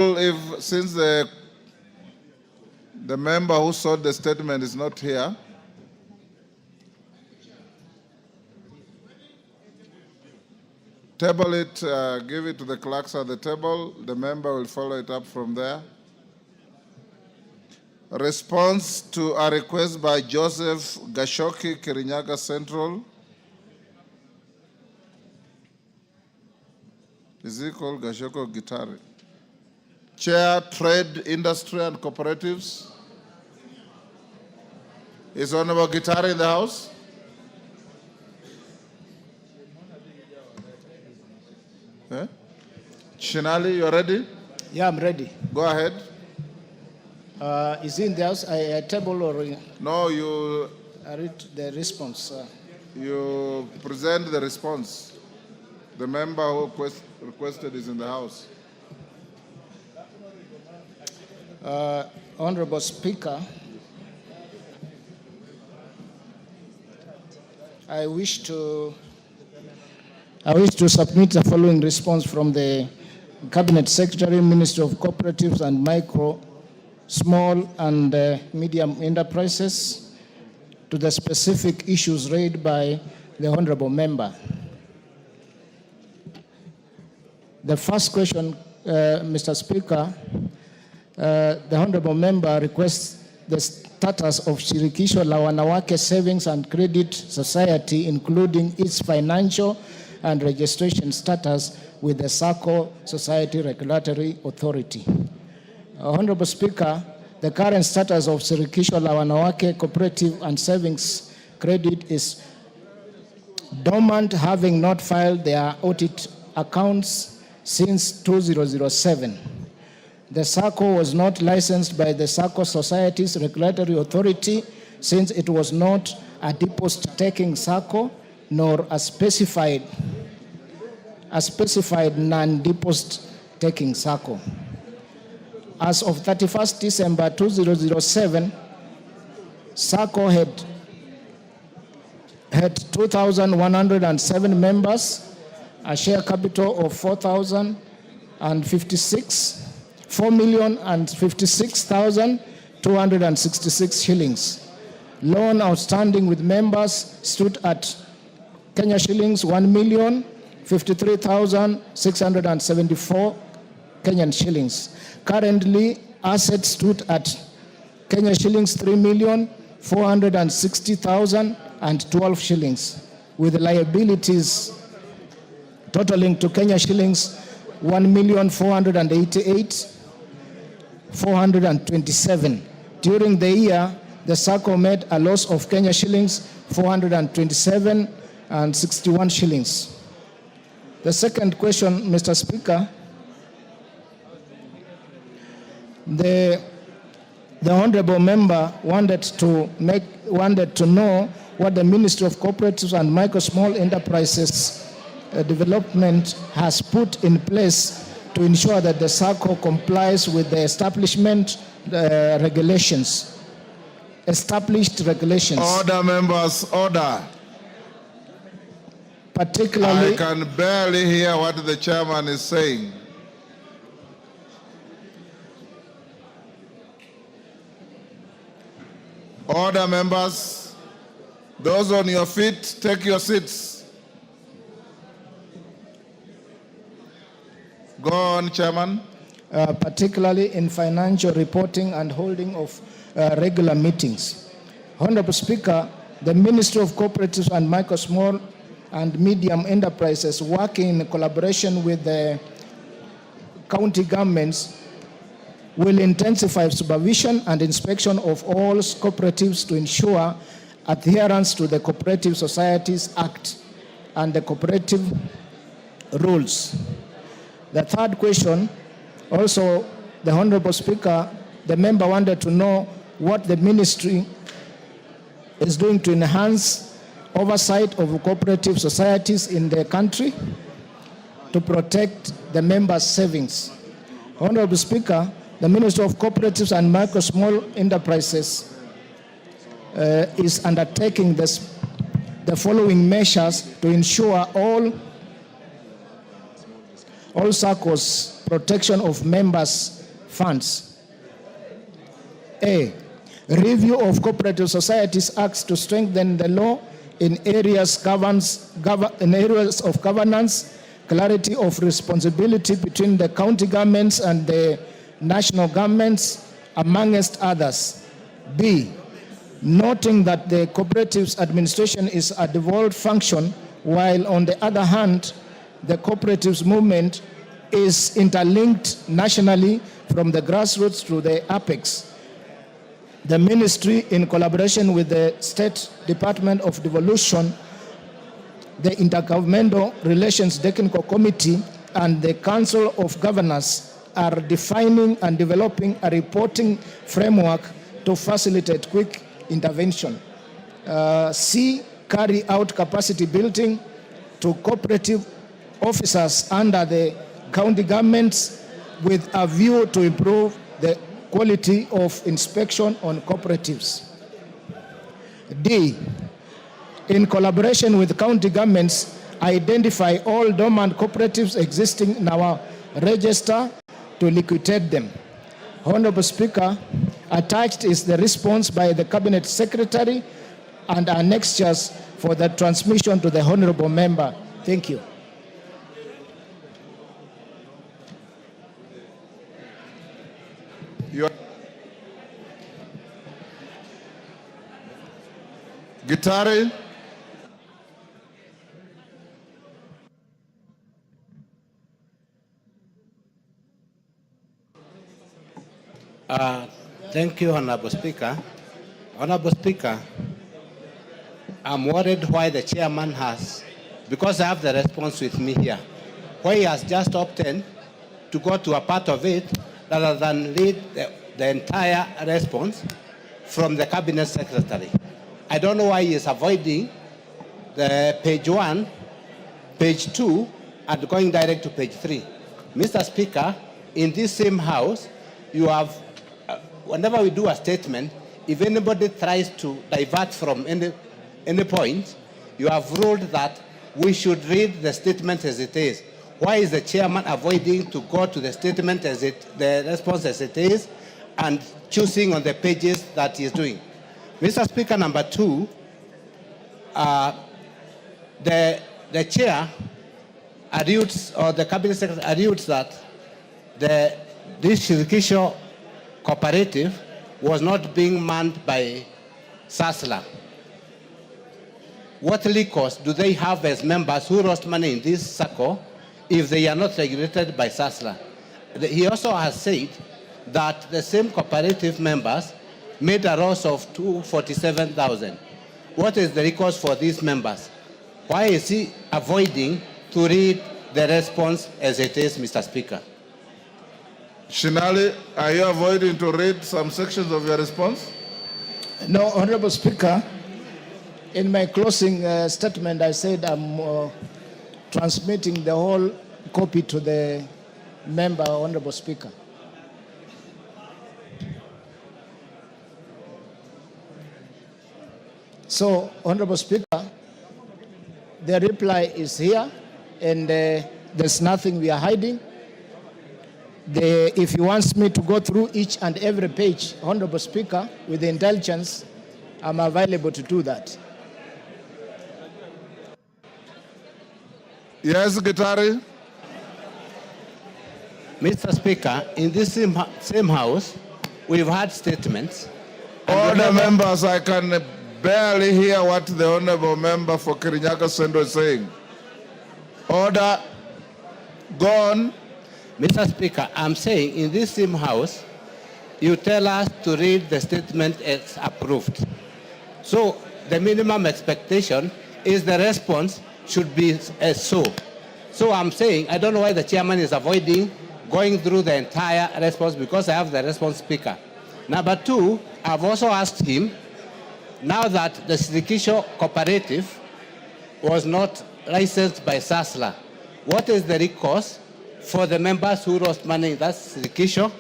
Since the member who sought the statement is not here, table it, give it to the clerks at the table. The member will follow it up from there. Response to a request by Joseph Gashoki, Kirinyaga Central. Is he called Gashoko Gitari? Chair, Trade, Industry and Cooperatives. Is Honorable Gitari in the house? Eh? Shinali, you ready? Yeah, I'm ready. Go ahead. Is he in the house? I table or? No, you. I read the response. You present the response. The member who requested is in the house. Honorable Speaker, I wish to submit the following response from the Cabinet Secretary, Ministry of Cooperatives and Micro, Small and Medium Enterprises to the specific issues raised by the Honorable Member. The first question, Mr. Speaker, the Honorable Member requests the status of Shirikisho la Wanawake Savings and Credit Society, including its financial and registration status with the Sacco Society Regulatory Authority. Honorable Speaker, the current status of Shirikisho la Wanawake Cooperative and Savings Credit is dormant, having not filed their audit accounts since 2007. The Sacco was not licensed by the Sacco Society's Regulatory Authority since it was not a deposit-taking Sacco nor a specified non-deposit-taking Sacco. As of 31st December 2007, Sacco had 2,107 members, a share capital of 4,056,266 shillings. Loan outstanding with members stood at Kenya shillings 1,053,674 Kenyan shillings. Currently, assets stood at Kenya shillings 3,460,012 shillings, with liabilities totaling to Kenya shillings 1,488,427. During the year, the Sacco made a loss of Kenya shillings 427.61 shillings. The second question, Mr. Speaker, the Honorable Member wanted to know what the Ministry of Cooperatives and Micro Small Enterprises Development has put in place to ensure that the Sacco complies with the established regulations. Order, members, order. Particularly, I can barely hear what the chairman is saying. Order, members. Those on your feet, take your seats. Go on, Chairman. Particularly in financial reporting and holding of regular meetings. Honorable Speaker, the Ministry of Cooperatives and Micro, Small and Medium Enterprises, working in collaboration with the county governments, will intensify supervision and inspection of all cooperatives to ensure adherence to the Cooperative Societies Act and the cooperative rules. The third question, also the Honorable Speaker, the member wanted to know what the ministry is doing to enhance oversight of cooperative societies in the country to protect the members' savings. Honorable Speaker, the Ministry of Cooperatives and Micro Small Enterprises is undertaking the following measures to ensure all Saccos protection of members' funds. A, review of Cooperative Societies Acts to strengthen the law in areas of governance, clarity of responsibility between the county governments and the national governments, amongst others. B, noting that the cooperatives administration is a devolved function, while on the other hand, the cooperatives movement is interlinked nationally from the grassroots to the apex. The ministry, in collaboration with the State Department of Devolution, the Intergovernmental Relations Technical Committee, and the Council of Governors, are defining and developing a reporting framework to facilitate quick intervention. C, carry out capacity building to cooperative officers under the county governments with a view to improve the quality of inspection on cooperatives. D, in collaboration with county governments, identify all dormant cooperatives existing in our register to liquidate them. Honorable Speaker, attached is the response by the Cabinet Secretary and annexures for the transmission to the Honorable Member. Thank you. Gitari. Thank you, Honorable Speaker. Honorable Speaker, I'm worried why the chairman has, because I have the response with me here, why he has just opted to go to a part of it rather than read the entire response from the Cabinet Secretary. I don't know why he is avoiding the page 1, page 2, and going direct to page 3. Mr. Speaker, in this same House, you have, whenever we do a statement, if anybody tries to divert from any point, you have ruled that we should read the statement as it is. Why is the chairman avoiding to go to the statement as the response as it is, and choosing on the pages that he is doing? Mr. Speaker, number 2, the chair alludes, or the Cabinet Secretary alludes that this Shirikisho cooperative was not being manned by SASLA. What liquors do they have as members who lost money in this Sacco if they are not regulated by SASLA? He also has said that the same cooperative members made a loss of 247,000. What is the recourse for these members? Why is he avoiding to read the response as it is, Mr. Speaker? Shinali, are you avoiding to read some sections of your response? No, Honorable Speaker, in my closing statement, I said I'm transmitting the whole copy to the member, Honorable Speaker. So, Honorable Speaker, the reply is here, and there's nothing we are hiding. If he wants me to go through each and every page, Honorable Speaker, with the intelligence, I'm available to do that. Yes, Gitari. Mr. Speaker, in this same House, we've had statements. Order, members, I can barely hear what the Honorable Member for Kirinyaga Central is saying. Order. Go on. Mr. Speaker, I'm saying in this same House, you tell us to read the statement as approved. So the minimum expectation is the response should be as so. So I'm saying, I don't know why the chairman is avoiding going through the entire response, because I have the response, Speaker. Number 2, I've also asked him, now that the Shirikisho cooperative was not licensed by SASLA, what is the recourse for the members who lost money in that Shirikisho?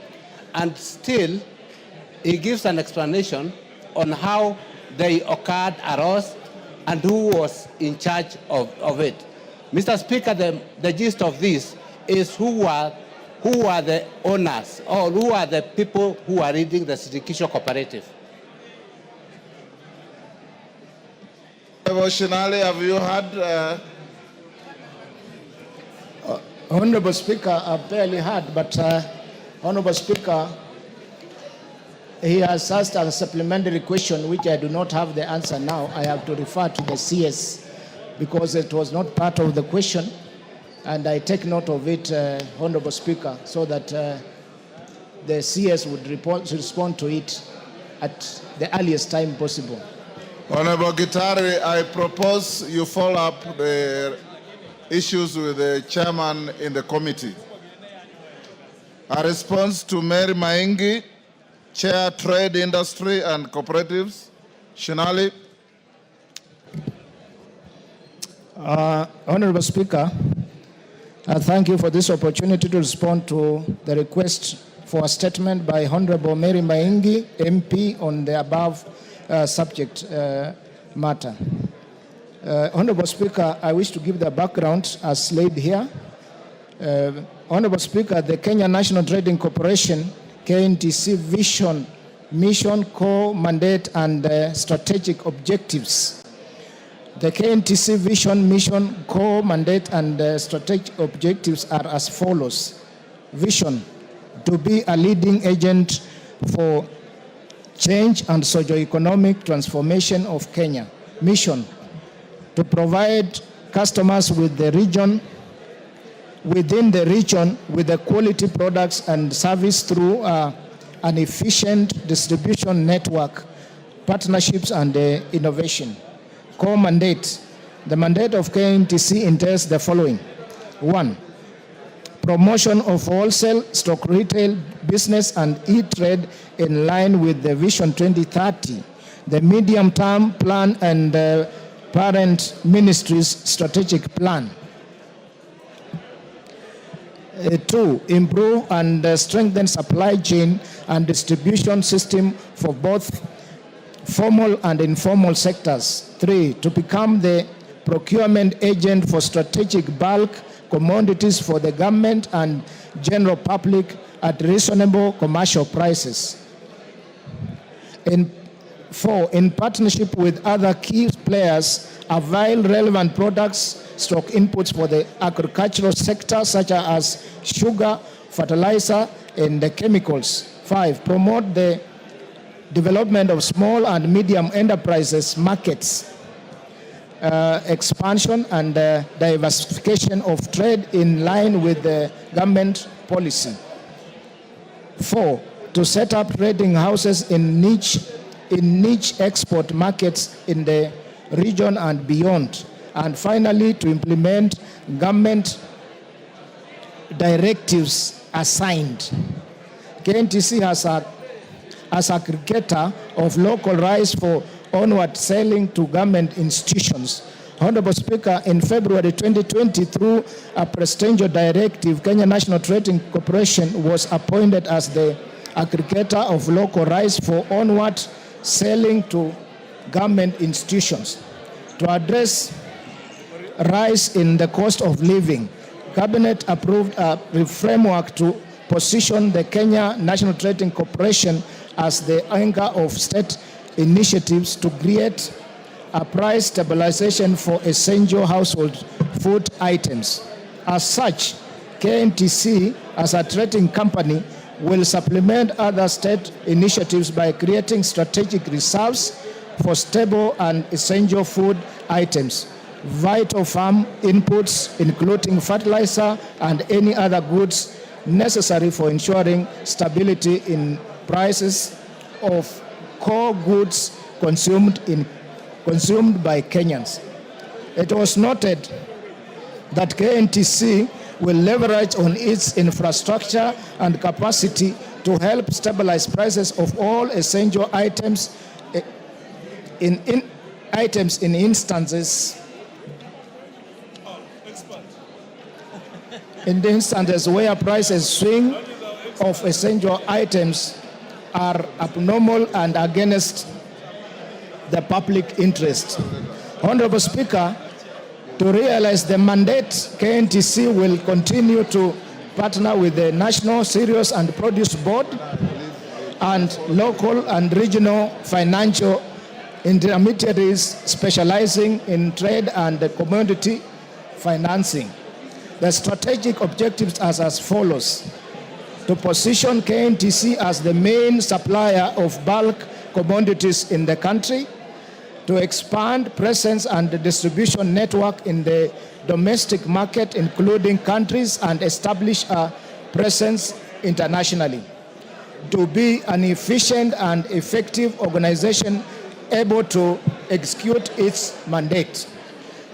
And still, he gives an explanation on how they occurred, arose, and who was in charge of it. Mr. Speaker, the gist of this is who are the owners or who are the people who are reading the Sirikisho Cooperative. Shinali, have you had? Honorable Speaker, I've barely heard, but Honorable Speaker, he has asked a supplementary question which I do not have the answer now. I have to refer to the CS because it was not part of the question, and I take note of it, Honorable Speaker, so that the CS would respond to it at the earliest time possible. Honorable Gitari, I propose you follow up the issues with the chairman in the committee. A response to Mary Maingi, Chair Trade Industry and Cooperatives. Shinali. Honorable Speaker, thank you for this opportunity to respond to the request for a statement by Honorable Mary Maingi, MP, on the above subject matter. Honorable Speaker, I wish to give the background as laid here. Honorable Speaker, the Kenya National Trading Corporation, KNTC vision, mission, core, mandate, and strategic objectives. The KNTC vision, mission, core, mandate, and strategic objectives are as follows. Vision, to be a leading agent for change and socio-economic transformation of Kenya. Mission, to provide customers with the region, within the region, with the quality products and service through an efficient distribution network, partnerships, and innovation. Core mandate. The mandate of KNTC entails the following. 1. Promotion of wholesale, stock retail, business, and e-trade in line with the Vision 2030, the medium-term plan, and parent ministry's strategic plan. 2, improve and strengthen supply chain and distribution system for both formal and informal sectors. 3, to become the procurement agent for strategic bulk commodities for the government and general public at reasonable commercial prices. 4, in partnership with other key players, avail relevant products, stock inputs for the agricultural sector, such as sugar, fertilizer, and the chemicals. 5, promote the development of small and medium enterprises markets, expansion and diversification of trade in line with the government policy. 4, to set up trading houses in niche export markets in the region and beyond. And finally, to implement government directives assigned. KNTC as aggregator of local rice for onward selling to government institutions. Honorable Speaker, in February 2020, through a Procedural directive, Kenya National Trading Corporation was appointed as the aggregator of local rice for onward selling to government institutions. To address rise in the cost of living, Cabinet approved a framework to position the Kenya National Trading Corporation as the anchor of state initiatives to create a price stabilization for essential household food items. As such, KNTC, as a trading company, will supplement other state initiatives by creating strategic reserves for stable and essential food items, vital farm inputs, including fertilizer and any other goods necessary for ensuring stability in prices of core goods consumed by Kenyans. It was noted that KNTC will leverage on its infrastructure and capacity to help stabilize prices of all essential items in instances where prices swing of essential items are abnormal and against the public interest. Honorable Speaker, To realize the mandate, KNTC will continue to partner with the National Cereals and Produce Board and local and regional financial intermediaries specializing in trade and commodity financing. The strategic objectives are as follows: to position KNTC as the main supplier of bulk commodities in the country, to expand presence and distribution network in the domestic market, including countries, and establish a presence internationally, to be an efficient and effective organization able to execute its mandate,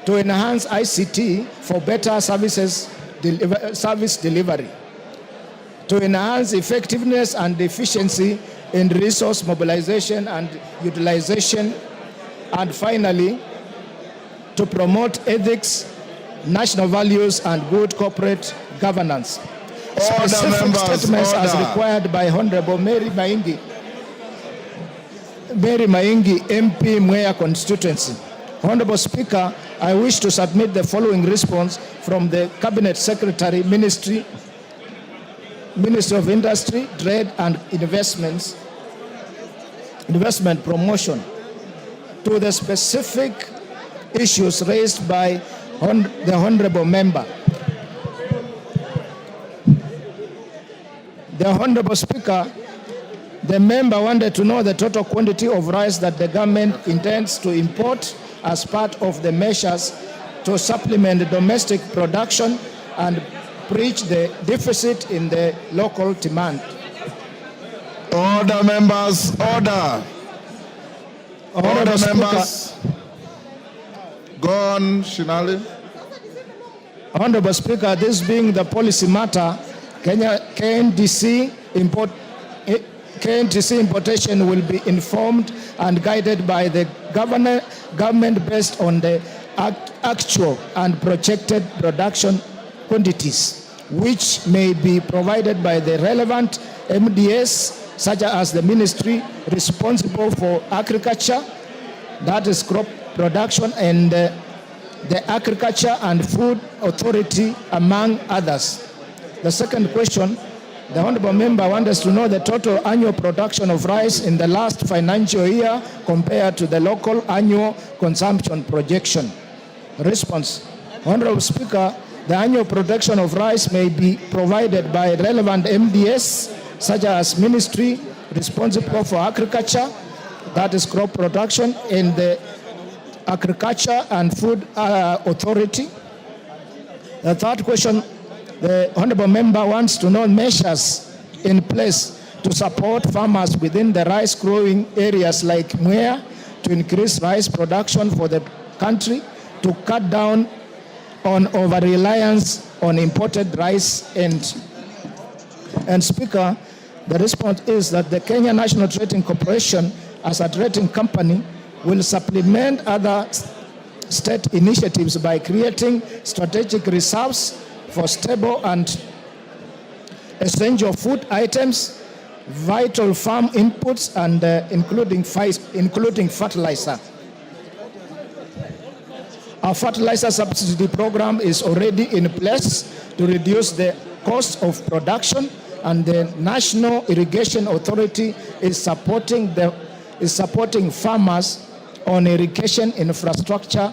to enhance ICT for better service delivery, to enhance effectiveness and efficiency in resource mobilization and utilization, and finally, to promote ethics, national values, and good corporate governance. Specific members, statements as required by Honorable Mary Maingi, MP, Mwea constituency. Honorable Speaker, I wish to submit the following response from the Cabinet Secretary, Ministry of Industry, Trade and Investment Promotion, to the specific issues raised by the Honorable Member. The Honorable Speaker, the member wanted to know the total quantity of rice that the government intends to import as part of the measures to supplement domestic production and bridge the deficit in the local demand. Order, members, order. Order, members. Go on, Shinali. Honorable Speaker, this being the policy matter, KNTC importation will be informed and guided by the government based on the actual and projected production quantities, which may be provided by the relevant MDS, such as the ministry responsible for agriculture, that is crop production, and the Agriculture and Food Authority, among others. The second question, the Honorable Member wants us to know the total annual production of rice in the last financial year compared to the local annual consumption projection. Response. Honorable Speaker, the annual production of rice may be provided by relevant MDS, such as Ministry responsible for agriculture, that is crop production, and the Agriculture and Food Authority. The third question, the Honorable Member wants to know measures in place to support farmers within the rice growing areas like Mwea to increase rice production for the country, to cut down on over-reliance on imported rice. And Speaker, the response is that the Kenya National Trading Corporation, as a trading company, will supplement other state initiatives by creating strategic reserves for stable and essential food items, vital farm inputs, and including fertilizer. Our fertilizer subsidy program is already in place to reduce the cost of production, and the National Irrigation Authority is supporting farmers on irrigation infrastructure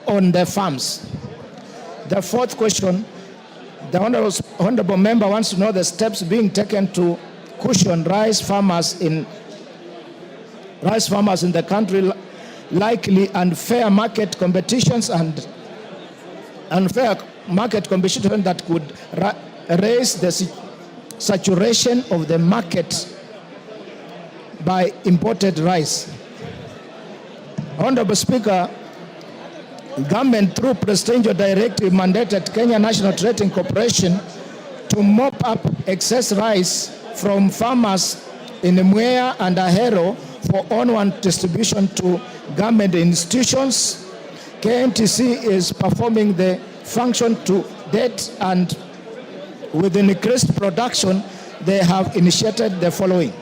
on their farms. The fourth question, the Honorable Member wants to know the steps being taken to cushion rice farmers in the country, likely unfair market competitions and unfair market competition that could raise the saturation of the market by imported rice. Honorable Speaker, government through Procedural Directive mandated Kenya National Trading Corporation to mop up excess rice from farmers in Mwea and Ahero for onward distribution to government institutions. KNTC is performing the function to date, and with increased production, they have initiated the following.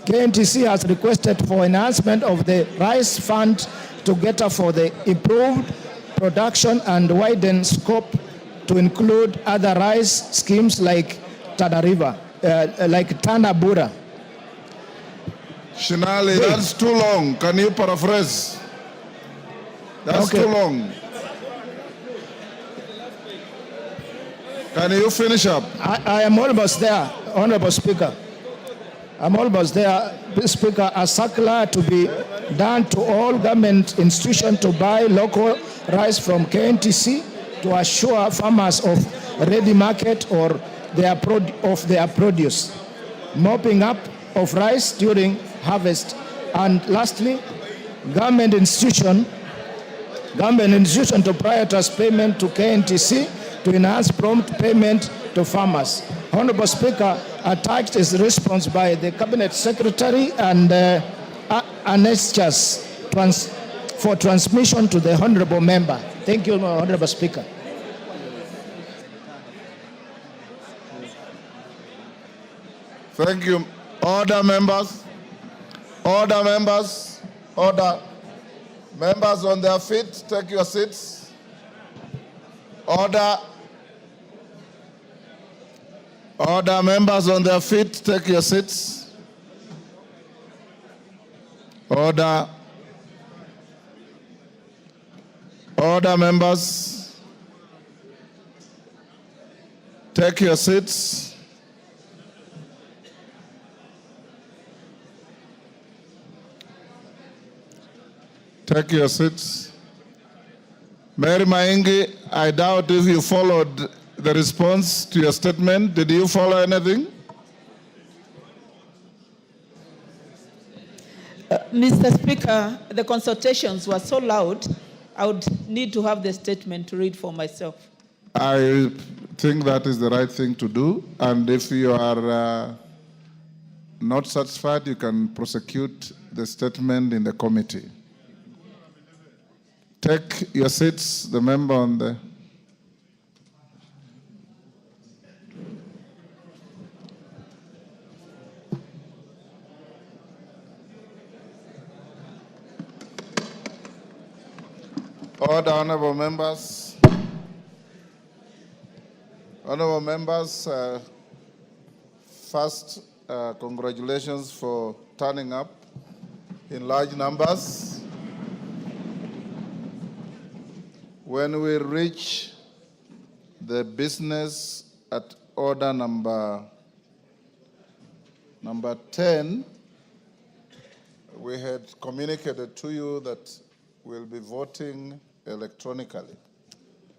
KNTC has requested for enhancement of the rice fund together for the improved production and widen scope to include other rice schemes like Tana River, like Tana Bura. Shinali, that's too long. Can you paraphrase? That's Okay. too long. Can you finish up? I am almost there, Honorable Speaker. I'm almost there, Speaker. A circular to be done to all government institutions to buy local rice from KNTC to assure farmers of ready market or their produce, mopping up of rice during harvest. And lastly, government institution to prioritize payment to KNTC to enhance prompt payment to farmers. Honorable Speaker, attached is the response by the Cabinet Secretary and annexures for transmission to the Honorable Member. Thank you, Honorable Speaker. Thank you. Order, members. Order, members. Order. Members on their feet, take your seats. Order. Order, members on their feet, take your seats. Order. Order, members. Take your seats. Take your seats. Mary Maingi, I doubt if you followed the response to your statement. Did you follow anything? Mr. Speaker, the consultations were so loud, I would need to have the statement to read for myself. I think that is the right thing to do. And if you are not satisfied, you can prosecute the statement in the committee. Take your seats, the member on the... Order, honorable members. Honorable members, first, congratulations for turning up in large numbers. When we reach the business at order number 10, we had communicated to you that we'll be voting electronically.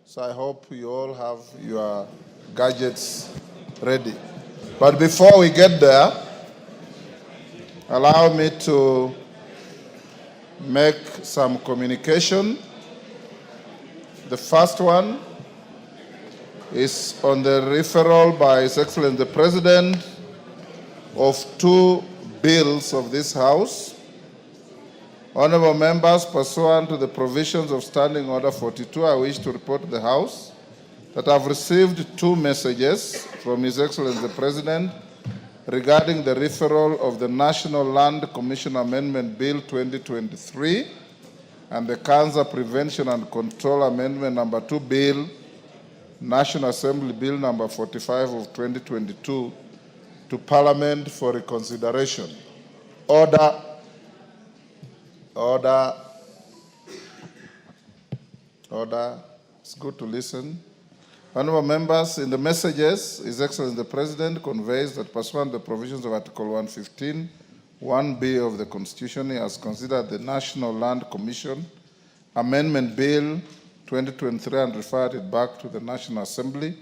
So I hope you all have your gadgets ready. But before we get there, allow me to make some communication. The first one is on the referral by His Excellency the President of 2 bills of this House. Honorable members, pursuant to the provisions of Standing Order 42, I wish to report to the House that I've received 2 messages from His Excellency the President regarding the referral of the National Land Commission Amendment Bill 2023 and the Cancer Prevention and Control Amendment Number 2 Bill, National Assembly Bill Number 45 of 2022 to Parliament for reconsideration. Order. Order. Order. It's good to listen. Honorable members, in the messages, His Excellency the President conveys that pursuant to the provisions of Article 115, 1B of the Constitution, he has considered the National Land Commission Amendment Bill 2023 and referred it back to the National Assembly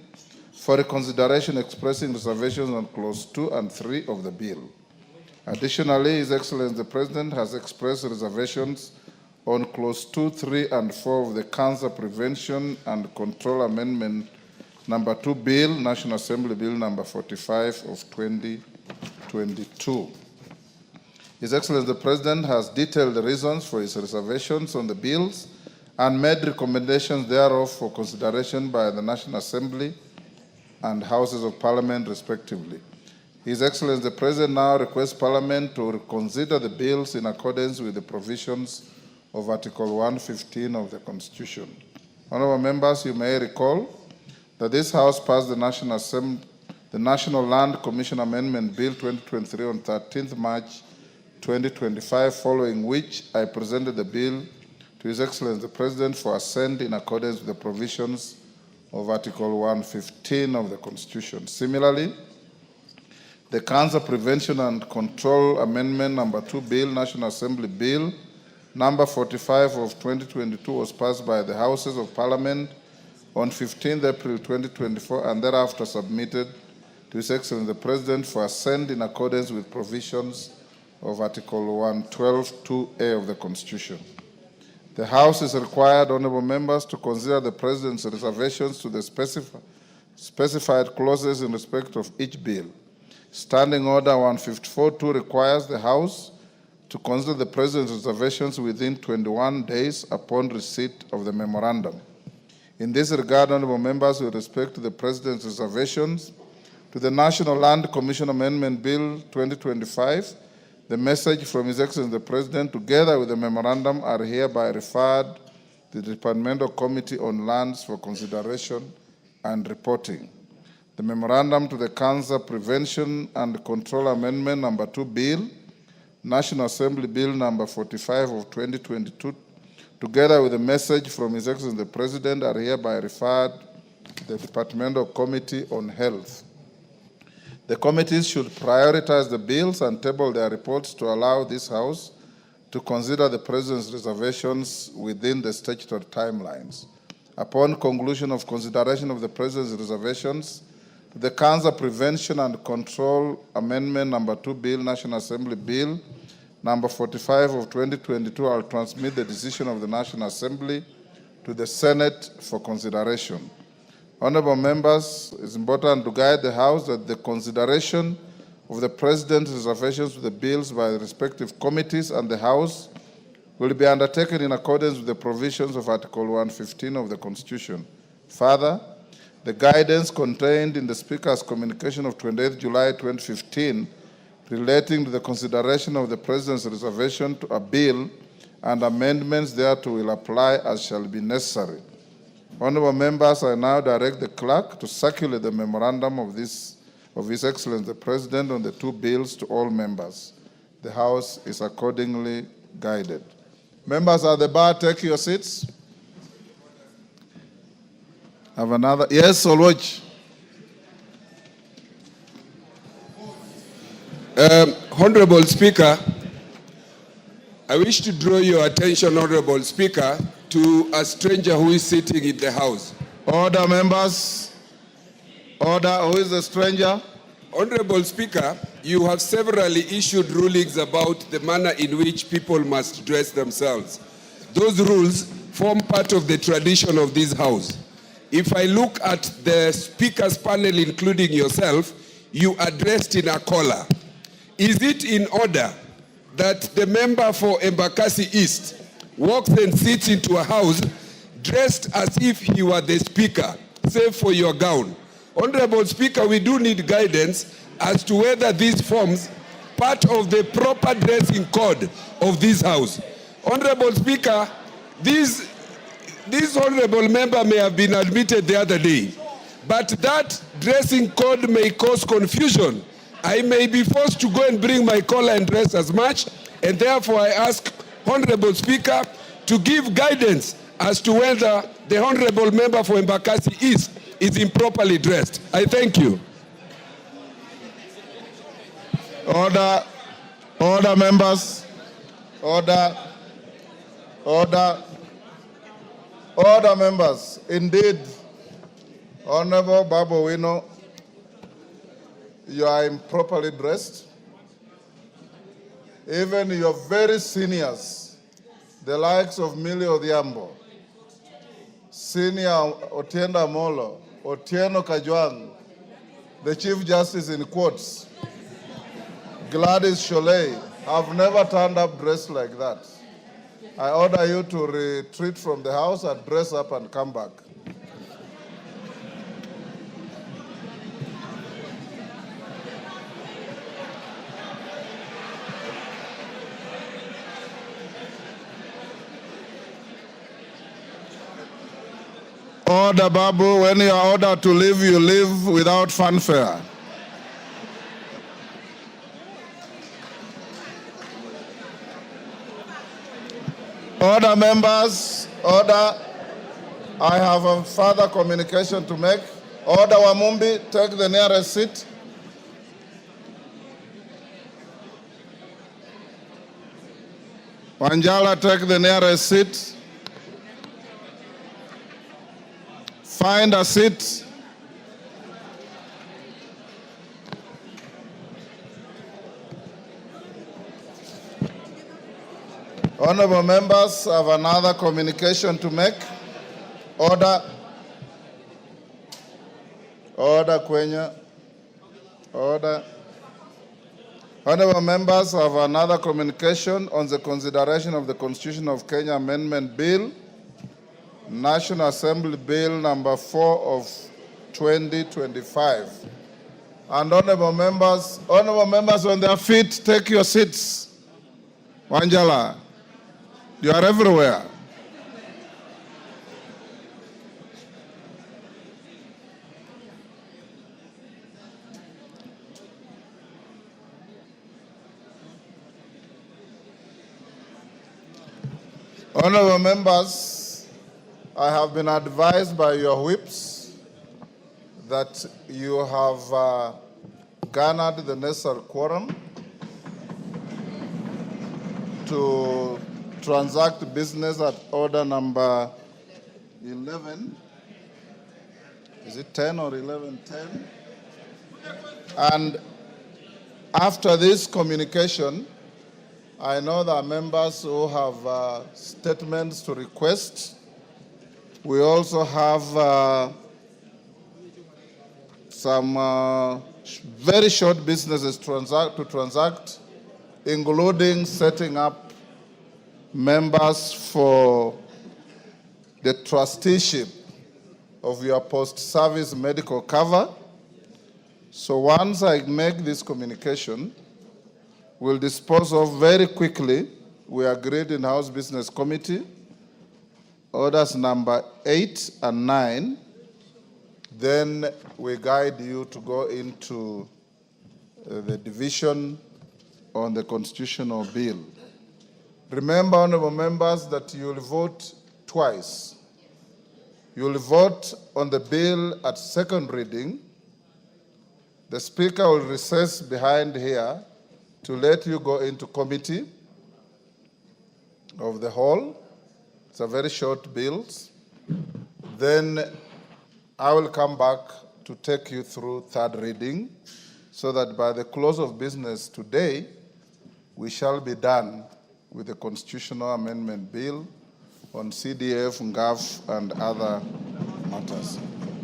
for reconsideration, expressing reservations on Clause 2 and 3 of the bill. Additionally, His Excellency the President has expressed reservations on Clause 2, 3, and 4 of the Cancer Prevention and Control Amendment Number 2 Bill, National Assembly Bill Number 45 of 2022. His Excellency the President has detailed the reasons for his reservations on the bills and made recommendations thereof for consideration by the National Assembly and Houses of Parliament, respectively. His Excellency the President now requests Parliament to reconsider the bills in accordance with the provisions of Article 115 of the Constitution. Honorable members, you may recall that this House passed the National Land Commission Amendment Bill 2023 on 13th March 2025, following which I presented the bill to His Excellency the President for assent in accordance with the provisions of Article 115 of the Constitution. Similarly, the Cancer Prevention and Control Amendment Number 2 Bill, National Assembly Bill Number 45 of 2022 was passed by the Houses of Parliament on 15th April 2024 and thereafter submitted to His Excellency the President for assent in accordance with provisions of Article 112(2)(a) of the Constitution. The House is required, honorable members, to consider the President's reservations to the specified clauses in respect of each bill. Standing Order 154.2 requires the House to consider the President's reservations within 21 days upon receipt of the memorandum. In this regard, honorable members, with respect to the President's reservations to the National Land Commission Amendment Bill 2025, the message from His Excellency the President, together with the memorandum, are hereby referred to the Departmental Committee on Lands for consideration and reporting. The memorandum to the Cancer Prevention and Control Amendment Number 2 Bill, National Assembly Bill Number 45 of 2022, together with a message from His Excellency the President, are hereby referred to the Departmental Committee on Health. The committees should prioritize the bills and table their reports to allow this House to consider the President's reservations within the statutory timelines. Upon conclusion of consideration of the President's reservations, the Cancer Prevention and Control Amendment Number 2 Bill, National Assembly Bill Number 45 of 2022, I'll transmit the decision of the National Assembly to the Senate for consideration. Honorable members, it's important to guide the House that the consideration of the President's reservations to the bills by the respective committees and the House will be undertaken in accordance with the provisions of Article 115 of the Constitution. Further, the guidance contained in the Speaker's communication of 28th July 2015 relating to the consideration of the President's reservation to a bill and amendments thereto will apply as shall be necessary. Honorable members, I now direct the clerk to circulate the memorandum of His Excellency the President on the two bills to all members. The House is accordingly guided. Members at the bar, take your seats. Have another. Yes, Olwach. Honorable Speaker, I wish to draw your attention, Honorable Speaker, to a stranger who is sitting in the House. Order, members. Order. Who is the stranger? Honorable Speaker, you have severally issued rulings about the manner in which people must dress themselves. Those rules form part of the tradition of this House. If I look at the Speaker's panel, including yourself, you are dressed in a collar. Is it in order that the member for Embakasi East walks and sits into a house dressed as if he were the Speaker, save for your gown? Honorable Speaker, we do need guidance as to whether this forms part of the proper dressing code of this House. Honorable Speaker, this honorable member may have been admitted the other day, but that dressing code may cause confusion. I may be forced to go and bring my collar and dress as much, and therefore I ask Honorable Speaker to give guidance as to whether the honorable member for Embakasi East is improperly dressed. I thank you. Order. Order, members. Order. Order. Order, members. Indeed, Honorable Babu Wino, you are improperly dressed. Even your very seniors, the likes of Millie Odhiambo, Senior Otienda Molo, Otieno Kajwang, the Chief Justice in quotes, Gladys Sholei, have never turned up dressed like that. I order you to retreat from the House and dress up and come back. Order, Babu. When you are ordered to leave, you leave without fanfare. Order, members. Order. I have a further communication to make. Order, Wamumbi. Take the nearest seat. Wanjala, take the nearest seat. Find a seat. Honorable members, I have another communication to make. Order. Order, Kwenya. Order. Honorable members, I have another communication on the consideration of the Constitution of Kenya Amendment Bill, National Assembly Bill number 4 of 2025. And honorable members on their feet, take your seats. Wanjala, you are everywhere. Honorable members, I have been advised by your whips that you have garnered the necessary quorum to transact business at order number 11. Is it 10 or 11? 10. And after this communication, I know there are members who have statements to request. We also have some very short businesses to transact, including setting up members for the trusteeship of your post-service medical cover. So once I make this communication, we'll dispose of very quickly. We agreed in House Business Committee, orders number 8 and 9. Then we guide you to go into the division on the constitutional bill. Remember, honorable members, that you'll vote twice. You'll vote on the bill at second reading. The Speaker will recess behind here to let you go into committee of the whole. It's a very short bill. Then I will come back to take you through third reading so that by the close of business today, we shall be done with the constitutional amendment bill on CDF, NGAF, and other matters.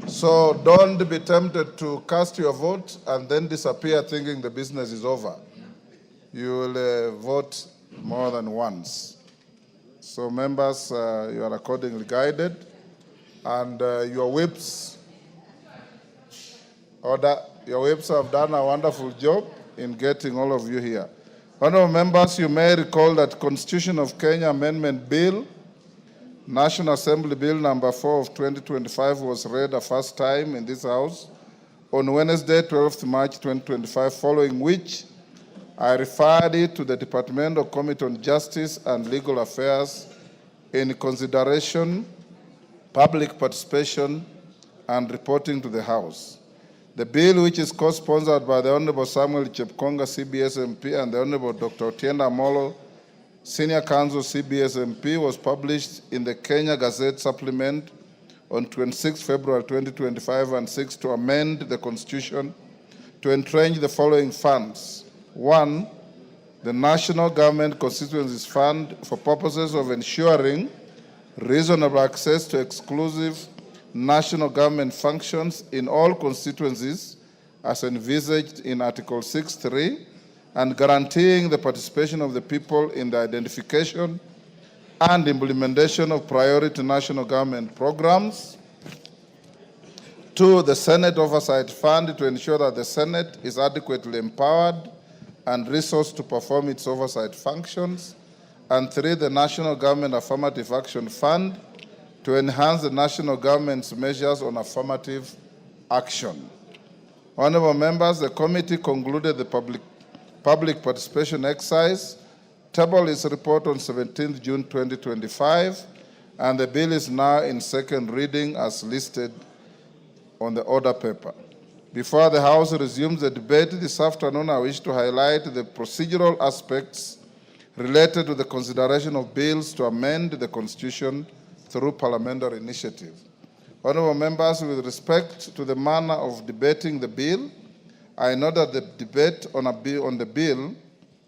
So don't be tempted to cast your vote and then disappear thinking the business is over. You will vote more than once. So members, you are accordingly guided. And your whips, your whips have done a wonderful job in getting all of you here. Honorable members, you may recall that Constitution of Kenya Amendment Bill, National Assembly Bill number 4 of 2025 was read a first time in this House on Wednesday, 12th March 2025, following which I referred it to the Departmental Committee on Justice and Legal Affairs in consideration, public participation, and reporting to the House. The bill, which is co-sponsored by the Honorable Samuel Chepkonga, CBS MP, and the Honorable Dr. Otienda Amolo, Senior Counsel, CBS MP, was published in the Kenya Gazette Supplement on 26 February 2025 and seeks to amend the Constitution to entrench the following funds. 1, the National Government Constituencies Fund for purposes of ensuring reasonable access to exclusive national government functions in all constituencies as envisaged in Article 6.3 and guaranteeing the participation of the people in the identification and implementation of priority national government programs. 2, the Senate Oversight Fund to ensure that the Senate is adequately empowered and resourced to perform its oversight functions. And 3, the National Government Affirmative Action Fund to enhance the national government's measures on affirmative action. Honorable members, the committee concluded the public participation exercise, tabled its report on 17th June 2025, and the bill is now in second reading as listed on the order paper. Before the House resumes the debate this afternoon, I wish to highlight the procedural aspects related to the consideration of bills to amend the Constitution through parliamentary initiative. Honorable members, with respect to the manner of debating the bill, I note that the debate on the bill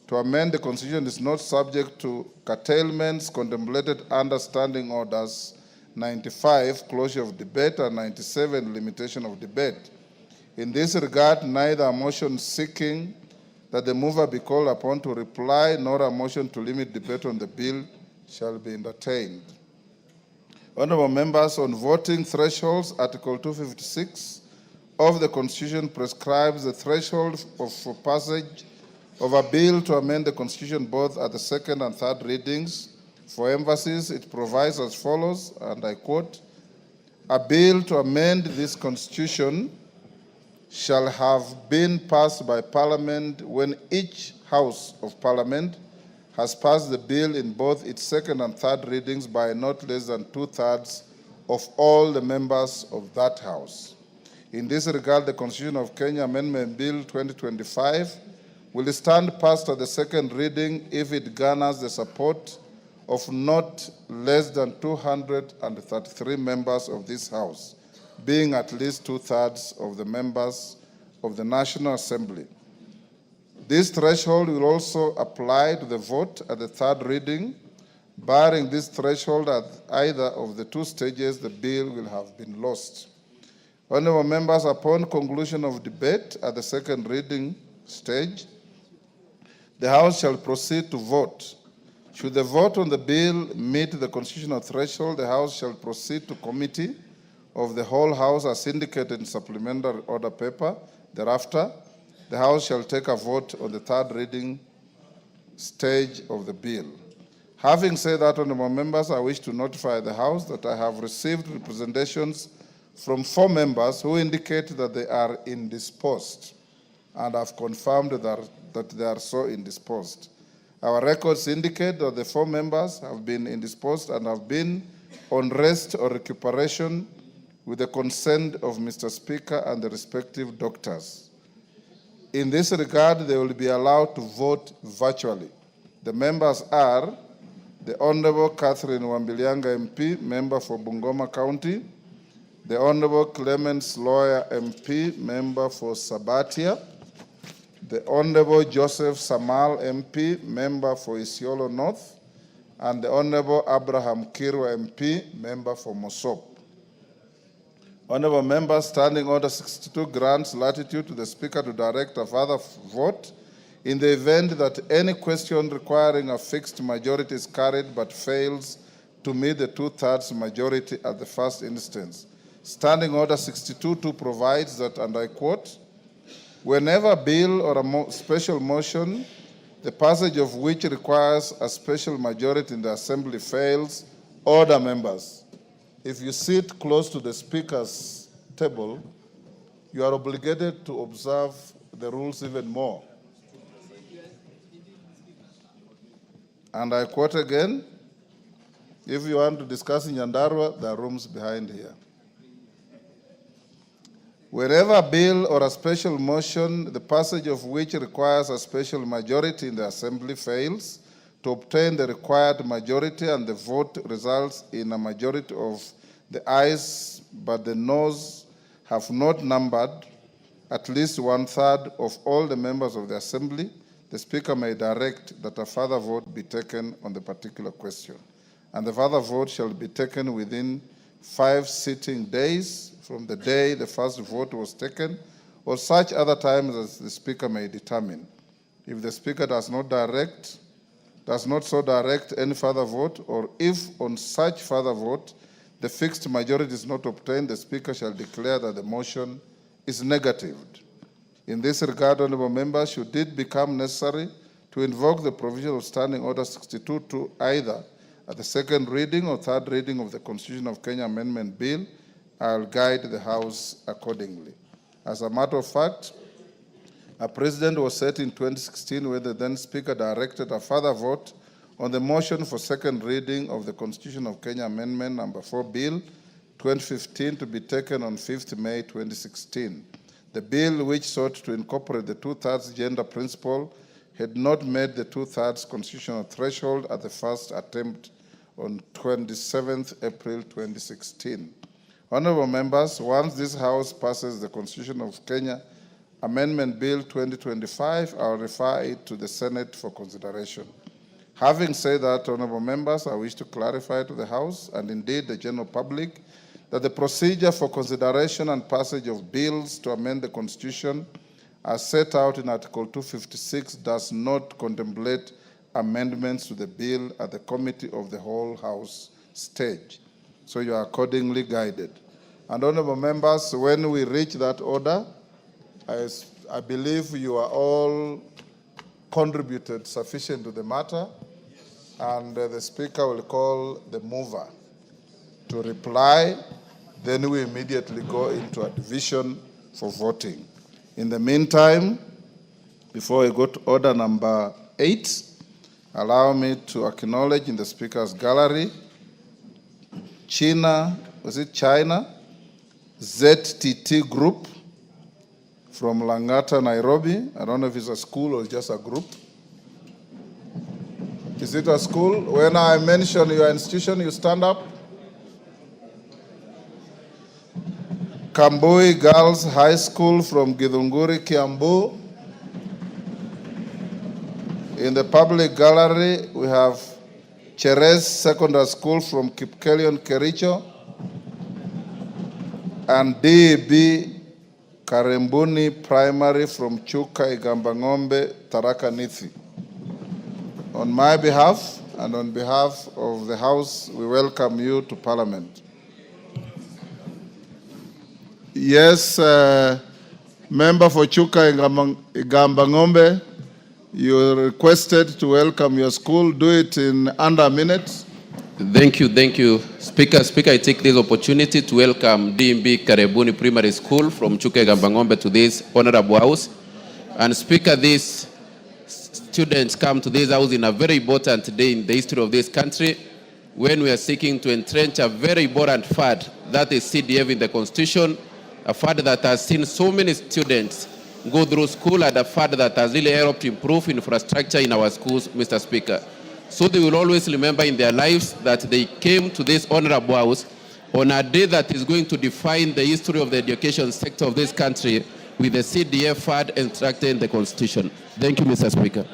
to amend the Constitution is not subject to curtailments contemplated under Standing Orders 95, closure of debate, and 97, limitation of debate. In this regard, neither a motion seeking that the mover be called upon to reply nor a motion to limit debate on the bill shall be entertained. Honorable members, on voting thresholds, Article 256 of the Constitution prescribes the threshold for passage of a bill to amend the Constitution both at the second and third readings. For emphasis, it provides as follows, and I quote, "A bill to amend this Constitution shall have been passed by Parliament when each House of Parliament has passed the bill in both its second and third readings by not less than 2/3 of all the members of that House." In this regard, the Constitution of Kenya Amendment Bill 2025 will stand passed at the second reading if it garners the support of not less than 233 members of this House, being at least 2/3 of the members of the National Assembly. This threshold will also apply to the vote at the third reading. Barring this threshold at either of the two stages, the bill will have been lost. Honorable members, upon conclusion of debate at the second reading stage, the House shall proceed to vote. Should the vote on the bill meet the constitutional threshold, the House shall proceed to committee of the whole House as indicated in supplementary order paper. Thereafter, the House shall take a vote on the third reading stage of the bill. Having said that, honorable members, I wish to notify the House that I have received representations from 4 members who indicate that they are indisposed, and I've confirmed that they are so indisposed. Our records indicate that the 4 members have been indisposed and have been on rest or recuperation with the consent of Mr. Speaker and the respective doctors. In this regard, they will be allowed to vote virtually. The members are the Honorable Catherine Wambilianga MP, member for Bungoma County, the Honorable Clemens Lawyer MP, member for Sabatia, the Honorable Joseph Samal MP, member for Isiolo North, and the Honorable Abraham Kirwa MP, member for Mosop. Honorable members, Standing Order 62 grants latitude to the Speaker to direct a further vote in the event that any question requiring a fixed majority is carried but fails to meet the 2/3 majority at the first instance. Standing Order 62 provides that, and I quote, "Whenever a bill or a special motion, the passage of which requires a special majority in the Assembly fails, order members." If you sit close to the Speaker's table, you are obligated to observe the rules even more. And I quote again, if you want to discuss in Nyandarua, there are rooms behind here. Wherever a bill or a special motion, the passage of which requires a special majority in the Assembly fails to obtain the required majority and the vote results in a majority of the ayes but the noes have not numbered at least 1/3 of all the members of the Assembly, the Speaker may direct that a further vote be taken on the particular question. And the further vote shall be taken within 5 sitting days from the day the first vote was taken, or such other times as the Speaker may determine. If the Speaker does not so direct any further vote, or if on such further vote the fixed majority is not obtained, the Speaker shall declare that the motion is negatived. In this regard, honorable members, should it become necessary to invoke the provision of Standing Order 62 to either at the second reading or third reading of the Constitution of Kenya Amendment Bill, I'll guide the House accordingly. As a matter of fact, a precedent was set in 2016 where the then Speaker directed a further vote on the motion for second reading of the Constitution of Kenya Amendment Number 4 Bill 2015 to be taken on 5th May 2016. The bill, which sought to incorporate the two-thirds gender principle, had not met the two-thirds constitutional threshold at the first attempt on 27th April 2016. Honorable members, once this House passes the Constitution of Kenya Amendment Bill 2025, I'll refer it to the Senate for consideration. Having said that, honorable members, I wish to clarify to the House and indeed the general public that the procedure for consideration and passage of bills to amend the Constitution as set out in Article 256 does not contemplate amendments to the bill at the Committee of the Whole House stage. So you are accordingly guided. And honorable members, when we reach that order, I believe you are all contributed sufficient to the matter, and the Speaker will call the mover to reply. Then we immediately go into a division for voting. In the meantime, before we go to order number 8, allow me to acknowledge in the Speaker's gallery China ZTT Group from Langata, Nairobi. I don't know if it's a school or just a group. Is it a school? When I mention your institution, you stand up. Kambui Girls High School from Githunguri, Kiambu. In the public gallery, we have Cheres Secondary School from Kipkelion, Kericho, and DB Karembuni Primary from Chuka, Igambangombe, Tharaka Nithi. On my behalf and on behalf of the House, we welcome you to Parliament. Yes, member for Chuka, Igambangombe, you requested to welcome your school. Do it in under a minute. Thank you. Speaker, I take this opportunity to welcome DMB Karebuni Primary School from Chuka Gambangombe to this honorable house. And Speaker, these students come to this house in a very important day in the history of this country, when we are seeking to entrench a very important fad, that is CDF in the Constitution, a fad that has seen so many students go through school, and a fad that has really helped improve infrastructure in our schools, Mr. Speaker. So they will always remember in their lives that they came to this honorable house on a day that is going to define the history of the education sector of this country, with the CDF fad instructed in the Constitution. Thank you, Mr. Speaker.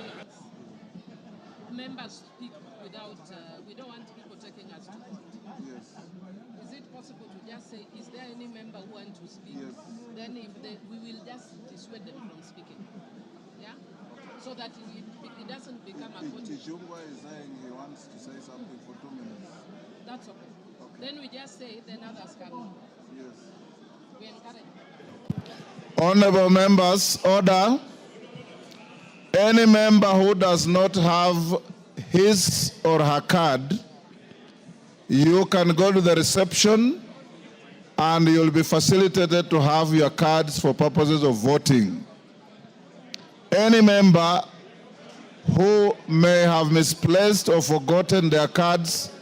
Members speak without, we don't want people taking us to court. Yes. Is it possible to just say, is there any member who wants to speak? Yes. Then if we will just dissuade them from speaking. Yeah? So that it doesn't become a court. Tijungwa is saying he wants to say something for 2 minutes. That's okay. Then we just say, then others come. Yes. We encourage. Honorable members, order. Any member who does not have his or her card, you can go to the reception and you'll be facilitated to have your cards for purposes of voting. Any member who may have misplaced or forgotten their cards,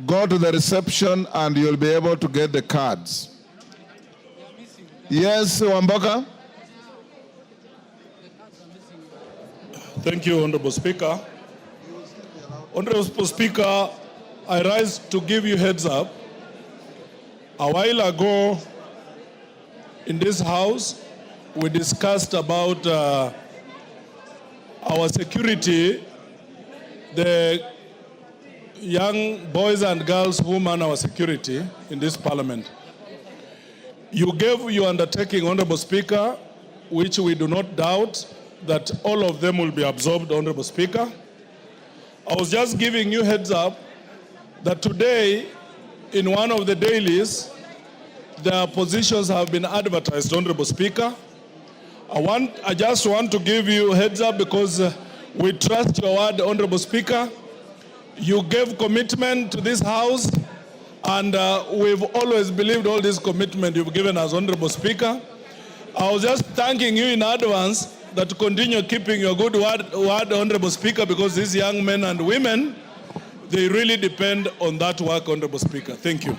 go to the reception and you'll be able to get the cards. Yes, Wamboka? Thank you, Honorable Speaker. Honorable Speaker, I rise to give you heads up. A while ago in this House, we discussed about our security, the young boys and girls who man our security in this Parliament. You gave your undertaking, Honorable Speaker, which we do not doubt that all of them will be absorbed, Honorable Speaker. I was just giving you heads up that today, in one of the dailies, their positions have been advertised, Honorable Speaker. I just want to give you heads up because we trust your word, Honorable Speaker. You gave commitment to this house, and we've always believed all this commitment you've given us, Honorable Speaker. I was just thanking you in advance that to continue keeping your good word, Honorable Speaker, because these young men and women, they really depend on that work, Honorable Speaker. Thank you.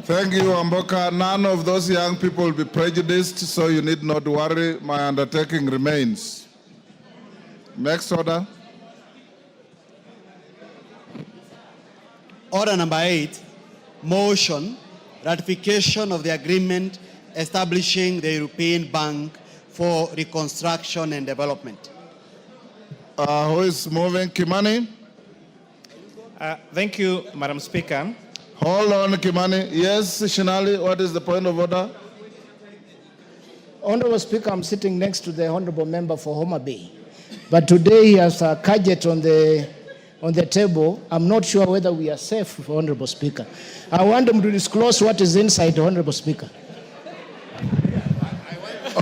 Thank you, Amboka. None of those young people will be prejudiced, so you need not worry. My undertaking remains. Next order. Order number 8, motion, ratification of the agreement establishing the European Bank for Reconstruction and Development. Who is moving? Kimani? Thank you, Madam Speaker. Hold on, Kimani. Yes, Shinali, what is the point of order? Honorable Speaker, I'm sitting next to the Honorable Member for Homa Bay. But today he has a gadget on the table. I'm not sure whether we are safe, Honorable Speaker. I want him to disclose what is inside, Honorable Speaker.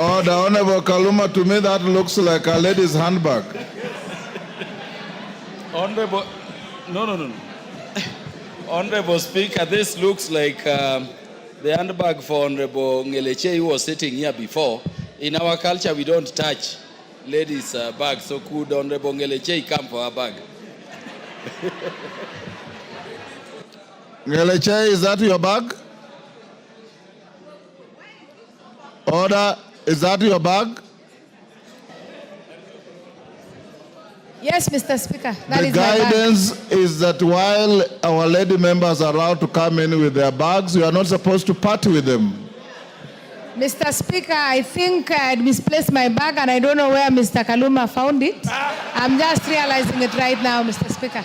Oh, the Honorable Kaluma, to me that looks like a lady's handbag. Honorable, no. Honorable Speaker, this looks like the handbag for Honorable Ngeleche, who was sitting here before. In our culture, we don't touch ladies' bags, so could Honorable Ngeleche come for her bag? Ngeleche, is that your bag? Order, is that your bag? Yes, Mr. Speaker, that the is my bag. guidance is that while our lady members are allowed to come in with their bags, you are not supposed to party with them. Mr. Speaker, I think I misplaced my bag and I don't know where Mr. Kaluma found it. I'm just realizing it right now, Mr. Speaker.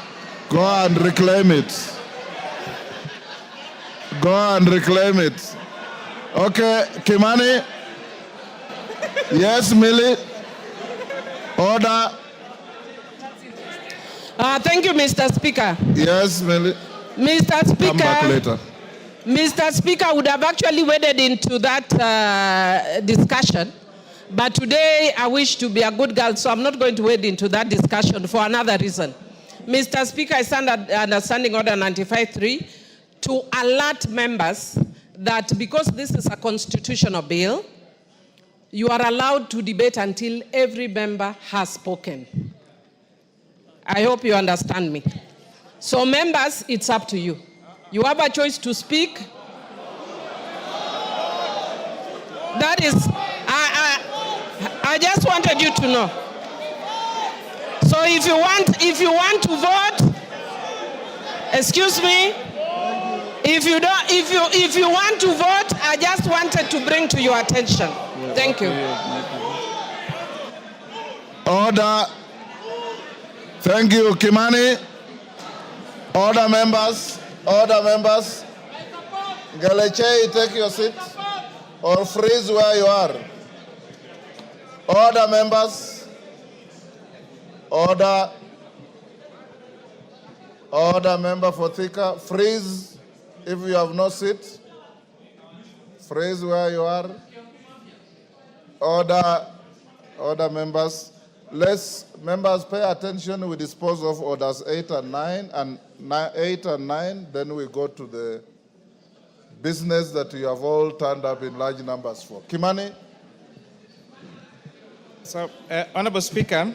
Go and reclaim it. Go and reclaim it. Okay, Kimani? Yes, Millie? Order. Thank you, Mr. Speaker. Yes, Millie? Mr. Speaker. Come back later. Mr. Speaker, I would have actually waded into that discussion, but today I wish to be a good girl, so I'm not going to wade into that discussion for another reason. Mr. Speaker, I stand under Standing Order 95.3 to alert members that because this is a constitutional bill, you are allowed to debate until every member has spoken. I hope you understand me. So members, it's up to you. You have a choice to speak. That is, I just wanted you to know. So if you want to vote, excuse me, if you want to vote, I just wanted to bring to your attention. Thank you. Order. Thank you, Kimani. Order, members. Order, members. Ngeleche, take your seat or freeze where you are. Order, members. Order. Order, member for Thika. Freeze if you have no seat. Freeze where you are. Order. Order, members. Let's, members, pay attention. We dispose of orders 8 and 9, and 8 and 9, then we go to the business that you have all turned up in large numbers for. Kimani? So, Honorable Speaker,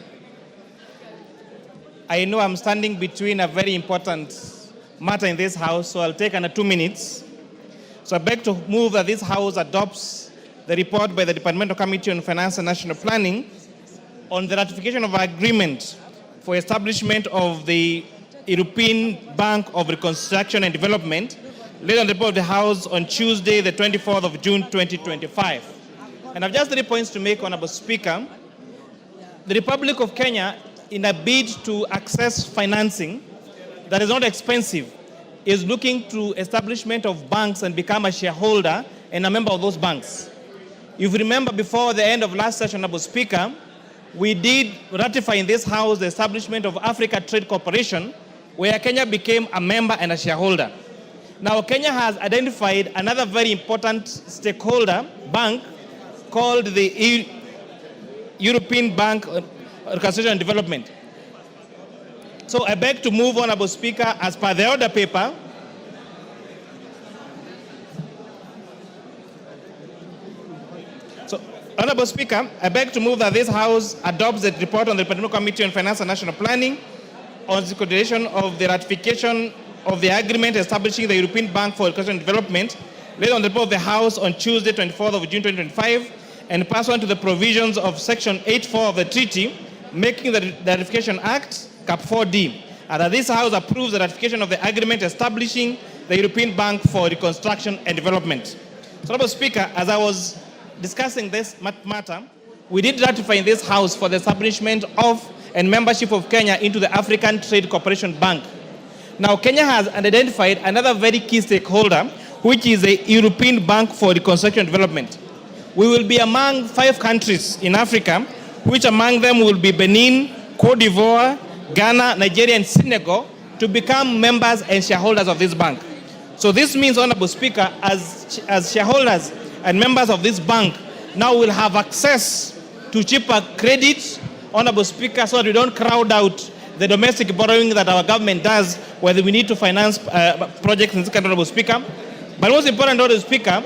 I know I'm standing between a very important matter in this House, so I'll take under 2 minutes. So I beg to move that this House adopts the report by the Departmental Committee on Finance and National Planning on the ratification of agreement for establishment of the European Bank of Reconstruction and Development, laid on the report of the House on Tuesday, the 24th of June, 2025. And I've just 3 points to make, Honorable Speaker. The Republic of Kenya, in a bid to access financing that is not expensive, is looking to establishment of banks and become a shareholder and a member of those banks. If you remember, before the end of last session, Honorable Speaker, we did ratify in this House the establishment of Africa Trade Corporation, where Kenya became a member and a shareholder. Now, Kenya has identified another very important stakeholder bank called the European Bank of Reconstruction and Development. So I beg to move, Honorable Speaker, as per the order paper. So, Honorable Speaker, I beg to move that this House adopts the report on the Departmental Committee on Finance and National Planning on the consideration of the ratification of the agreement establishing the European Bank for Reconstruction and Development, laid on the report of the House on Tuesday, 24th of June 2025, and pursuant to the provisions of Section 8.4 of the Treaty, making the Ratification Act, Cap 4D, and that this House approves the ratification of the agreement establishing the European Bank for Reconstruction and Development. So, Honorable Speaker, as I was discussing this matter, we did ratify in this House for the establishment of and membership of Kenya into the African Trade Corporation Bank. Now, Kenya has identified another very key stakeholder, which is the European Bank for Reconstruction and Development. We will be among 5 countries in Africa, which among them will be Benin, Cote d'Ivoire, Ghana, Nigeria, and Senegal, to become members and shareholders of this bank. So this means, Honorable Speaker, as shareholders and members of this bank, now we'll have access to cheaper credit, Honorable Speaker, so that we don't crowd out the domestic borrowing that our government does, whether we need to finance projects in this country, Honorable Speaker. But most important, Honorable Speaker,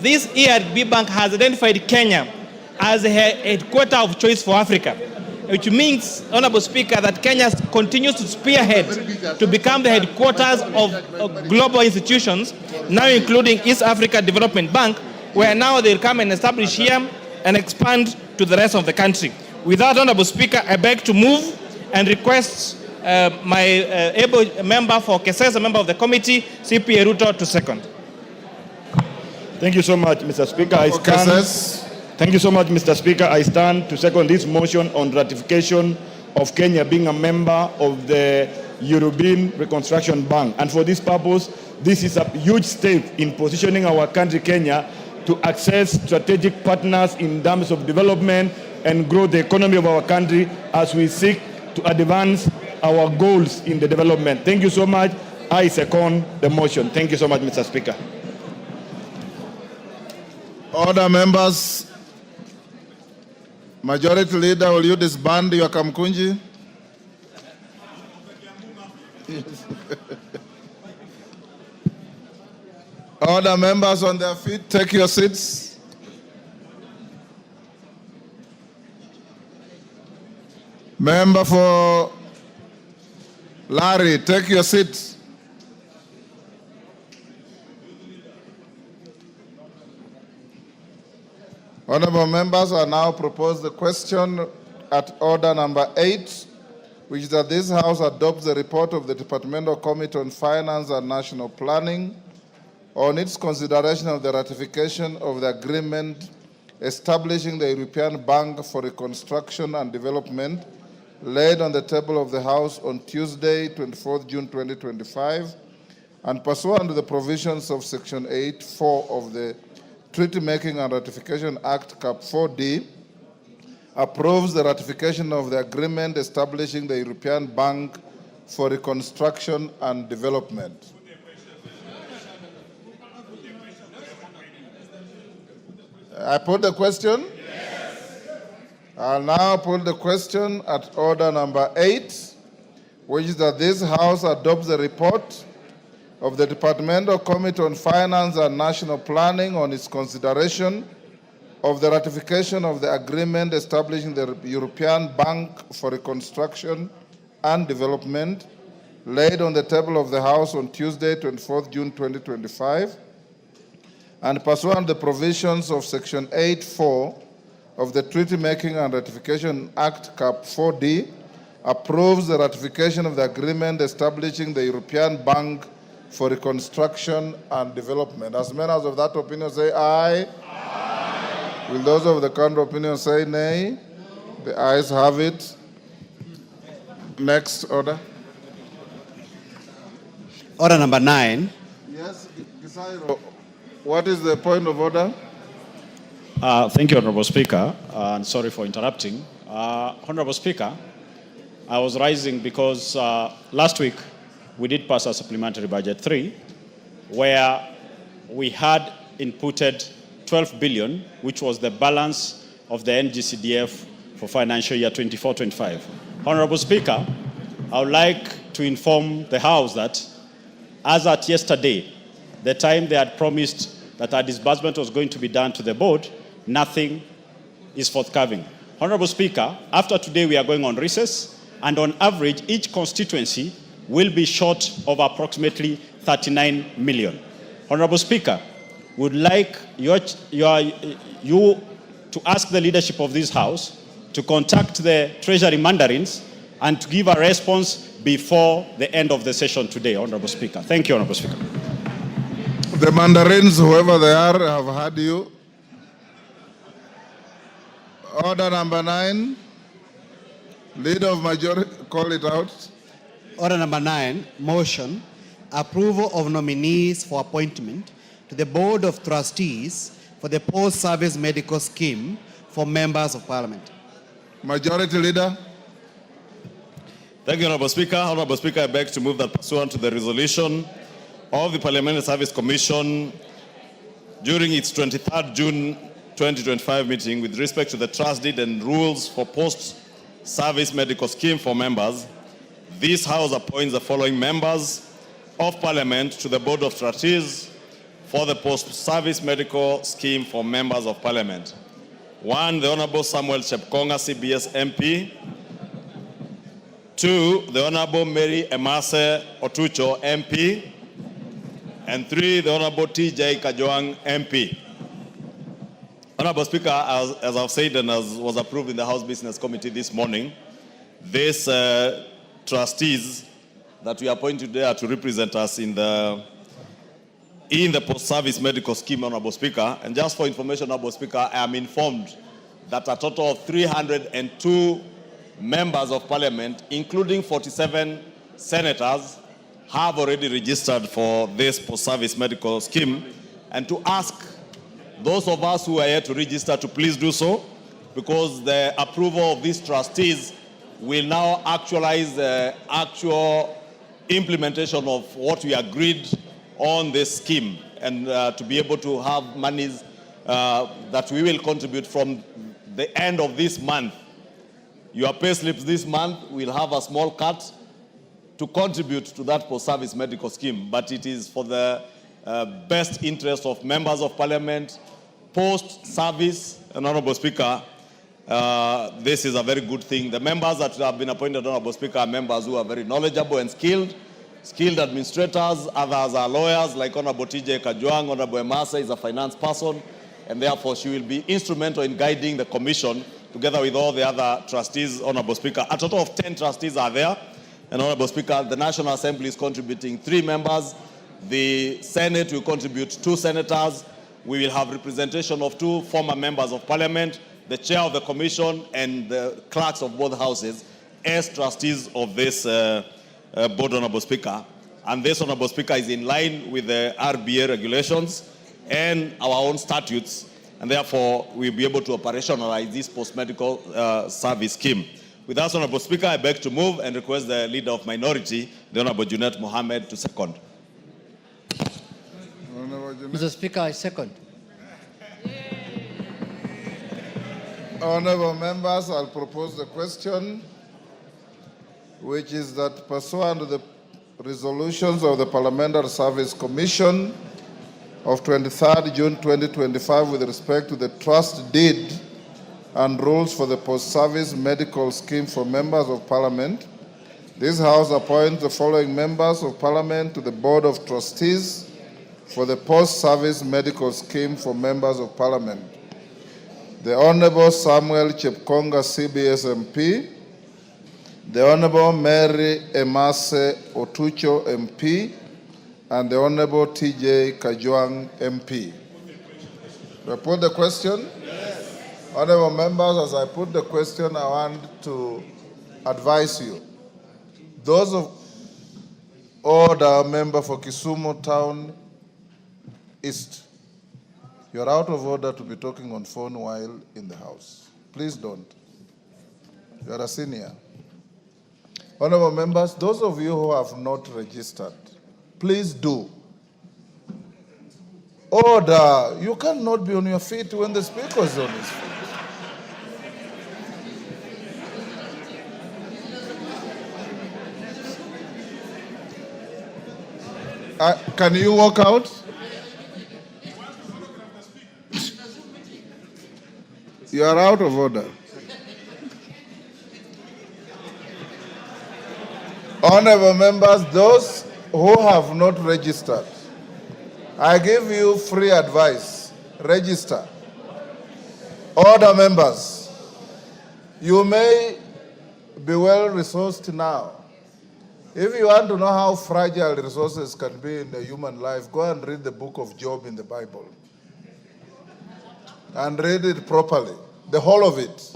this ERB Bank has identified Kenya as a headquarter of choice for Africa, which means, Honorable Speaker, that Kenya continues to spearhead to become the headquarters of global institutions, now including East Africa Development Bank, where now they'll come and establish here and expand to the rest of the country. With that, Honorable Speaker, I beg to move and request my able member for Kesesa, a member of the committee, CPA Ruto, to second. Thank you so much, Mr. Speaker. Thank you so much, Mr. Speaker. I stand to second this motion on ratification of Kenya being a member of the European Reconstruction Bank. And for this purpose, this is a huge step in positioning our country, Kenya, to access strategic partners in terms of development and grow the economy of our country as we seek to advance our goals in the development. Thank you so much. I second the motion. Thank you so much, Mr. Speaker. Order, members. Majority Leader, will you disband your Kamkunji? Order, members on their feet, take your seats. Member for Larry, take your seat. Honorable members, I now propose the question at order number 8, which is that this House adopts the report of the Departmental Committee on Finance and National Planning on its consideration of the ratification of the agreement establishing the European Bank for Reconstruction and Development, laid on the table of the House on Tuesday, 24th June 2025, and pursuant to the provisions of Section 8.4 of the Treaty Making and Ratification Act, Cap 4D, approves the ratification of the agreement establishing the European Bank for Reconstruction and Development. I put the question? Yes. I'll now put the question at order number 8, which is that this House adopts the report of the Departmental Committee on Finance and National Planning on its consideration of the ratification of the agreement establishing the European Bank for Reconstruction and Development, laid on the table of the House on Tuesday, 24th June 2025, and pursuant to the provisions of Section 8.4 of the Treaty Making and Ratification Act, Cap 4D, approves the ratification of the agreement establishing the European Bank for Reconstruction and Development. As members of that opinion say aye. Aye. Will those of the contrary opinion say nay? No. The ayes have it. Next order. Order number 9. Yes, Gisairo. What is the point of order? Thank you, Honorable Speaker, and sorry for interrupting. Honorable Speaker, I was rising because last week we did pass a supplementary budget 3, where we had inputted 12 billion, which was the balance of the NGCDF for financial year 24-25. Honorable Speaker, I would like to inform the House that as at yesterday, the time they had promised that a disbursement was going to be done to the board, nothing is forthcoming. Honorable Speaker, after today we are going on recess, and on average, each constituency will be short of approximately 39 million. Honorable Speaker, would like you to ask the leadership of this House to contact the Treasury Mandarins and to give a response before the end of the session today, Honorable Speaker. Thank you, Honorable Speaker. The Mandarins, whoever they are, have heard you. Order number 9. Leader of majority, call it out. Order number 9, motion, approval of nominees for appointment to the Board of Trustees for the Post-Service Medical Scheme for members of Parliament. Majority Leader. Thank you, Honorable Speaker. Honorable Speaker, I beg to move that pursuant to the resolution of the Parliamentary Service Commission during its 23rd June 2025 meeting with respect to the trust deed and rules for post-service medical scheme for members, this House appoints the following members of Parliament to the Board of Trustees for the post-service medical scheme for members of Parliament. 1, the Honorable Samuel Chepkonga, CBS MP. 2, the Honorable Mary Emase Otucho, MP. And 3, the Honorable TJ Kajwang, MP. Honorable Speaker, as I've said and as was approved in the House Business Committee this morning, these trustees that we appoint today are to represent us in the post-service medical scheme, Honorable Speaker. And just for information, Honorable Speaker, I am informed that a total of 302 members of Parliament, including 47 senators, have already registered for this post-service medical scheme, and to ask those of us who are here to register to please do so, because the approval of these trustees will now actualize the actual implementation of what we agreed on this scheme, and to be able to have monies that we will contribute from the end of this month. Your pay slips this month will have a small cut to contribute to that post-service medical scheme, but it is for the best interest of members of Parliament, post-service. And Honorable Speaker, this is a very good thing. The members that have been appointed, Honorable Speaker, are members who are very knowledgeable and skilled administrators. Others are lawyers, like Honorable TJ Kajwang. Honorable Emase is a finance person, and therefore she will be instrumental in guiding the commission together with all the other trustees, Honorable Speaker. A total of 10 trustees are there. And Honorable Speaker, the National Assembly is contributing 3 members. The Senate will contribute 2 senators. We will have representation of 2 former members of Parliament, the chair of the commission, and the clerks of both houses as trustees of this board, Honorable Speaker. And this, Honorable Speaker, is in line with the RBA regulations and our own statutes, and therefore we'll be able to operationalize this post-medical service scheme. With that, Honorable Speaker, I beg to move and request the Leader of Minority, the Honorable Junet Mohammed, to second. Mr. Speaker, I second. Honorable members, I'll propose the question, which is that pursuant to the resolutions of the Parliamentary Service Commission of 23rd June 2025 with respect to the trust deed and rules for the post-service medical scheme for members of Parliament, this House appoints the following members of Parliament to the Board of Trustees for the post-service medical scheme for members of Parliament. The Honorable Samuel Chepkonga, CBS MP, the Honorable Mary Emase Otucho MP, and the Honorable TJ Kajwang MP. Do I put the question? Yes. Honorable members, as I put the question, I want to advise you. Those of order, member for Kisumu Town East, you're out of order to be talking on phone while in the House. Please don't. You're a senior. Honorable members, those of you who have not registered, please do. Order. You cannot be on your feet when the speaker is on his feet. Can you walk out? You are out of order. Honorable members, those who have not registered, I give you free advice. Register. Order members, you may be well resourced now. If you want to know how fragile resources can be in the human life, go and read the book of Job in the Bible. And read it properly, the whole of it.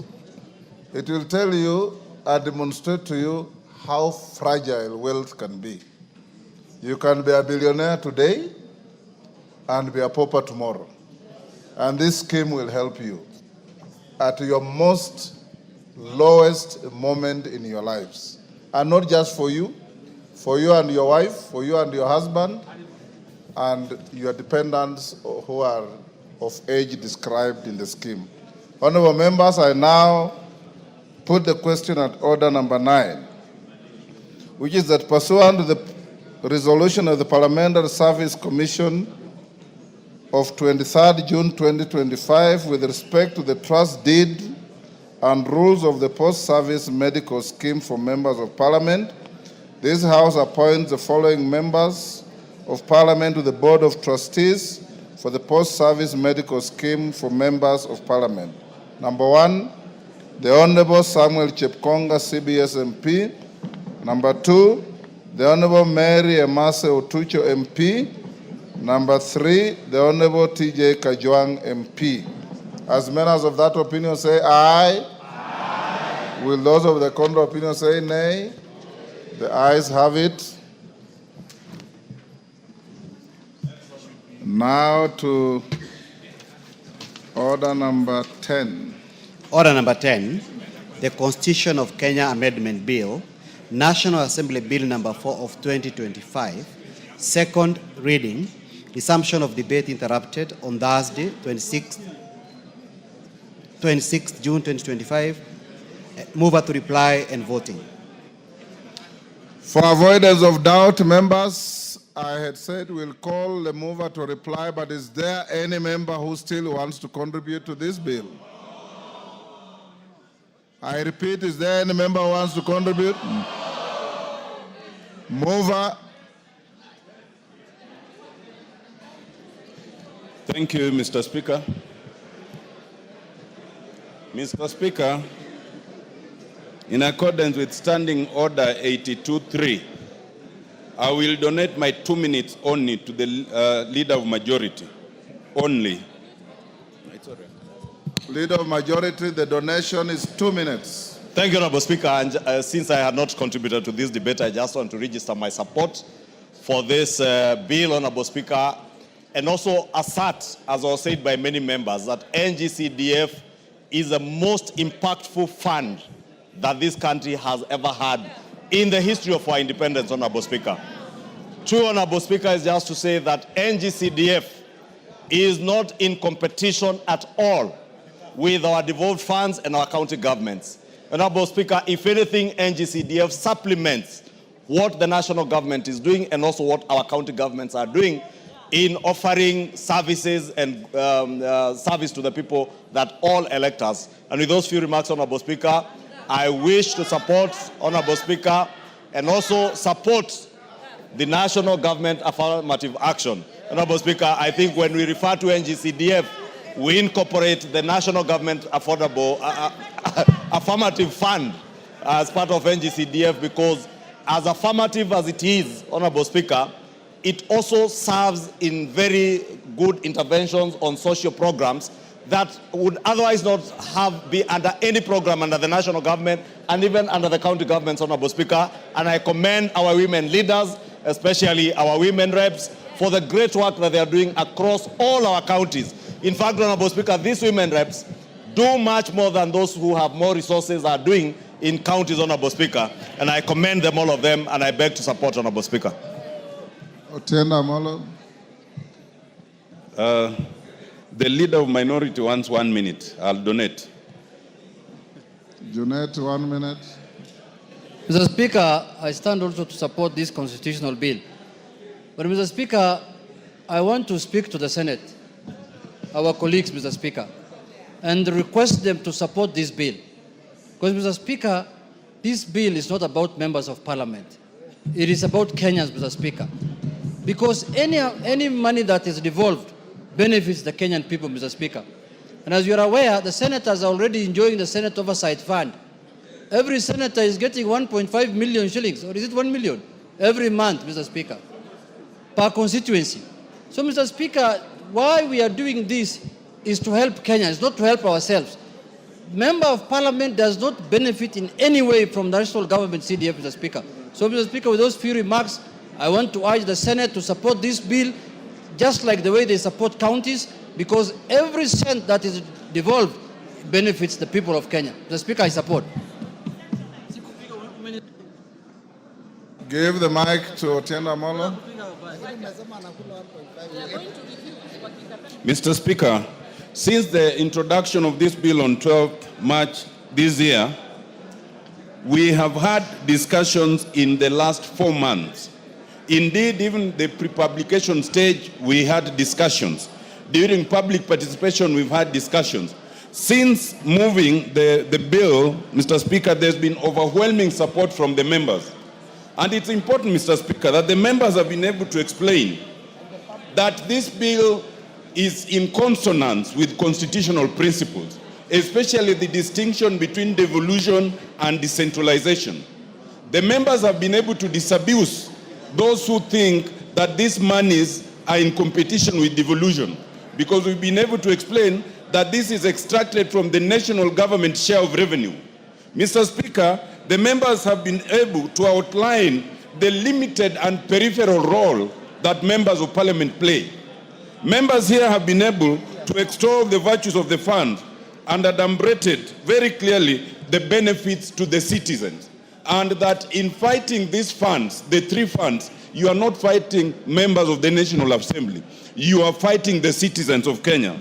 It will tell you and demonstrate to you how fragile wealth can be. You can be a billionaire today and be a pauper tomorrow. And this scheme will help you at your most lowest moment in your lives. And not just for you and your wife, for you and your husband, and your dependents who are of age described in the scheme. Honorable members, I now put the question at order number 9, which is that pursuant to the resolution of the Parliamentary Service Commission of 23rd June 2025 with respect to the trust deed and rules of the post-service medical scheme for members of Parliament, this House appoints the following members of Parliament to the Board of Trustees for the post-service medical scheme for members of Parliament. Number 1, the Honorable Samuel Chepkonga, CBS MP. Number 2, the Honorable Mary Emase Otucho MP. Number 3, the Honorable TJ Kajwang MP. As members of that opinion say aye. Aye. Will those of the contrary opinion say nay? The ayes have it. Now to order number 10. Order number 10, the Constitution of Kenya Amendment Bill, National Assembly Bill number 4 of 2025, second reading, resumption of debate interrupted on Thursday, 26 June 2025. Mover to reply and voting. For avoidance of doubt, members, I had said we'll call the mover to reply, but is there any member who still wants to contribute to this bill? I repeat, is there any member who wants to contribute? Mover. Thank you, Mr. Speaker. Mr. Speaker, in accordance with Standing Order 82.3, I will donate my 2 minutes only to the Leader of Majority. Only. Leader of Majority, the donation is 2 minutes. Thank you, Honorable Speaker. And since I had not contributed to this debate, I just want to register my support for this bill, Honorable Speaker, and also assert, as was said by many members, that NGCDF is the most impactful fund that this country has ever had in the history of our independence, Honorable Speaker. True, Honorable Speaker, is just to say that NGCDF is not in competition at all with our devolved funds and our county governments. Honorable Speaker, if anything, NGCDF supplements what the national government is doing and also what our county governments are doing in offering services and service to the people that all elect us. And with those few remarks, Honorable Speaker, I wish to support, Honorable Speaker, and also support the national government affirmative action. Honorable Speaker, I think when we refer to NGCDF, we incorporate the national government affirmative fund as part of NGCDF, because as affirmative as it is, Honorable Speaker, it also serves in very good interventions on social programs that would otherwise not be under any program under the national government and even under the county governments, Honorable Speaker. And I commend our women leaders, especially our women reps, for the great work that they are doing across all our counties. In fact, Honorable Speaker, these women reps do much more than those who have more resources are doing in counties, Honorable Speaker. And I commend them, all of them, and I beg to support, Honorable Speaker. Otienda Molo. The Leader of Minority wants 1 minute. I'll donate. Donate 1 minute. Mr. Speaker, I stand also to support this constitutional bill. But Mr. Speaker, I want to speak to the Senate, our colleagues, Mr. Speaker, and request them to support this bill. Because, Mr. Speaker, this bill is not about members of parliament. It is about Kenyans, Mr. Speaker. Because any money that is devolved benefits the Kenyan people, Mr. Speaker. And as you are aware, the senators are already enjoying the Senate Oversight Fund. Every senator is getting 1.5 million shillings, or is it 1 million, every month, Mr. Speaker, per constituency. So, Mr. Speaker, why we are doing this is to help Kenyans, not to help ourselves. Member of Parliament does not benefit in any way from the national government CDF, Mr. Speaker. So, Mr. Speaker, with those few remarks, I want to urge the Senate to support this bill, just like the way they support counties, because every cent that is devolved benefits the people of Kenya. Mr. Speaker, I support. Give the mic to Otienda Molo. Mr. Speaker, since the introduction of this bill on 12th March this year, we have had discussions in the last 4 months. Indeed, even the pre-publication stage, we had discussions. During public participation, we've had discussions. Since moving the bill, Mr. Speaker, there's been overwhelming support from the members. And it's important, Mr. Speaker, that the members have been able to explain that this bill is in consonance with constitutional principles, especially the distinction between devolution and decentralization. The members have been able to disabuse those who think that these monies are in competition with devolution, because we've been able to explain that this is extracted from the national government share of revenue. Mr. Speaker, the members have been able to outline the limited and peripheral role that members of parliament play. Members here have been able to extol the virtues of the fund and adumbrated very clearly the benefits to the citizens. And that in fighting these funds, the 3 funds, you are not fighting members of the National Assembly. You are fighting the citizens of Kenya.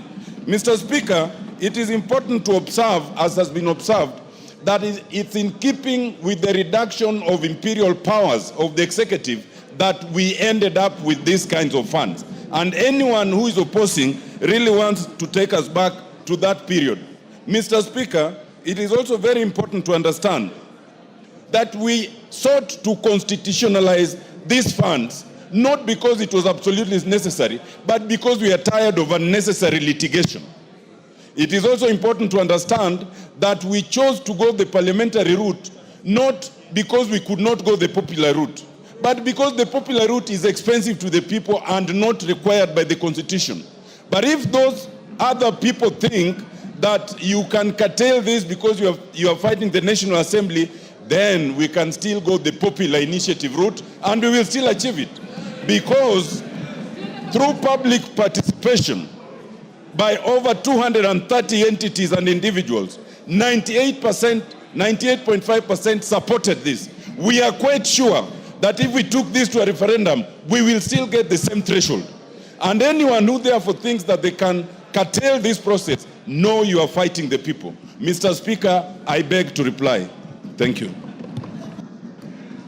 Mr. Speaker, it is important to observe, as has been observed, that it's in keeping with the reduction of imperial powers of the executive that we ended up with these kinds of funds. And anyone who is opposing really wants to take us back to that period. Mr. Speaker, it is also very important to understand that we sought to constitutionalize these funds, not because it was absolutely necessary, but because we are tired of unnecessary litigation. It is also important to understand that we chose to go the parliamentary route, not because we could not go the popular route, but because the popular route is expensive to the people and not required by the Constitution. But if those other people think that you can curtail this because you are fighting the National Assembly, then we can still go the popular initiative route and we will still achieve it. Because through public participation by over 230 entities and individuals, 98.5% supported this. We are quite sure that if we took this to a referendum, we will still get the same threshold. And anyone who therefore thinks that they can curtail this process, know you are fighting the people. Mr. Speaker, I beg to reply. Thank you.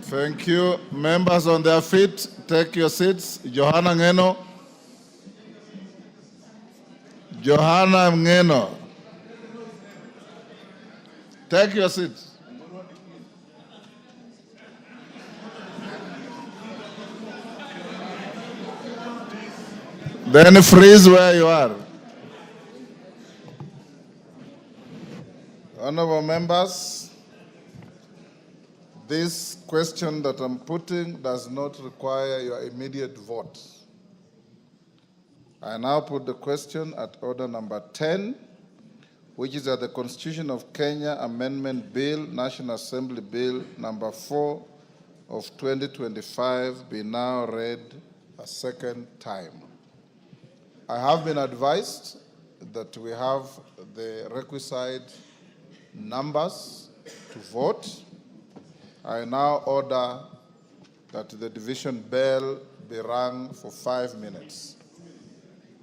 Thank you. Members on their feet, take your seats. Johanna Ngeno. Johanna Ngeno. Take your seats. Then freeze where you are. Honorable members, this question that I'm putting does not require your immediate vote. I now put the question at order number 10, which is that the Constitution of Kenya Amendment Bill, National Assembly Bill number 4 of 2025 be now read a second time. I have been advised that we have the requisite numbers to vote. I now order that the division bell be rung for 5 minutes.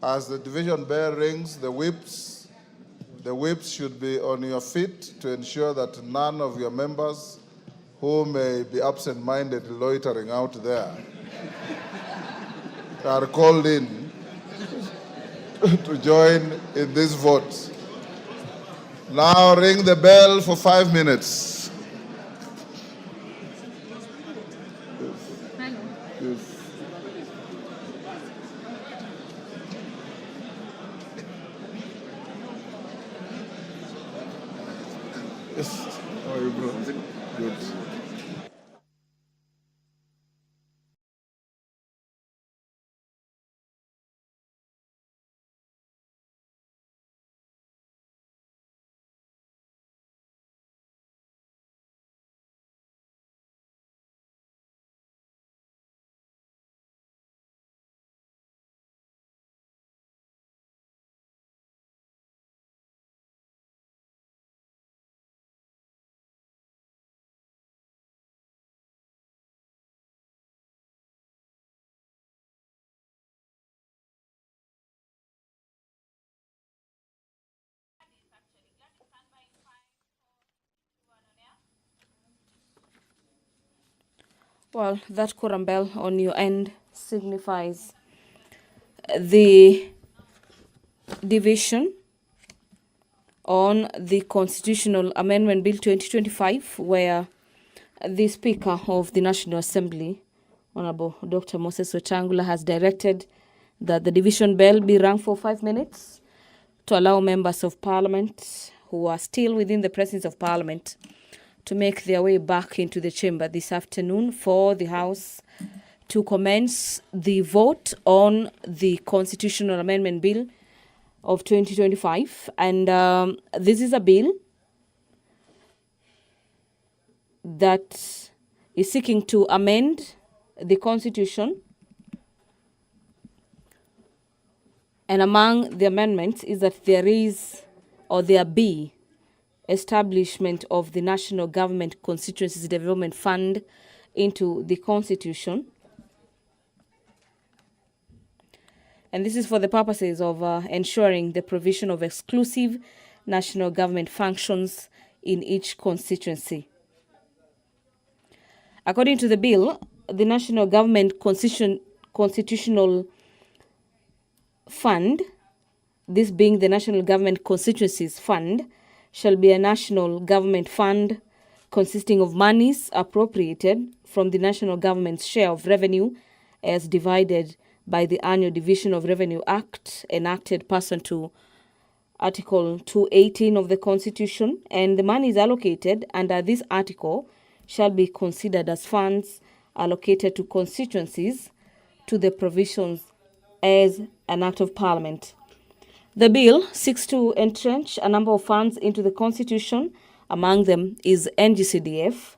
As the division bell rings, the whips should be on your feet to ensure that none of your members who may be absent-minded loitering out there are called in to join in this vote. Now ring the bell for 5 minutes. Yes. Yes. How are you, bro? Good. Well, that quorum bell on your end signifies the division on the Constitutional Amendment Bill 2025, where the Speaker of the National Assembly, Honorable Dr. Moses Wetangula, has directed that the division bell be rung for 5 minutes to allow members of Parliament who are still within the presence of Parliament to make their way back into the chamber this afternoon for the House to commence the vote on the Constitutional Amendment Bill of 2025. And this is a bill that is seeking to amend the Constitution. And among the amendments is that there be establishment of the National Government Constituencies Development Fund into the Constitution. And this is for the purposes of ensuring the provision of exclusive national government functions in each constituency. According to the bill, the National Government Constitutional Fund, this being the National Government Constituencies Fund, shall be a national government fund consisting of monies appropriated from the national government's share of revenue as divided by the Annual Division of Revenue Act enacted pursuant to Article 218 of the Constitution, and the monies allocated under this article shall be considered as funds allocated to constituencies to the provisions as an Act of Parliament. The bill seeks to entrench a number of funds into the Constitution. Among them is NGCDF,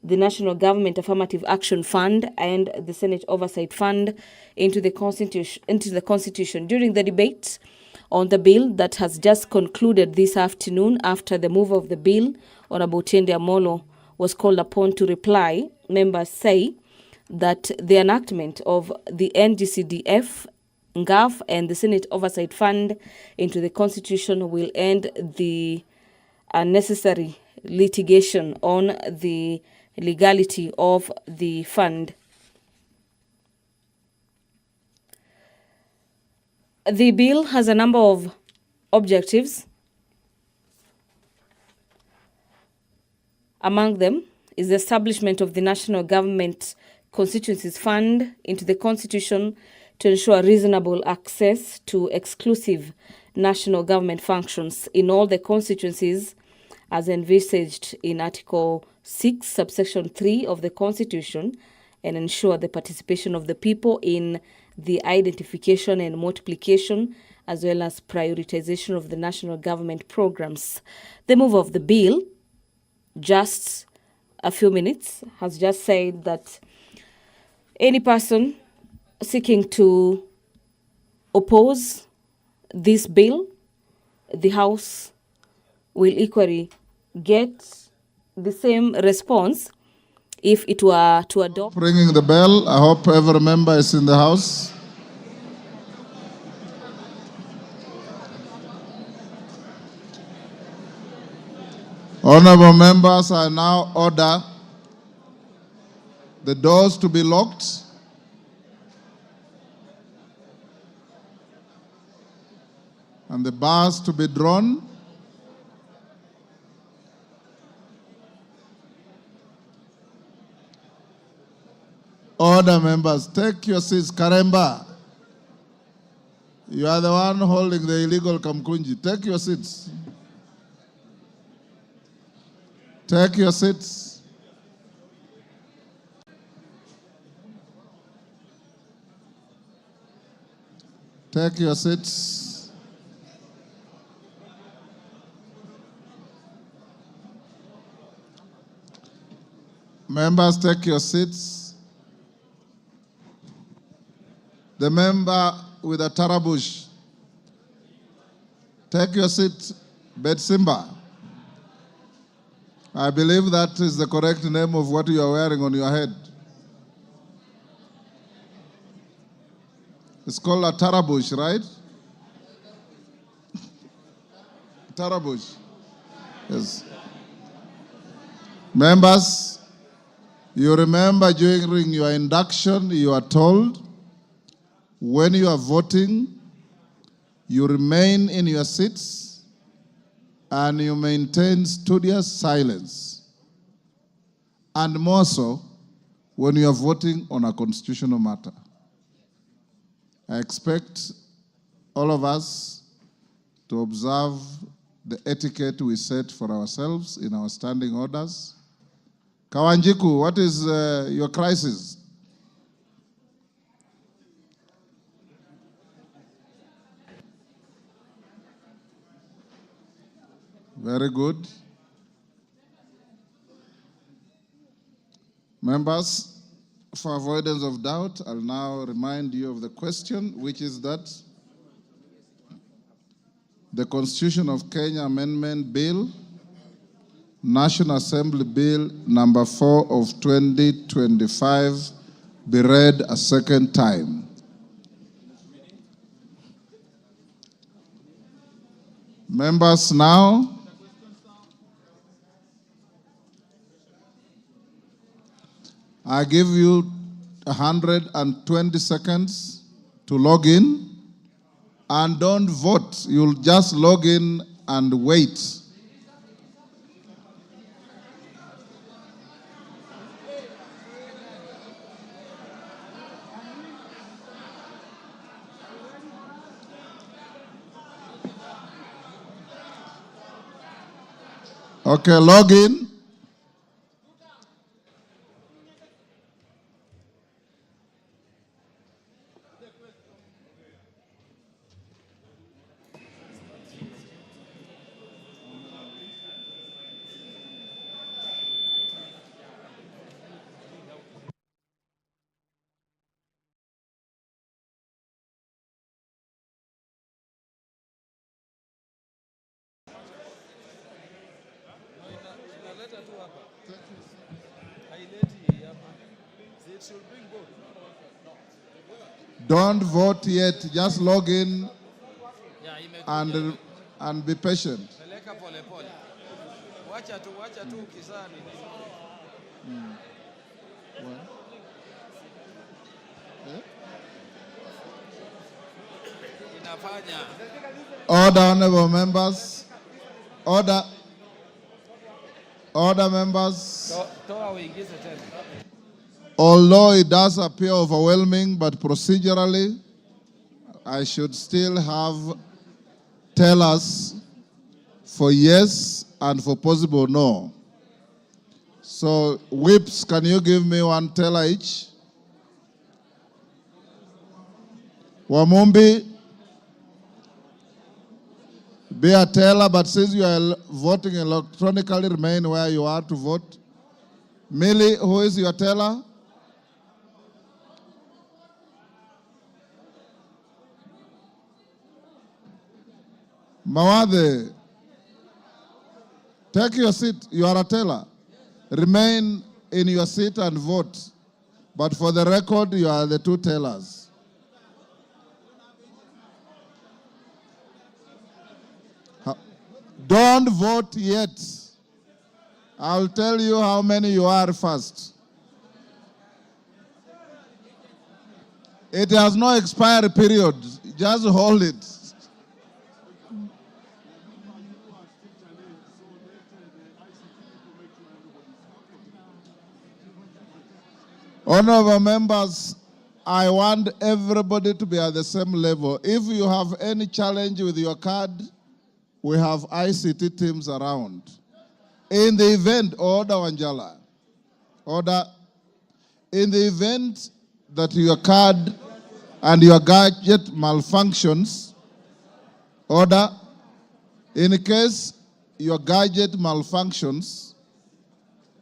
the National Government Affirmative Action Fund, and the Senate Oversight Fund into the Constitution. During the debate on the bill that has just concluded this afternoon, after the mover of the bill, Honorable Tende Amolo, was called upon to reply, members say that the enactment of the NGCDF, NGAF, and the Senate Oversight Fund into the Constitution will end the unnecessary litigation on the legality of the fund. The bill has a number of objectives. Among them is the establishment of the National Government Constituencies Fund into the Constitution to ensure reasonable access to exclusive national government functions in all the constituencies as envisaged in Article 6, subsection 3 of the Constitution, and ensure the participation of the people in the identification and multiplication as well as prioritization of the national government programs. The mover of the bill, just a few minutes, has just said that any person seeking to oppose this bill, the House will equally get the same response if it were to adopt. Ringing the bell. I hope every member is in the House. Honorable members, I now order the doors to be locked and the bars to be drawn. Order, members. Take your seats. Karemba, you are the one holding the illegal Kamkunji. Take your seats. Take your seats. Take your seats. Members, take your seats. The member with a tarabush, take your seat. Betsimba. I believe that is the correct name of what you are wearing on your head. It's called a tarabush, right? Tarabush. Yes. Members, you remember during your induction, you are told when you are voting, you remain in your seats and you maintain studious silence. And more so when you are voting on a constitutional matter. I expect all of us to observe the etiquette we set for ourselves in our standing orders. Kawanjiku, what is your crisis? Very good. Members, for avoidance of doubt, I'll now remind you of the question, which is that the Constitution of Kenya Amendment Bill, National Assembly Bill number 4 of 2025, be read a second time. Members, now, I give you 120 seconds to log in, and don't vote. You'll just log in and wait. Okay, log in. Don't vote yet. Just log in and be patient. Order, honorable members. Order. Order, members. Although it does appear overwhelming, but procedurally, I should still have tellers for yes and for possible no. So, whips, can you give me one teller each? Wamumbi, be a teller, but since you are voting electronically, remain where you are to vote. Millie, who is your teller? Mawade, take your seat. You are a teller. Remain in your seat and vote. But for the record, you are the two tellers. Don't vote yet. I'll tell you how many you are first. It has no expiry period. Just hold it. Honorable members, I want everybody to be at the same level. If you have any challenge with your card, we have ICT teams around. In the event, order Wanjala, order, in the event that your card and your gadget malfunctions, order, in case your gadget malfunctions,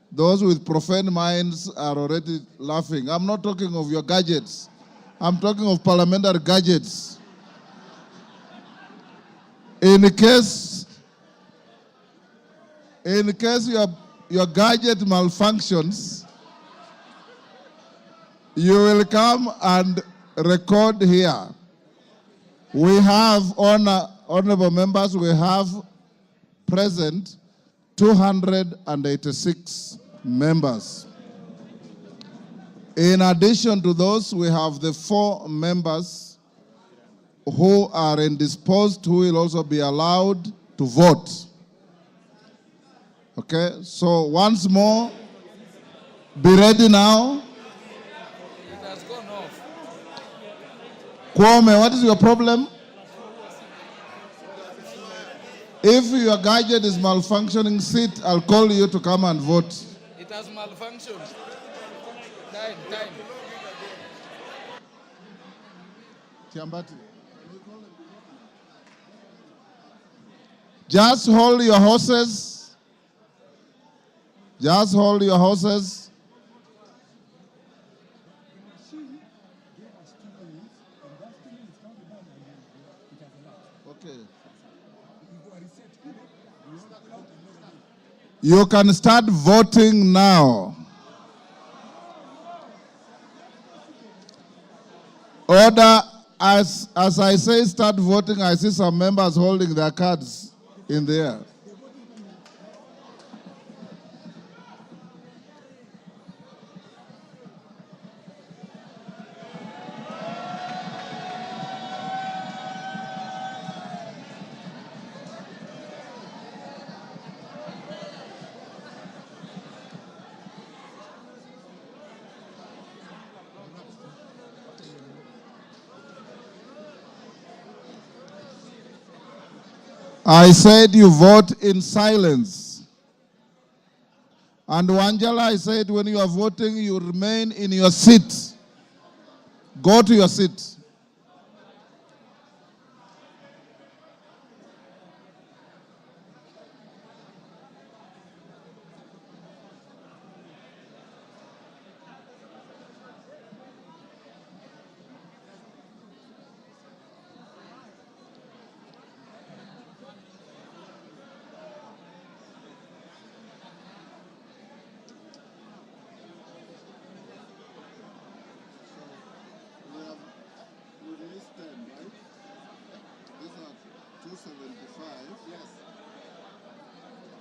those with profane minds are already laughing. I'm not talking of your gadgets. I'm talking of parliamentary gadgets. In case your gadget malfunctions, you will come and record here. We have, honorable members, we have present 286 members. In addition to those, we have the 4 members who are indisposed, who will also be allowed to vote. Okay, so once more, be ready now. It has gone off. Kwame, what is your problem? If your gadget is malfunctioning, sit, I'll call you to come and vote. It has malfunctioned. Time. Tiambati. Just hold your horses. Just hold your horses. Okay. You can start voting now. Order, as I say start voting, I see some members holding their cards in the air. I said you vote in silence. And Wanjala, I said when you are voting, you remain in your seat. Go to your seat.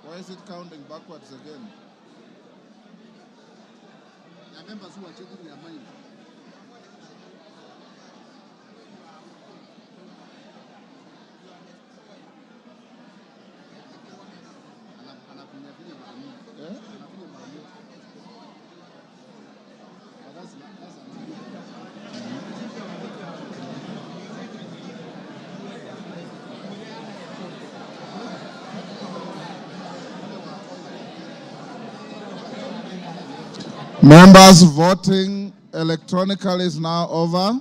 Why is it counting backwards again? There are members who are changing their mind. Members, voting electronically is now over.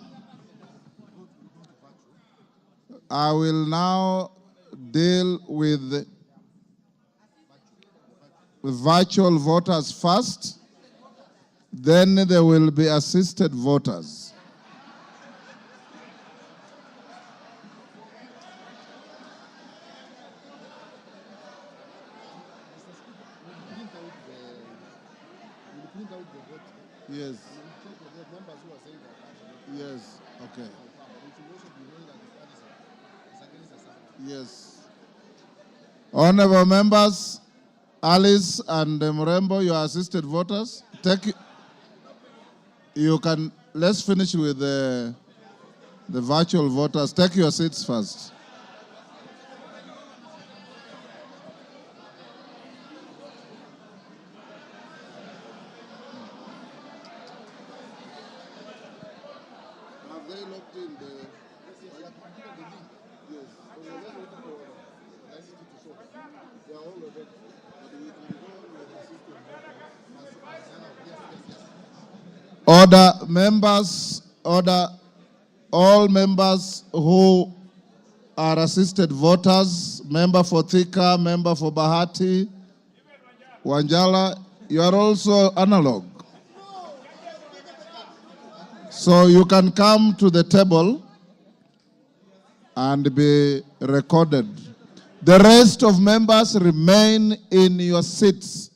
I will now deal with virtual voters first, then there will be assisted voters. Yes. Yes, okay. Yes. Honorable members, Alice and Mrembo, you are assisted voters. Let's finish with the virtual voters. Take your seats first. they locked in the... Yes. They are all ready. But we can go on with the system. Order, members, order. All members who are assisted voters, member for Thika, member for Bahati, Wanjala, you are also analog. So you can come to the table and be recorded. The rest of members remain in your seats.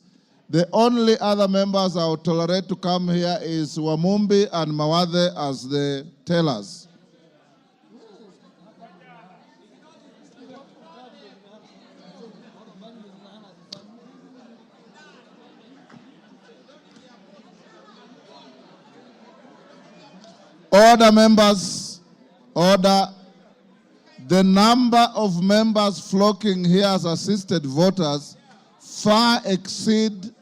The only other members I will tolerate to come here is Wamumbi and Mawathe as the tellers. Order, members, order. The number of members flocking here as assisted voters far exceed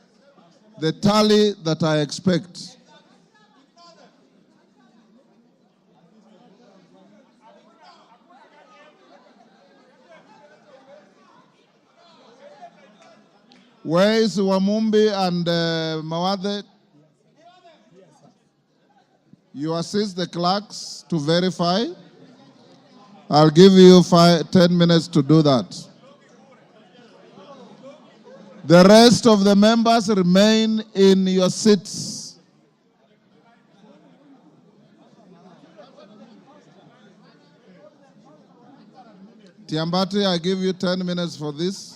the tally that I expect. Where is Wamumbi and Mawathe? You assist the clerks to verify. I'll give you 10 minutes to do that. The rest of the members remain in your seats. Tiambati, I give you 10 minutes for this.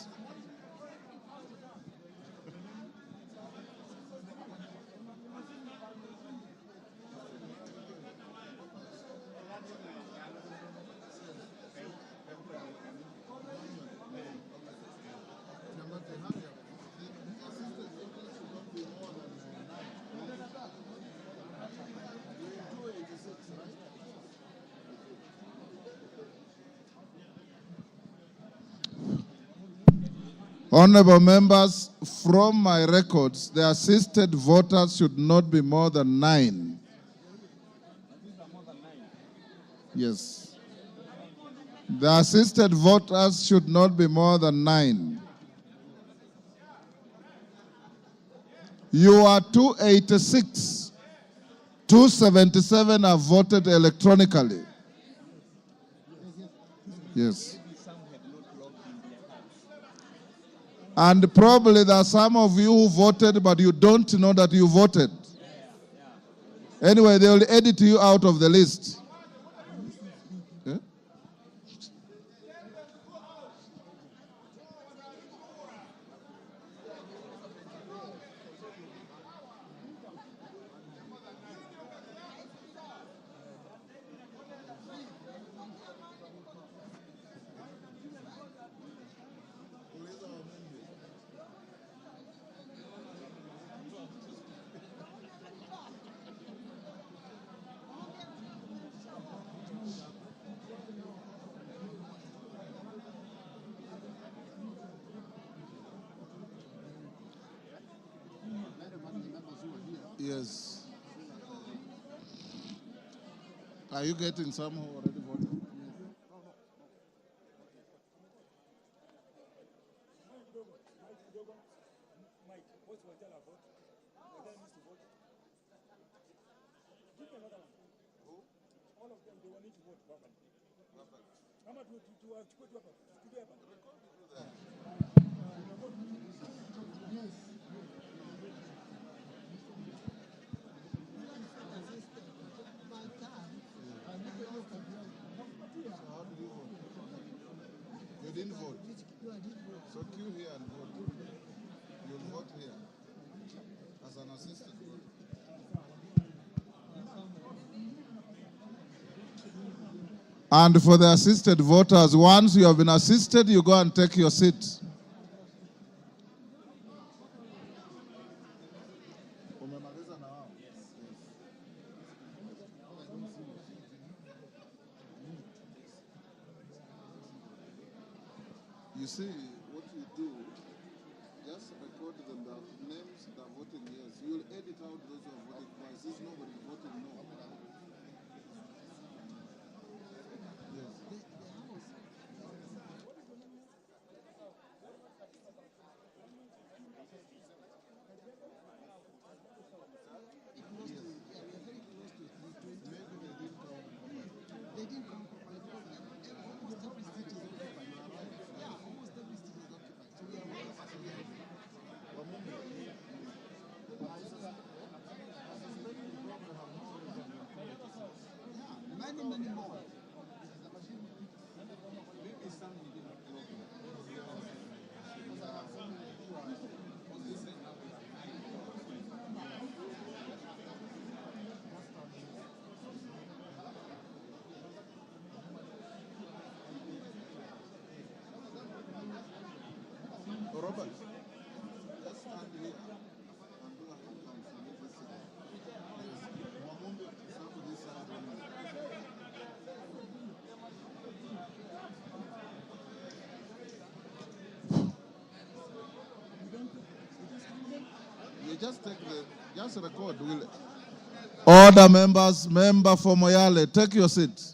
Honorable members, from my records, the assisted voters should not be more than 9. Yes. The assisted voters should not be more than 9. You are 286. 277 have voted electronically. Yes. And probably there are some of you who voted, but you don't know that you voted. Anyway, they will edit you out of the list. Yeah? Yes. Are you getting some who already voted? You didn't vote. So queue here and vote. You'll vote here as an assistant voter. And for the assisted voters, once you have been assisted, you go and take your seat. You see, what you do, just record them, the names that are voting yes. You'll edit out those who are voting twice. Since nobody voted no. You just record. Order, members. Member for Moyale, take your seat.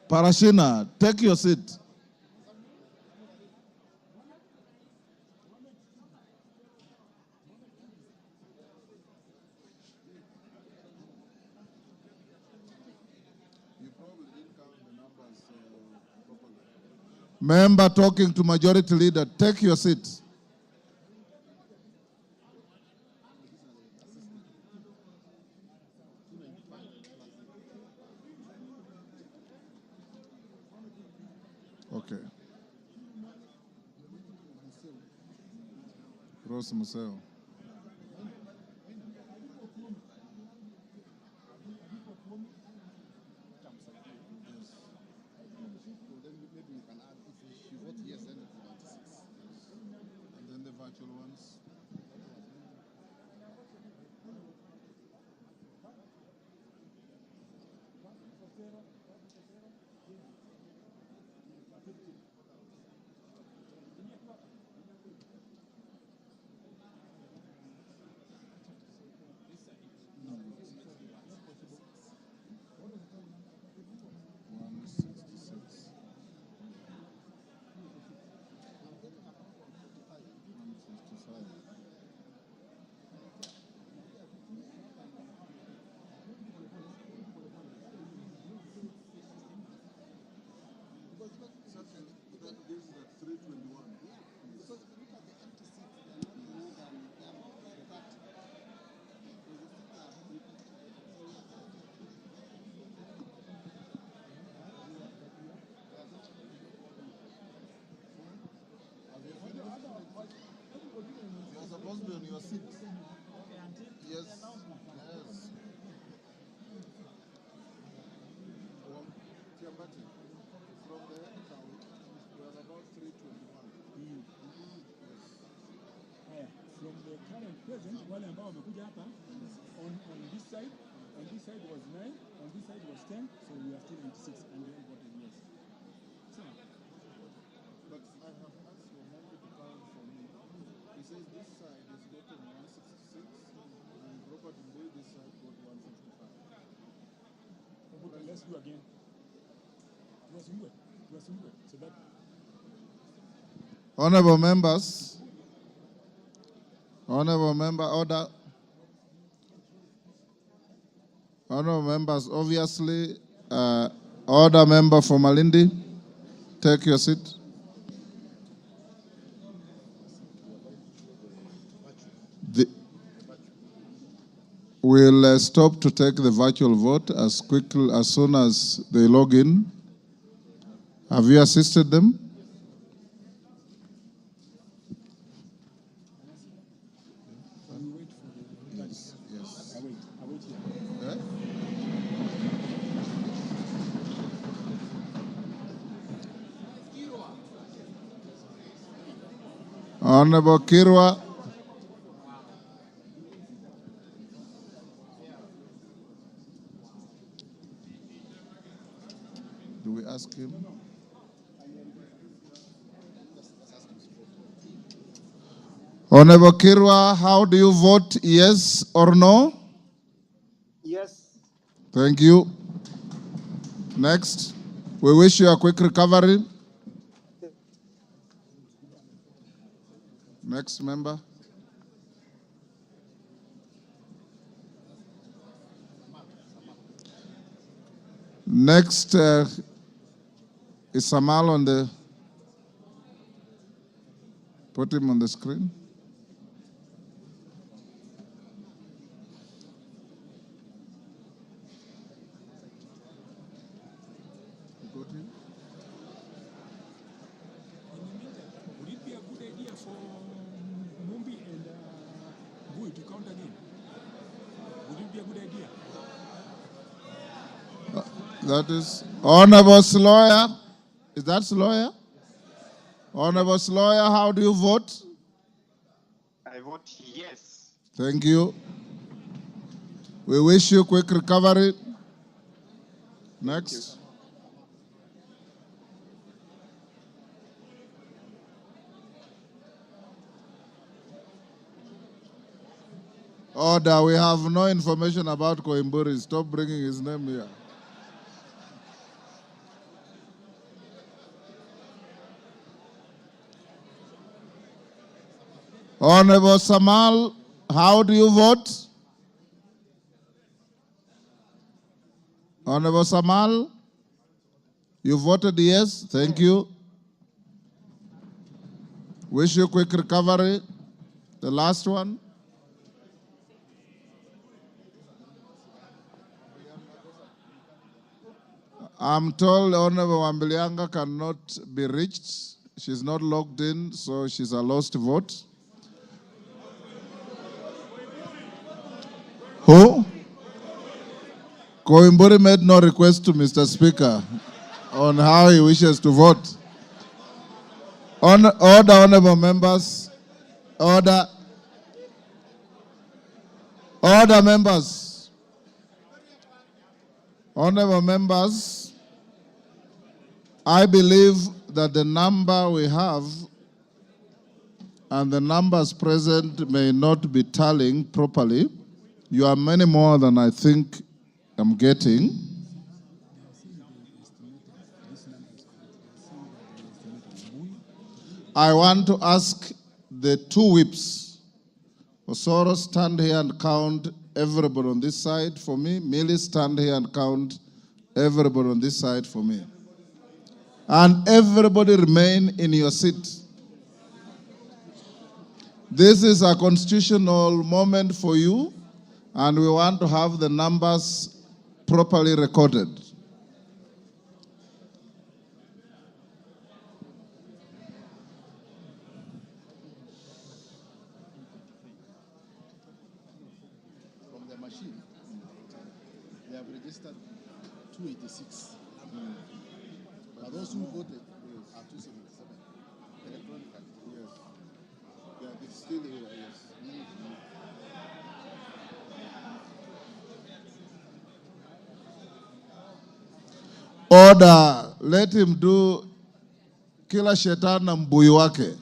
Parashina, take your seat. Member talking to majority leader, take your seat. Okay. Rose Museo. And then the virtual ones. You're supposed to be on your seat. Yes. Yes. From the head count, we are about 321. From the current present, wale ambao wamekuja hapa, on this side was 9, on this side was 10, so we are still 96 and they all voted yes. So, but I have asked for Monday to count for me. He says this side has gotten 166 and Robert Mboy this side got 155. okay, let's do again. So that Honorable members, order. Honorable members, obviously, order member for Malindi, take your seat. We'll stop to take the virtual vote as soon as they log in. Have you assisted them? Yes. Yes. I wait here. Eh? Honorable Kirwa. Do we ask him? Honorable Kirwa, how do you vote, yes or no? Yes. Thank you. Next. We wish you a quick recovery. Next member. Next is Samal on the, put him on the screen. Would it be a good idea for Mumbi and Bui to count again? Would it be a good idea? That is Honorable Lawyer. Is that lawyer? Honorable lawyer, how do you vote? I vote yes. Thank you. We wish you quick recovery. Next. Order, we have no information about Koimburi. Stop bringing his name here. Honorable Samal, how do you vote? Honorable Samal, you voted yes. Thank you. Wish you quick recovery. The last one. I'm told Honorable Wambilianga cannot be reached. She's not logged in, so she's a lost vote. Who? Koimburi made no request to Mr. Speaker on how he wishes to vote. Order, honorable members. Order. Order, members. Honorable members, I believe that the number we have and the numbers present may not be tallying properly. You are many more than I think I'm getting. I want to ask the two whips. Osoro, stand here and count everybody on this side for me. Millie, stand here and count everybody on this side for me. And everybody remain in your seat. This is a constitutional moment for you, and we want to have the numbers properly recorded. From the machine, they have registered 286. But those who voted are 277 electronically. Yes. Yeah, it's still here, yes. Order, let him do kila shetani na mbuyu wake.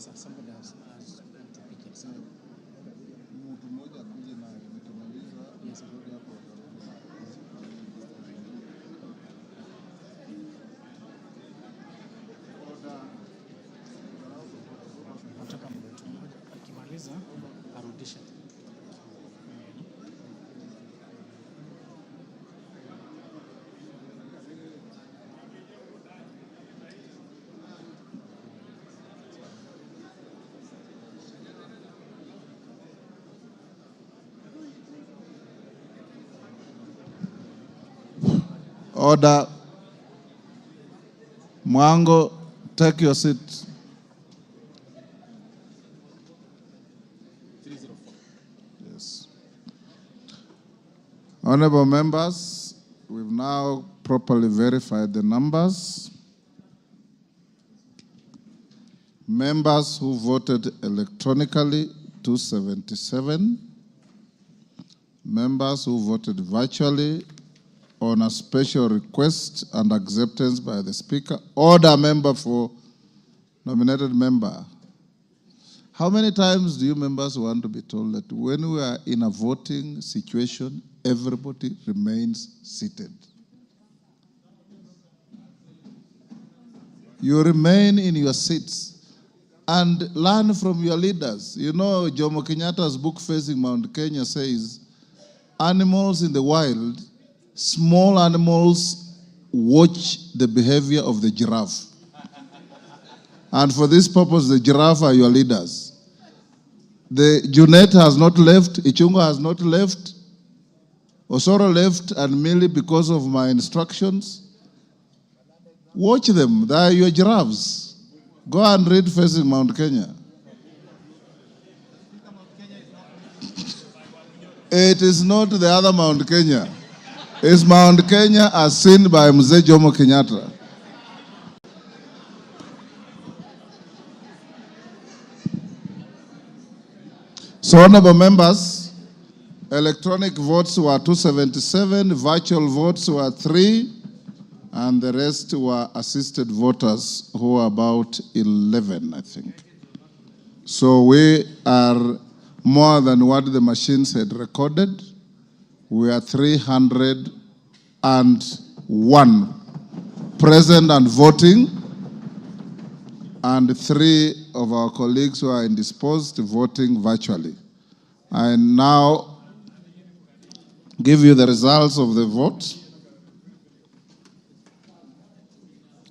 somebody has to pick it. Yes. Nataka mtu mmoja akimaliza arudishe. Order. Mwango, take your seat. Yes. Honorable members, we've now properly verified the numbers. Members who voted electronically, 277. Members who voted virtually, on a special request and acceptance by the Speaker, order member for nominated member. How many times do you members want to be told that when we are in a voting situation, everybody remains seated? You remain in your seats and learn from your leaders. You know, Jomo Kenyatta's book, Facing Mount Kenya, says, animals in the wild, small animals watch the behavior of the giraffe. And for this purpose, the giraffe are your leaders. The Junet has not left, Ichunga has not left, Osoro left, and merely because of my instructions. Watch them, they are your giraffes. Go and read Facing Mount Kenya. It is not the other Mount Kenya. It's Mount Kenya as seen by Mzee Jomo Kenyatta. So, honorable members, electronic votes were 277, virtual votes were 3, and the rest were assisted voters, who were about 11, I think. So we are more than what the machines had recorded. We are 301 present and voting, and 3 of our colleagues who are indisposed voting virtually. I now give you the results of the vote.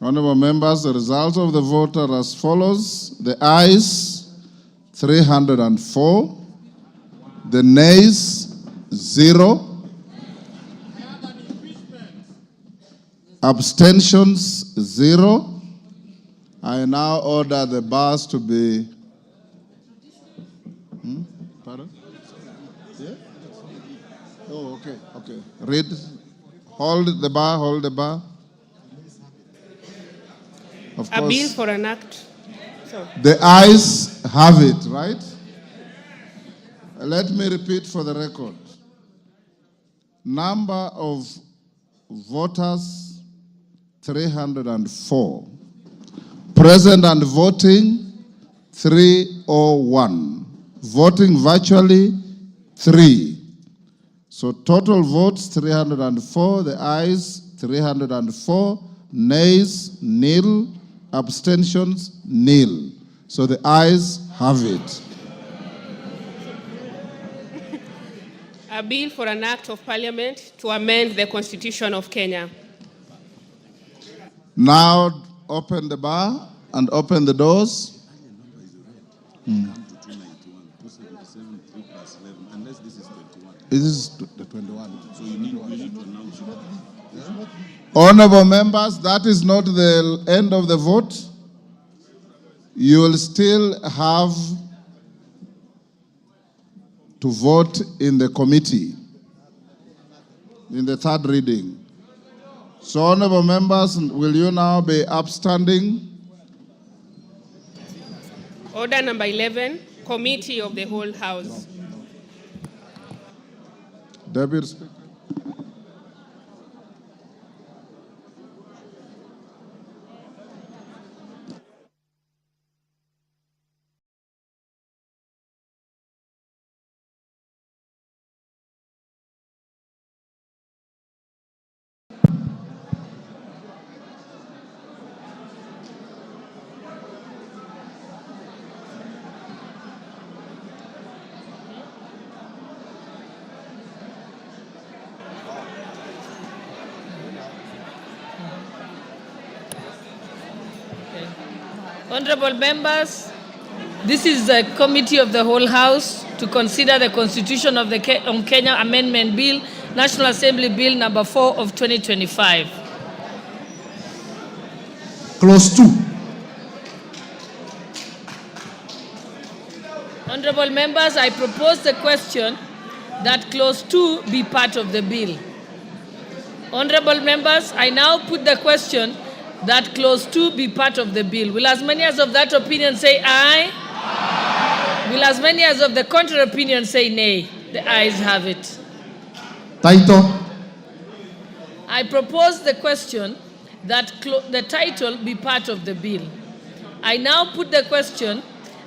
Honorable members, the results of the vote are as follows. The ayes, 304. The nays, 0. Abstentions, 0. I now order the bars to be... Pardon? Yeah? Oh, okay, okay. Read. Hold the bar, hold the bar. Of course. A bill for an act. So. The ayes have it, right? Let me repeat for the record. Number of voters, 304. Present and voting, 301. Voting virtually, 3. So total votes, 304. The ayes, 304. Nays, 0. Abstentions, 0. So the ayes have it. A bill for an act of parliament to amend the Constitution of Kenya. Now open the bar and open the doors. This is the 21. So you need to announce it. Honorable members, that is not the end of the vote. You will still have to vote in the committee in the third reading. So, honorable members, will you now be upstanding? Order number 11, Committee of the Whole House. Deputy Speaker. Honorable members, this is the Committee of the Whole House to consider the Constitution of the Kenya Amendment Bill, National Assembly Bill number 4 of 2025. Clause 2. Honorable members, I propose the question that Clause 2 be part of the bill. Honorable members, I now put the question that Clause 2 be part of the bill. Will as many as of that opinion say aye? Aye. Will as many as of the contrary opinion say nay? The ayes have it. Title. I propose the question that the title be part of the bill. I now put the question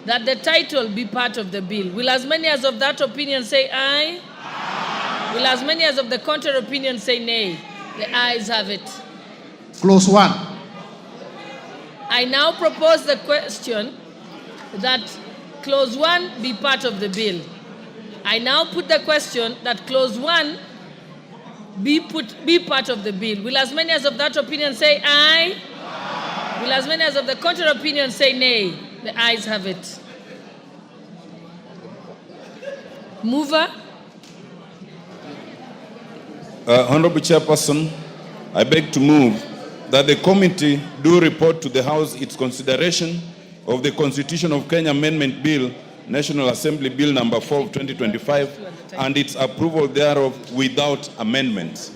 that the title be part of the bill. Will as many as of that opinion say aye? Aye. Will as many as of the contrary opinion say nay? The ayes have it. Clause 1. I now propose the question that Clause 1 be part of the bill. I now put the question that Clause 1 be part of the bill. Will as many as of that opinion say aye? Aye. Will as many as of the contrary opinion say nay? The ayes have it. Mover. Honorable Chairperson, I beg to move that the committee do report to the House its consideration of the Constitution of Kenya Amendment Bill, National Assembly Bill number 4 of 2025, and its approval thereof without amendments.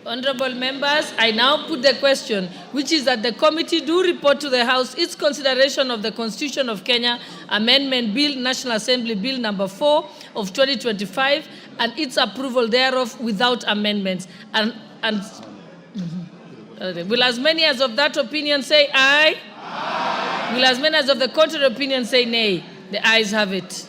Honorable members, I now put the question, which is that the committee do report to the House its consideration of the Constitution of Kenya Amendment Bill, National Assembly Bill number 4 of 2025, and its approval thereof without amendments. Will as many as of that opinion say aye? Aye. Will as many as of the contrary opinion say nay? The ayes have it.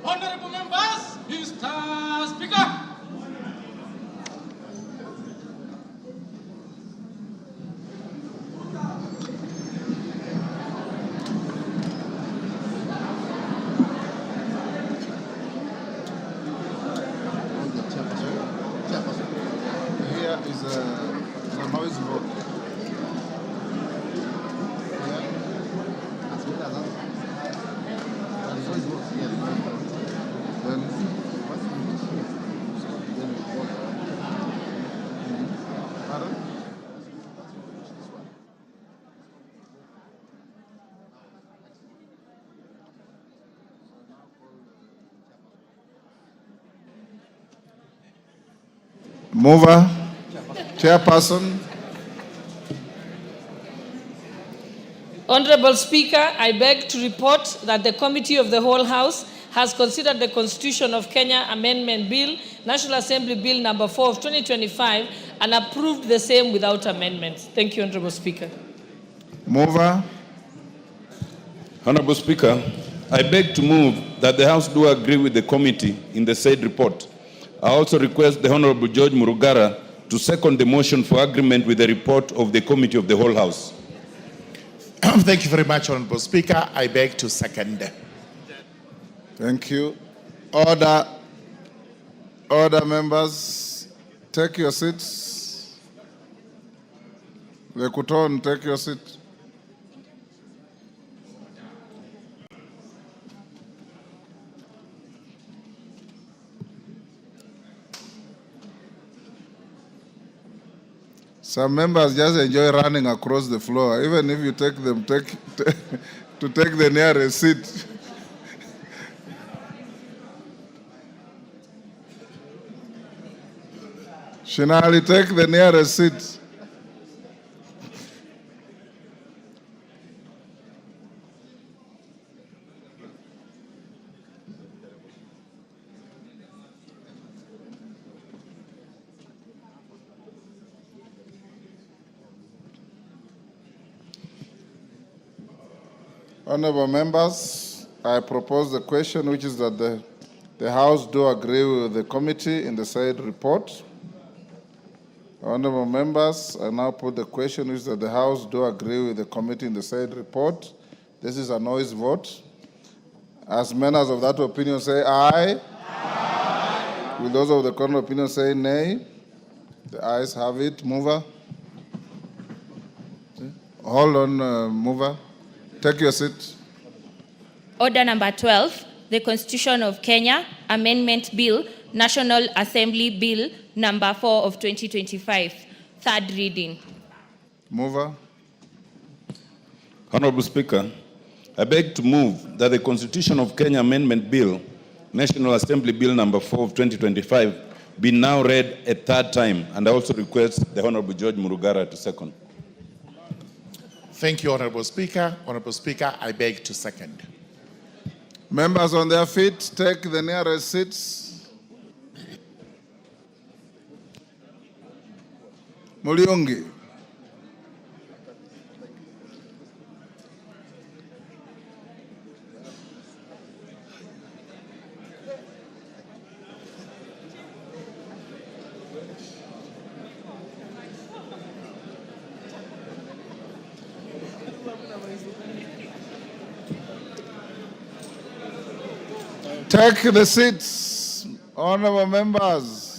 Honorable members, Mr. Speaker. Here is a noise vote. Mover, Chairperson. Honorable Speaker, I beg to report that the Committee of the Whole House has considered the Constitution of Kenya Amendment Bill, National Assembly Bill number 4 of 2025, and approved the same without amendments. Thank you, Honorable Speaker. Mover. Honorable Speaker, I beg to move that the House do agree with the committee in the said report. I also request the Honorable George Murugara to second the motion for agreement with the report of the Committee of the Whole House. Thank you very much, Honorable Speaker. I beg to second. Thank you. Order. Order, members. Take your seats. Lekuton, take your seat. Some members just enjoy running across the floor, even if you take them to take the nearest seat. Shinali, take the nearest seat. Honorable members, I propose the question, which is that the House do agree with the committee in the said report. Honorable members, I now put the question, which is that the House do agree with the committee in the said report. This is a noise vote. As members of that opinion say aye. Aye. Will those of the contrary opinion say nay? The ayes have it. Mover. Hold on, mover. Take your seat. Order number 12, the Constitution of Kenya Amendment Bill, National Assembly Bill number 4 of 2025, third reading. Mover. Honorable Speaker, I beg to move that the Constitution of Kenya Amendment Bill, National Assembly Bill number 4 of 2025, be now read a third time, and I also request the Honorable George Murugara to second. Thank you, Honorable Speaker. Honorable Speaker, I beg to second. Members on their feet, take the nearest seats. Muliongi. Take the seats, honorable members.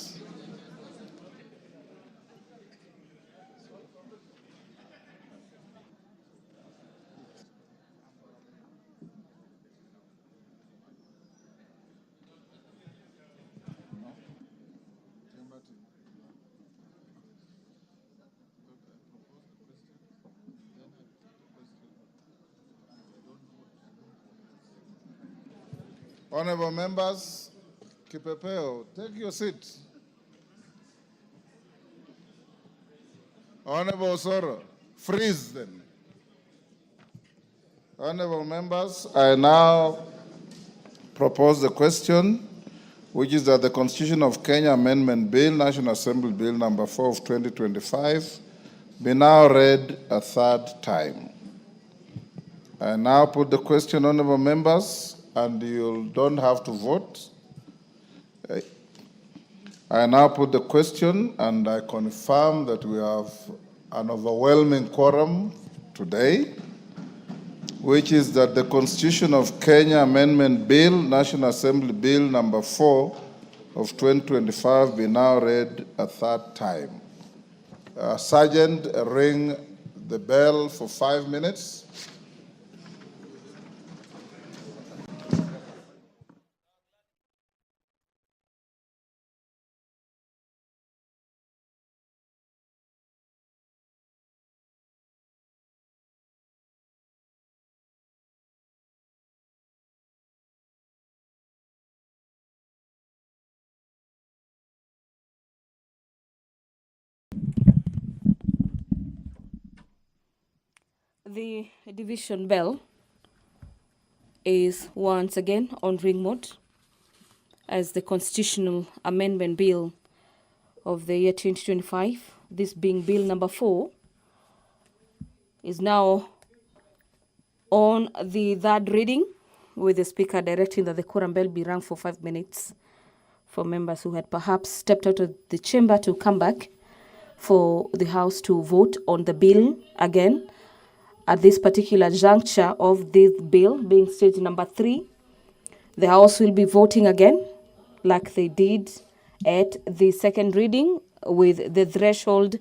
Honorable members, Kipepeo, take your seat. Honorable Osoro, freeze then. Honorable members, I now propose the question, which is that the Constitution of Kenya Amendment Bill, National Assembly Bill number 4 of 2025, be now read a third time. I now put the question, honorable members, and you don't have to vote. I now put the question, and I confirm that we have an overwhelming quorum today, which is that the Constitution of Kenya Amendment Bill, National Assembly Bill number 4 of 2025 be now read a third time. Sergeant, ring the bell for 5 minutes. The division bell is once again on ring mode as the Constitutional Amendment Bill of the year 2025, this being Bill number 4, is now on the third reading, with the Speaker directing that the quorum bell be rung for 5 minutes for members who had perhaps stepped out of the chamber to come back for the House to vote on the bill again. At this particular juncture of this bill being stage number 3, the House will be voting again like they did at the second reading, with the threshold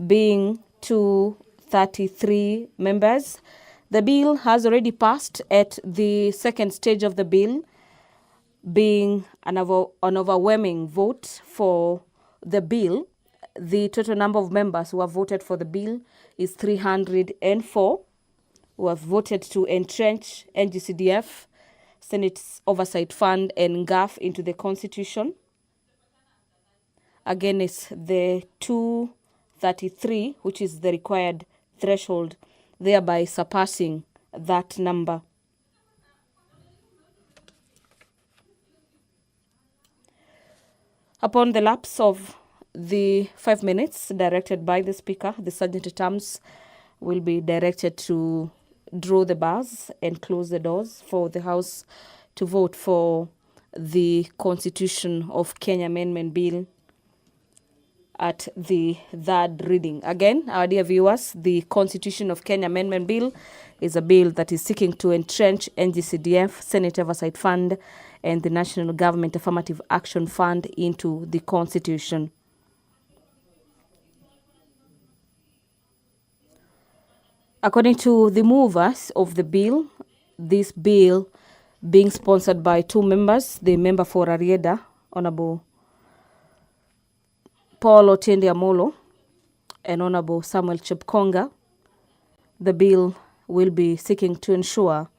being 233 members. The bill has already passed at the second stage of the bill, being an overwhelming vote for the bill. The total number of members who have voted for the bill is 304, who have voted to entrench NGCDF, Senate Oversight Fund, and GAF into the Constitution. Again, it's the 233, which is the required threshold, thereby surpassing that number. Upon the lapse of the 5 minutes directed by the Speaker, the Sergeant at Arms will be directed to draw the bars and close the doors for the House to vote for the Constitution of Kenya Amendment Bill at the third reading. Again, our dear viewers, the Constitution of Kenya Amendment Bill is a bill that is seeking to entrench NGCDF, Senate Oversight Fund, and the National Government Affirmative Action Fund into the Constitution. According to the movers of the bill, this bill being sponsored by two members, the member for Arieda, Honorable Paul Otiende Amolo, and Honorable Samuel Chepkonga, the bill will be seeking to ensure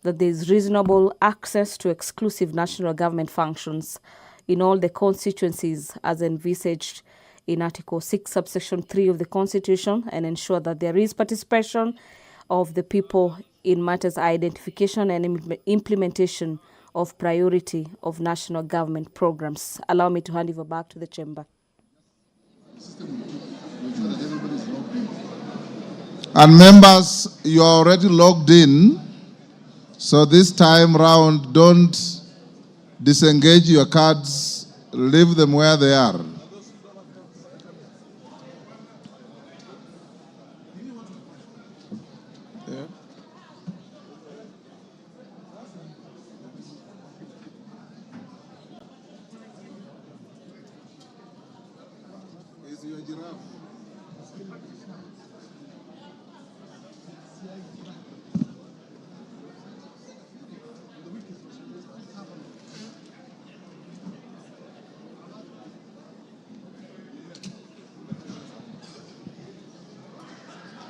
that there is reasonable access to exclusive national government functions in all the constituencies as envisaged in Article 6, subsection 3 of the Constitution, and ensure that there is participation of the people in matters identification and implementation of priority of national government programs. Allow me to hand over back to the chamber. And members, you are already logged in, so this time round, don't disengage your cards, leave them where they are.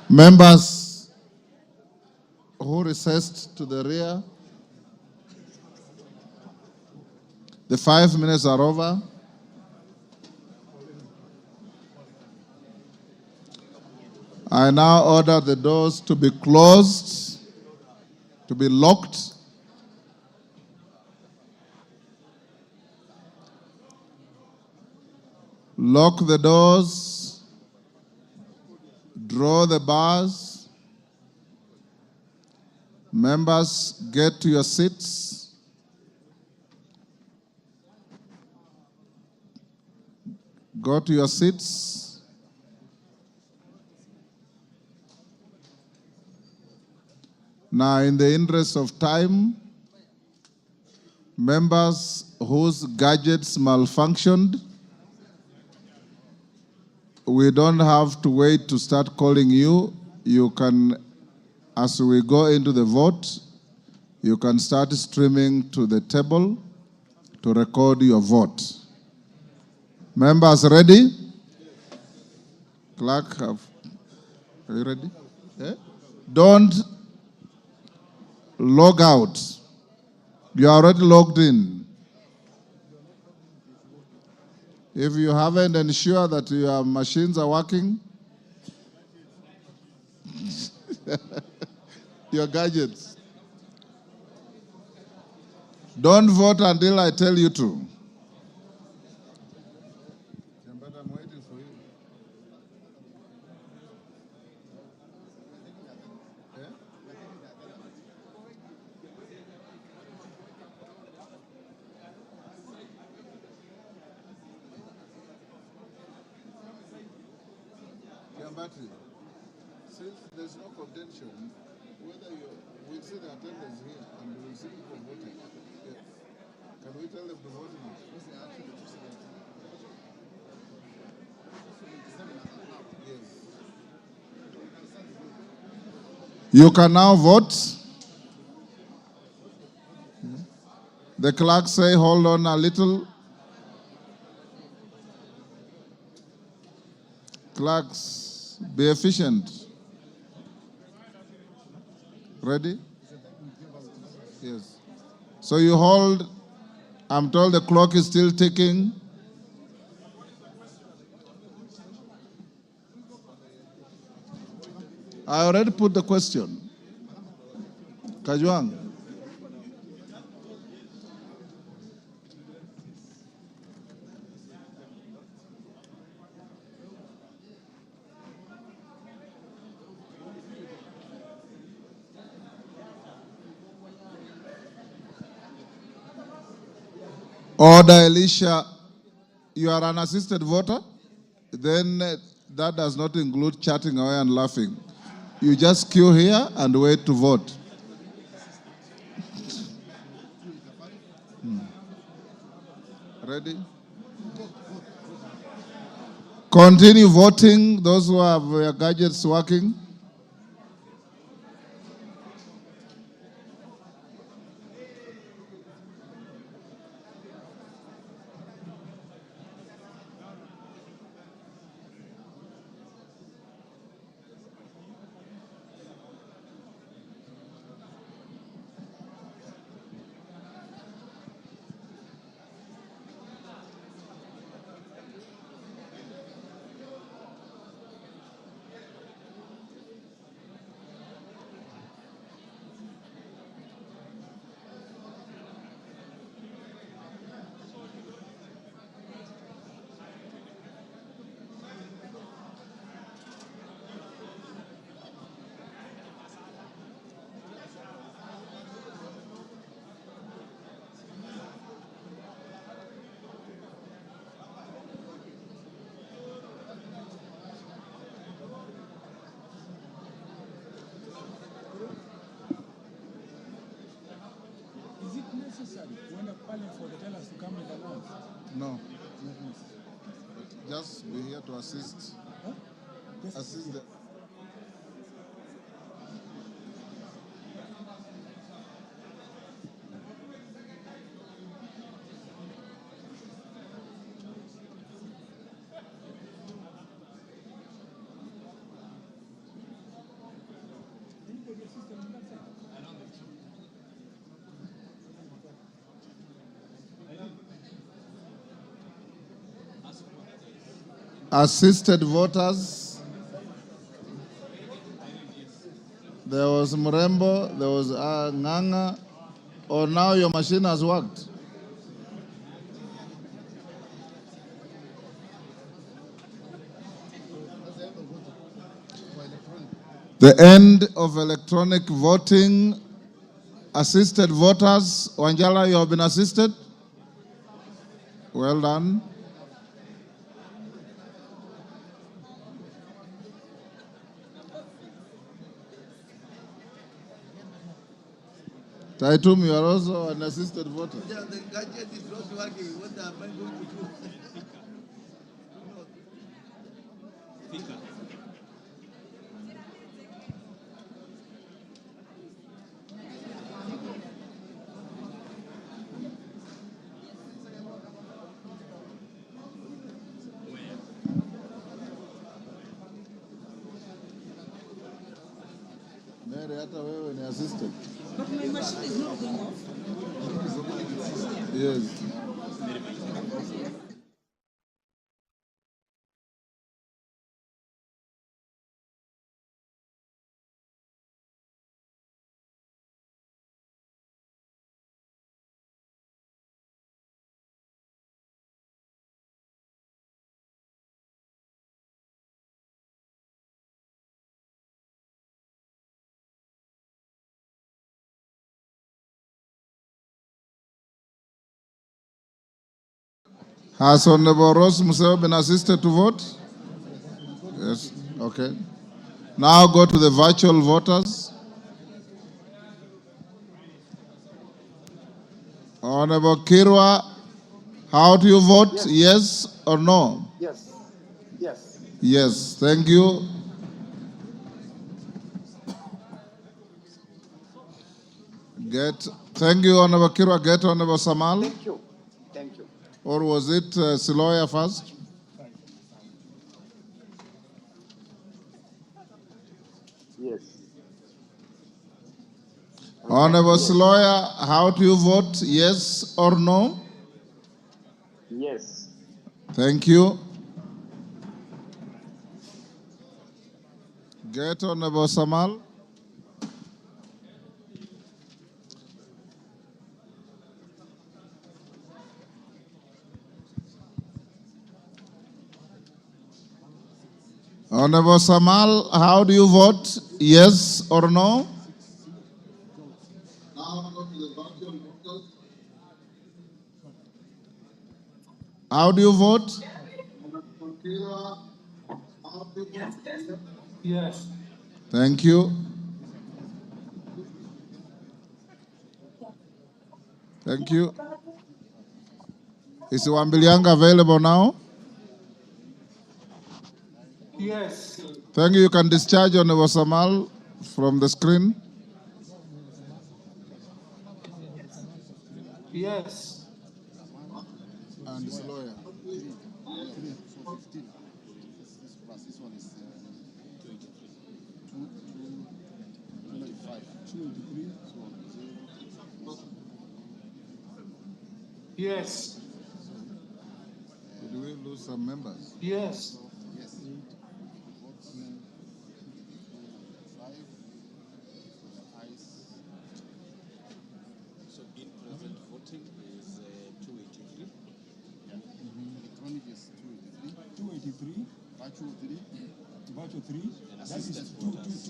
Members who recessed to the rear, the 5 minutes are over. I now order the doors to be closed, to be locked. Lock the doors, draw the bars. Members, get to your seats. Go to your seats. Now, in the interest of time, members whose gadgets malfunctioned, we don't have to wait to start calling you. You can, as we go into the vote, you can start streaming to the table to record your vote. Members ready? Clerk, are you ready? Yeah? Don't log out. You are already logged in. If you haven't ensured that your machines are working, your gadgets, don't vote until I tell you to. I'm waiting for you. Battery. Since there's no contention, whether we'll see the attendance here and we'll see people voting. Yeah. Can we tell them to vote now? Yes. You can now vote. The clerk say, hold on a little. Clerks, be efficient. Ready? Yes. So you hold, I'm told the clock is still ticking. I already put the question. Kajwang. Order, Elisha. You are an assisted voter? Then that does not include chatting away and laughing. You just queue here and wait to vote. Ready? Continue voting, those who have their gadgets working. Is it necessary when a parliament for the tellers to come and announce? No, Not necessary. just be here to assist. Huh? Just Assist the... Assisted voters. There was Mrembo, there was Nganga. Or now your machine has worked. The end of electronic voting. Assisted voters. Wanjala, you have been assisted? Well done. Taitum, you are also an assisted voter. The gadget is not working. What am I going to do? Mary, hata wewe ni assisted. But my machine is not going off. Yes. Has Honorable Rose Museo been assisted to vote? Yes, okay. Now go to the virtual voters. Honorable Kirwa, how do you vote? Yes or no? Yes. Yes. Yes, thank you. Thank you, Honorable Kirwa. Get Honorable Samal. Thank you. Thank you. Or was it Siloya first? Yes. Honorable Siloya, how do you vote? Yes or no? Yes. Thank you. Get Honorable Samal. Honorable Samal, how do you vote? Yes or no? How do you vote? Yes. Thank you. Thank you. Is Wambilianga available now? Yes. Thank you. You can discharge on Samal from the screen. Yes. And this lawyer. Yes. Did we lose some members? Yes. So in present voting is 283. Electronic is 283. 283. Virtual 3. Virtual 3. And That is assistant voters.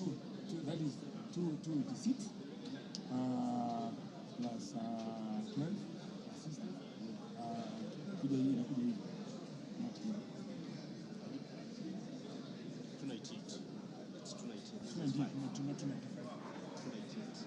That is 286. Plus 12 assistant. Kuja hii inakuja hivi. Not here. 298. It's 298. 298, not 295. 298. Yes.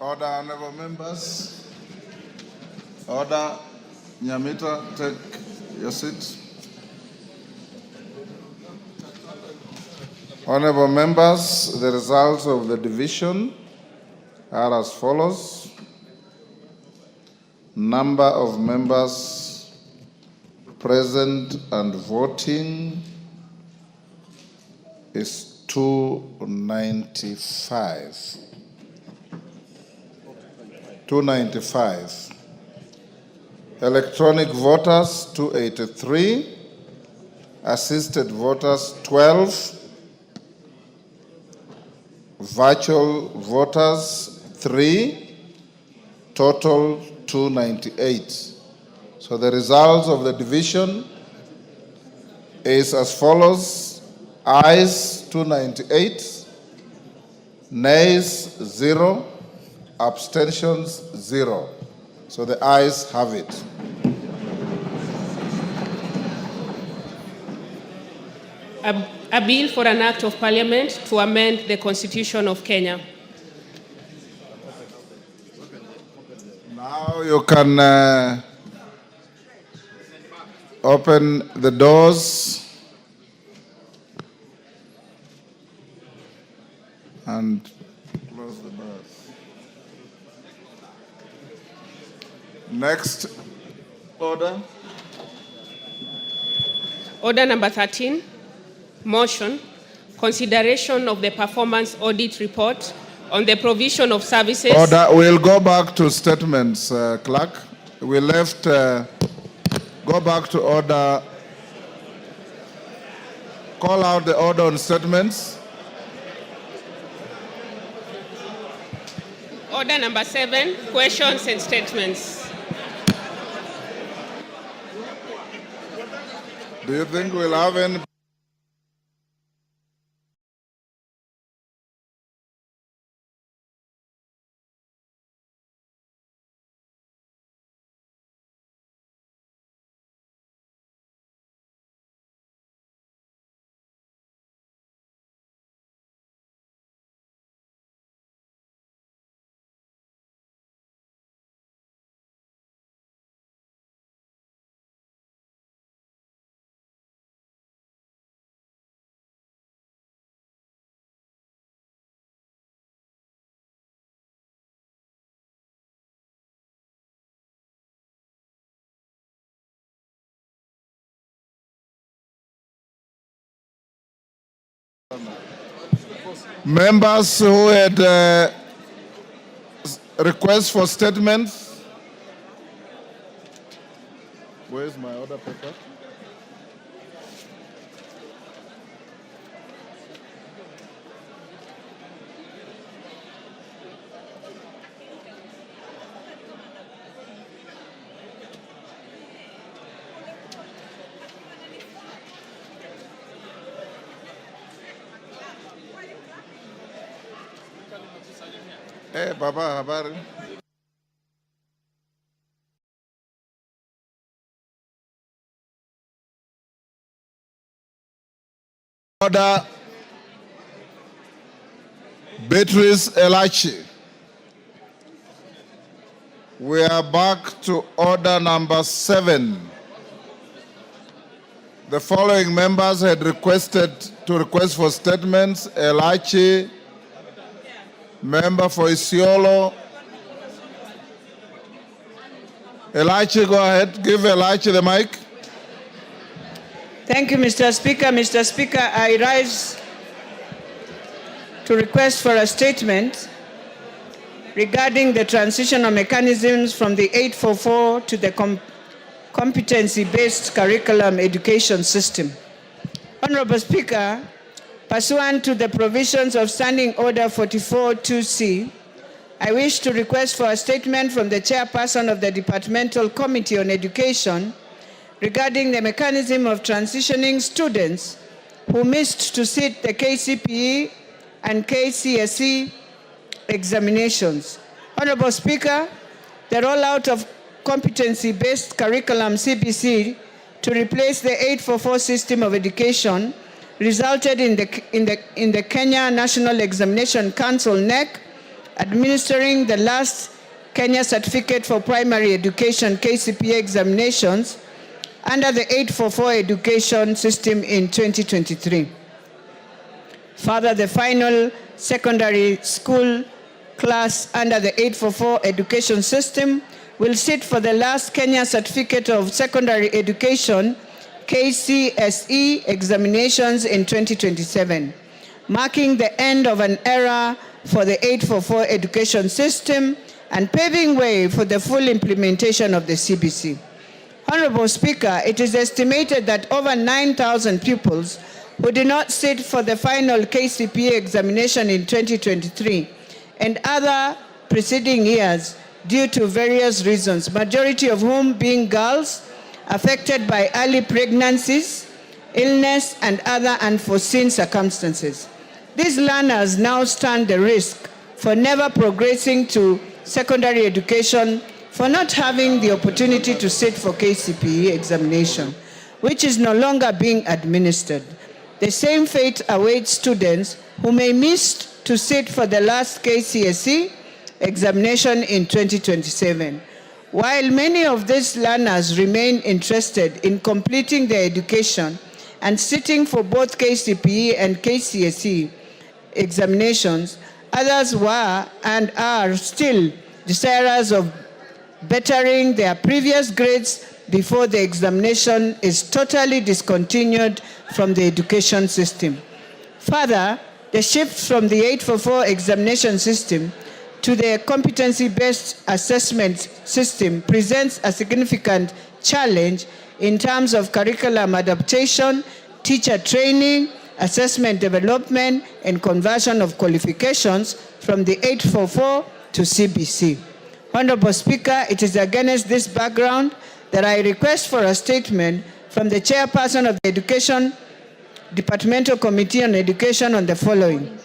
Order, honorable members. Order. Nyamita, take your seat. Honorable members, the results of the division are as follows. Number of members present and voting is 295. 295. Electronic voters, 283. Assisted voters, 12. Virtual voters, 3. Total, 298. So the results of the division is as follows. Ayes, 298. Nays, 0. Abstentions, 0. So the ayes have it. A bill for an act of parliament to amend the constitution of Kenya. Now you can open the doors and close the doors. Next order. Order number 13, motion, consideration of the performance audit report on the provision of services. Order. We'll go back to statements, clerk. We left, go back to order. Call out the order on statements. Order number 7, questions and statements. Do you think we'll have any? Members who had requests for statements. Where's my order paper? Baba, habari. Order Beatrice Elachi. We are back to order number 7. The following members had request for statements: Elachi, member for Isiolo. Elachi, go ahead. Give Elachi the mic. Thank you, Mr. Speaker. Mr. Speaker, I rise to request for a statement regarding the transitional mechanisms from the 844 to the competency-based curriculum education system. Honorable Speaker, pursuant to the provisions of Standing Order 44-2C, I wish to request for a statement from the chairperson of the Departmental Committee on Education regarding the mechanism of transitioning students who missed to sit the KCPE and KCSE examinations. Honorable Speaker, the rollout of competency-based curriculum CBC to replace the 844 system of education resulted in the Kenya National Examination Council (NEC) administering the last Kenya Certificate for Primary Education KCPE examinations under the 844 education system in 2023. Further, the final secondary school class under the 844 education system will sit for the last Kenya Certificate of Secondary Education KCSE examinations in 2027, marking the end of an era for the 844 education system and paving way for the full implementation of the CBC. Honorable Speaker, it is estimated that over 9,000 pupils who did not sit for the final KCPE examination in 2023 and other preceding years due to various reasons, majority of whom being girls affected by early pregnancies, illness, and other unforeseen circumstances. These learners now stand the risk for never progressing to secondary education for not having the opportunity to sit for KCPE examination, which is no longer being administered. The same fate awaits students who may miss to sit for the last KCSE examination in 2027. While many of these learners remain interested in completing their education and sitting for both KCPE and KCSE examinations, others were and are still desirous of bettering their previous grades before the examination is totally discontinued from the education system. Further, the shift from the 844 examination system to the competency-based assessment system presents a significant challenge in terms of curriculum adaptation, teacher training, assessment development, and conversion of qualifications from the 844 to CBC. Honorable Speaker, it is against this background that I request for a statement from the chairperson of the Education Departmental Committee on Education on the following: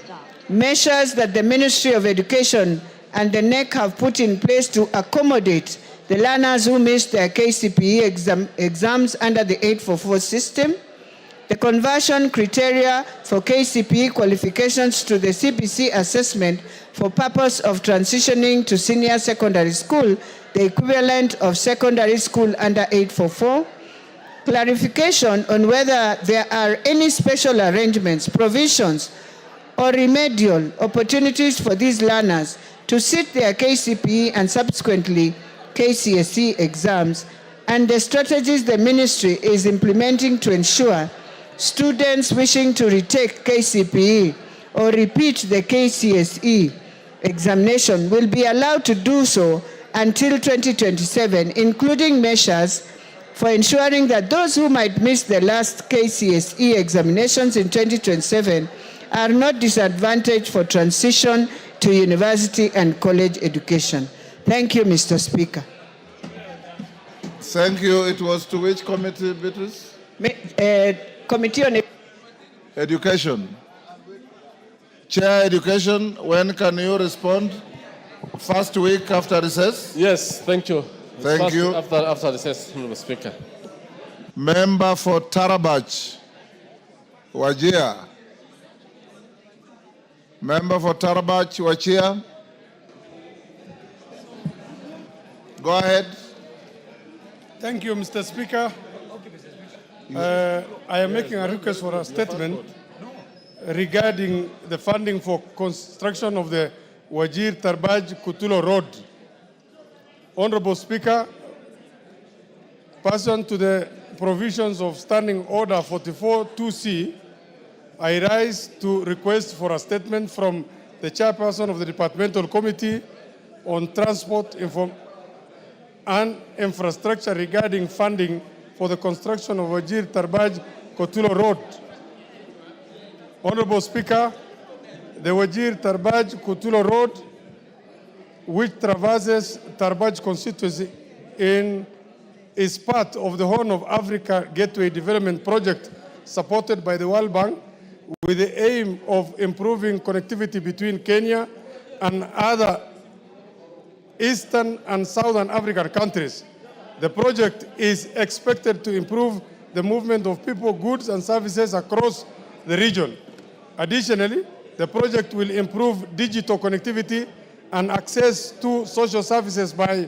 measures that the Ministry of Education and the NEC have put in place to accommodate the learners who missed their KCPE exams under the 844 system, the conversion criteria for KCPE qualifications to the CBC assessment for purpose of transitioning to senior secondary school, the equivalent of secondary school under 844, clarification on whether there are any special arrangements, provisions, or remedial opportunities for these learners to sit their KCPE and subsequently KCSE exams, and the strategies the ministry is implementing to ensure students wishing to retake KCPE or repeat the KCSE examination will be allowed to do so until 2027, including measures for ensuring that those who might miss the last KCSE examinations in 2027 are not disadvantaged for transition to university and college education. Thank you, Mr. Speaker. Thank you. It was to which committee, Beatrice? Committee on Education. Chair Education, when can you respond? First week after recess? Yes, thank you. Thank you. After recess, Mr. Speaker. Member for Tarabach, Wajir. Member for Tarabach, Wajir. Go ahead. Thank you, Mr. Speaker. I am making a request for a statement regarding the funding for construction of the Wajir Tarbaj Kutulo Road. Honorable Speaker, pursuant to the provisions of Standing Order 44-2C, I rise to request for a statement from the chairperson of the Departmental Committee on Transport and Infrastructure regarding funding for the construction of Wajir Tarbaj Kutulo Road. Honorable Speaker, the Wajir Tarbaj Kutulo Road, which traverses Tarbaj constituency is part of the Horn of Africa Gateway Development Project supported by the World Bank with the aim of improving connectivity between Kenya and other Eastern and Southern African countries. The project is expected to improve the movement of people, goods, and services across the region. Additionally, the project will improve digital connectivity and access to social services by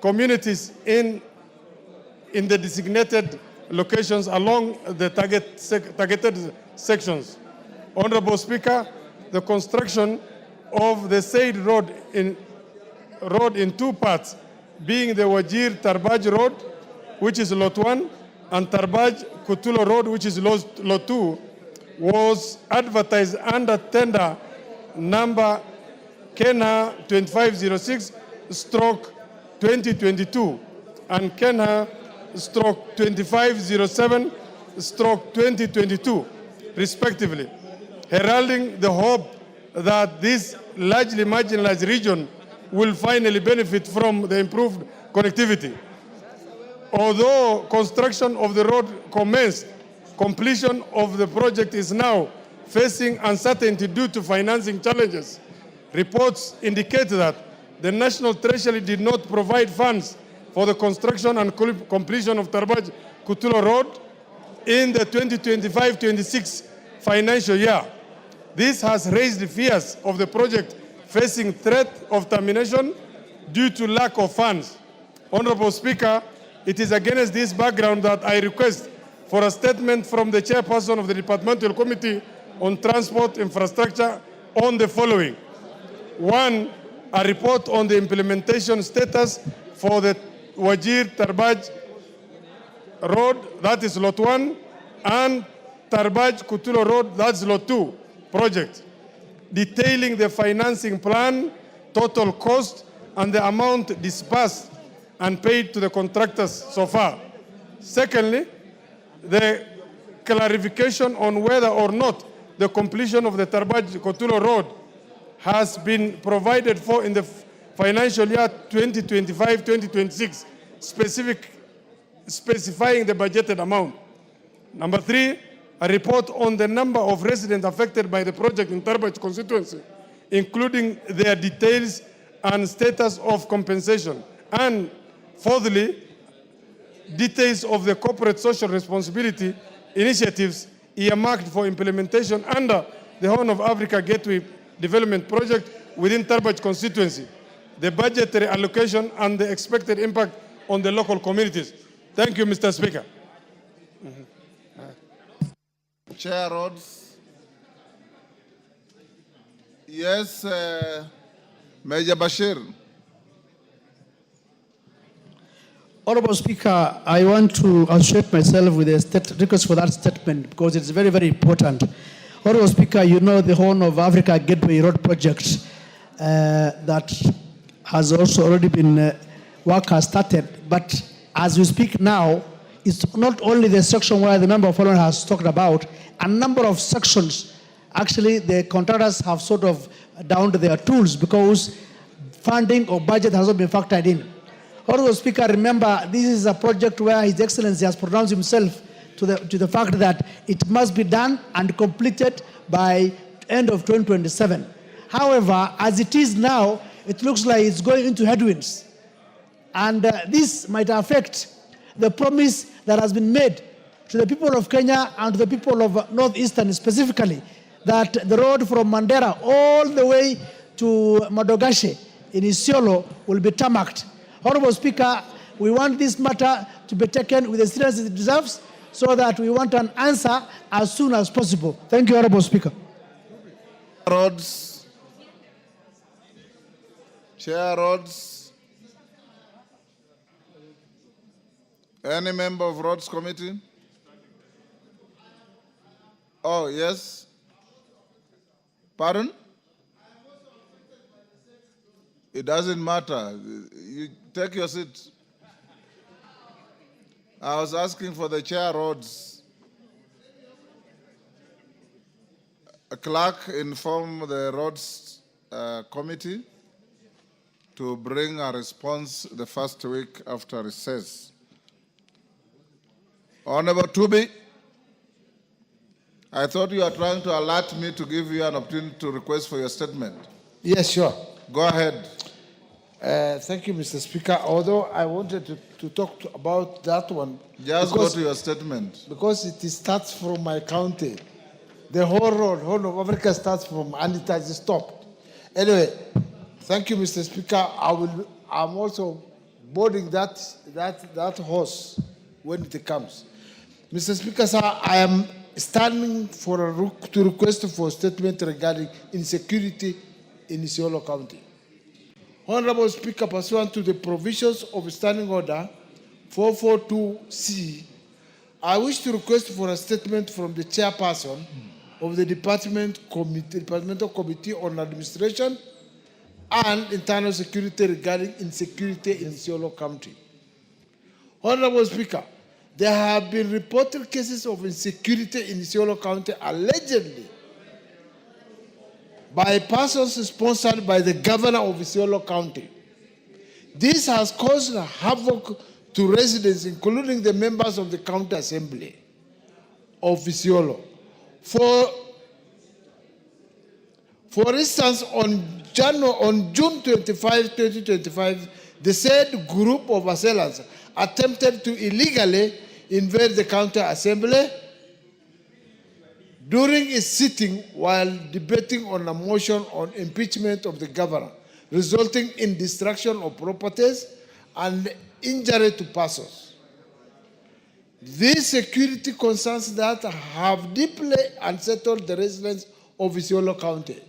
communities in the designated locations along the targeted sections. Honorable Speaker, the construction of the said road in two parts, being the Wajir Tarbaj Road, which is Lot 1, and Tarbaj Kutulo Road, which is Lot 2, was advertised under tender number Kenya 2506/2022 and Kenya 2507/2022, respectively, heralding the hope that this largely marginalized region will finally benefit from the improved connectivity. Although construction of the road commenced, completion of the project is now facing uncertainty due to financing challenges. Reports indicate that the National Treasury did not provide funds for the construction and completion of Tarbaj Kutulo Road in the 2025-26 financial year. This has raised fears of the project facing threat of termination due to lack of funds. Honorable Speaker, it is against this background that I request for a statement from the chairperson of the Departmental Committee on Transport Infrastructure on the following. One, a report on the implementation status for the Wajir Tarbaj Road, that is Lot 1, and Tarbaj Kutulo Road, that's Lot 2 project, detailing the financing plan, total cost, and the amount disbursed and paid to the contractors so far. Secondly, the clarification on whether or not the completion of the Tarbaj Kutulo Road has been provided for in the financial year 2025-2026, specifying the budgeted amount. Number three, a report on the number of residents affected by the project in Tarbaj constituency, including their details and status of compensation. And fourthly, details of the corporate social responsibility initiatives earmarked for implementation under the Horn of Africa Gateway Development Project within Tarbaj constituency, the budgetary allocation, and the expected impact on the local communities. Thank you, Mr. Speaker. Chair Rhodes. Yes, Major Bashir. Honorable Speaker, I want to associate myself with the request for that statement because it's very, very important. Honorable Speaker, you know the Horn of Africa Gateway Road project that has also already been, work has started. But as we speak now, it's not only the section where the member of parliament has talked about, a number of sections, actually the contractors have sort of downed their tools because funding or budget has not been factored in. Honorable Speaker, remember, this is a project where His Excellency has pronounced himself to the fact that it must be done and completed by end of 2027. However, as it is now, it looks like it's going into headwinds. And this might affect the promise that has been made to the people of Kenya and to the people of Northeastern specifically, that the road from Mandera all the way to Madogashe in Isiolo will be tarmacked. Honorable Speaker, we want this matter to be taken with the seriousness it deserves, so that we want an answer as soon as possible. Thank you, Honorable Speaker. Roads. Chair Roads. Any member of Roads Committee? Oh, yes. Pardon? It doesn't matter. You take your seat. I was asking for the Chair Roads. A clerk inform the Roads Committee to bring a response the first week after recess. Honorable Tubi, I thought you were trying to alert me to give you an opportunity to request for your statement. Yes, sure. Go ahead. Thank you, Mr. Speaker. Although I wanted to talk about that one. Just go to your statement. Because it starts from my county. The whole road, whole of Africa starts from, and it has stopped. Anyway, thank you, Mr. Speaker. I'm also boarding that horse when it comes. Mr. Speaker, sir, I am standing to request for a statement regarding insecurity in Isiolo County. Honorable Speaker, pursuant to the provisions of Standing Order 442C, I wish to request for a statement from the chairperson of the Departmental Committee on Administration and Internal Security regarding insecurity in Isiolo County. Honorable Speaker, there have been reported cases of insecurity in Isiolo County allegedly by persons sponsored by the governor of Isiolo County. This has caused havoc to residents, including the members of the County Assembly of Isiolo. For instance, on June 25, 2025, the said group of assailants attempted to illegally invade the County Assembly during its sitting while debating on a motion on impeachment of the governor, resulting in destruction of properties and injury to persons. These security concerns that have deeply unsettled the residents of Isiolo County.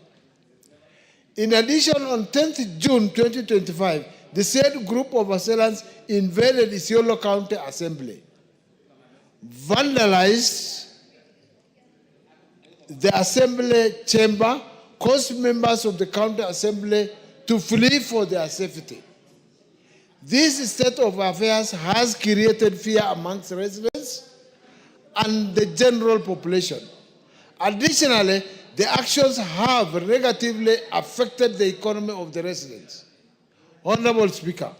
In addition, on 10th June 2025, the said group of assailants invaded Isiolo County Assembly, vandalized the Assembly chamber, caused members of the County Assembly to flee for their safety. This state of affairs has created fear amongst residents and the general population. Additionally, the actions have negatively affected the economy of the residents. Honorable Speaker,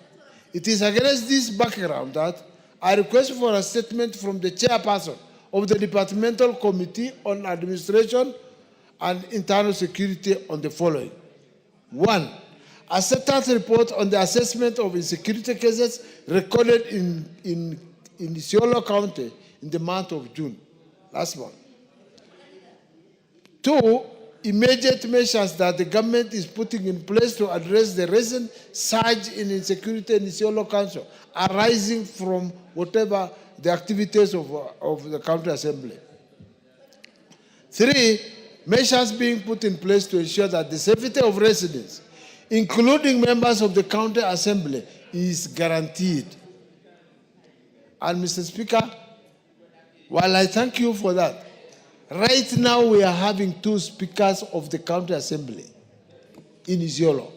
it is against this background that I request for a statement from the chairperson of the Departmental Committee on Administration and Internal Security on the following. 1. A status report on the assessment of insecurity cases recorded in Isiolo County in the month of June, last month. 2. Immediate measures that the government is putting in place to address the recent surge in insecurity in Isiolo Council arising from whatever the activities of the County Assembly. 3. Measures being put in place to ensure that the safety of residents, including members of the County Assembly, is guaranteed. And Mr. Speaker, while I thank you for that, Right now, we are having 2 speakers of the county assembly in Isiolo.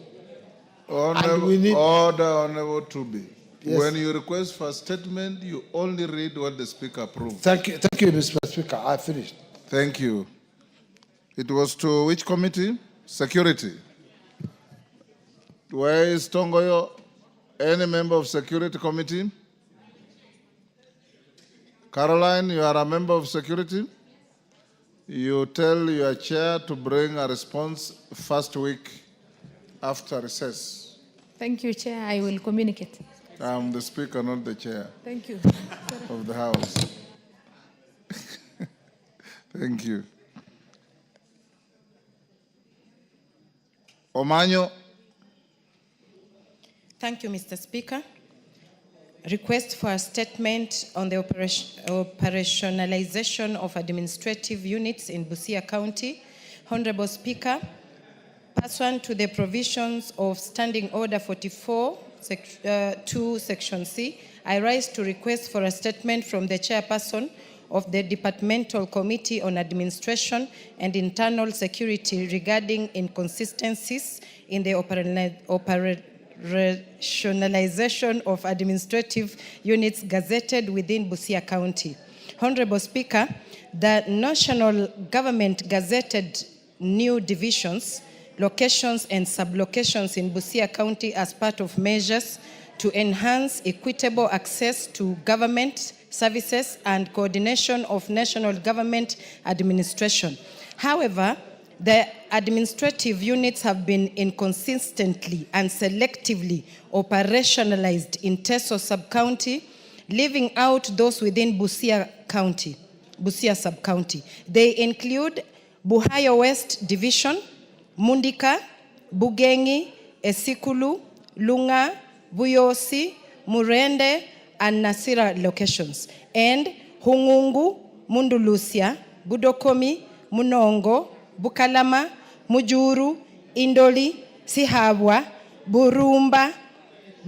Honorable Truby. Yes. When you request for a statement, you only read what the speaker approved. Thank you, Mr. Speaker. I finished. Thank you. It was to which committee? Security. Where is Tongoyo? Any member of Security Committee? Caroline, you are a member of Security? You tell your chair to bring a response first week after recess. Thank you, Chair. I will communicate. I'm the speaker, not the chair Thank you. of the House. Thank you. Omanyo. Thank you, Mr. Speaker. Request for a statement on the operationalization of administrative units in Busia County. Honorable Speaker, pursuant to the provisions of Standing Order 44, 2, Section C, I rise to request for a statement from the chairperson of the Departmental Committee on Administration and Internal Security regarding inconsistencies in the operationalization of administrative units gazetted within Busia County. Honorable Speaker, the national government gazetted new divisions, locations and sublocations in Busia County as part of measures to enhance equitable access to government services and coordination of national government administration. However, the administrative units have been inconsistently and selectively operationalized in Teso sub-county, leaving out those within Busia County, Busia sub-county. They include Buhayo West Division, Mundika, Bugengi, Esikulu, Lunga, Buyosi, Murende, and Nasira locations, and Hungungu, Mundulusia, Budokomi, Munongo, Bukalama, Mujuru, Indoli, Sihabwa, Burumba,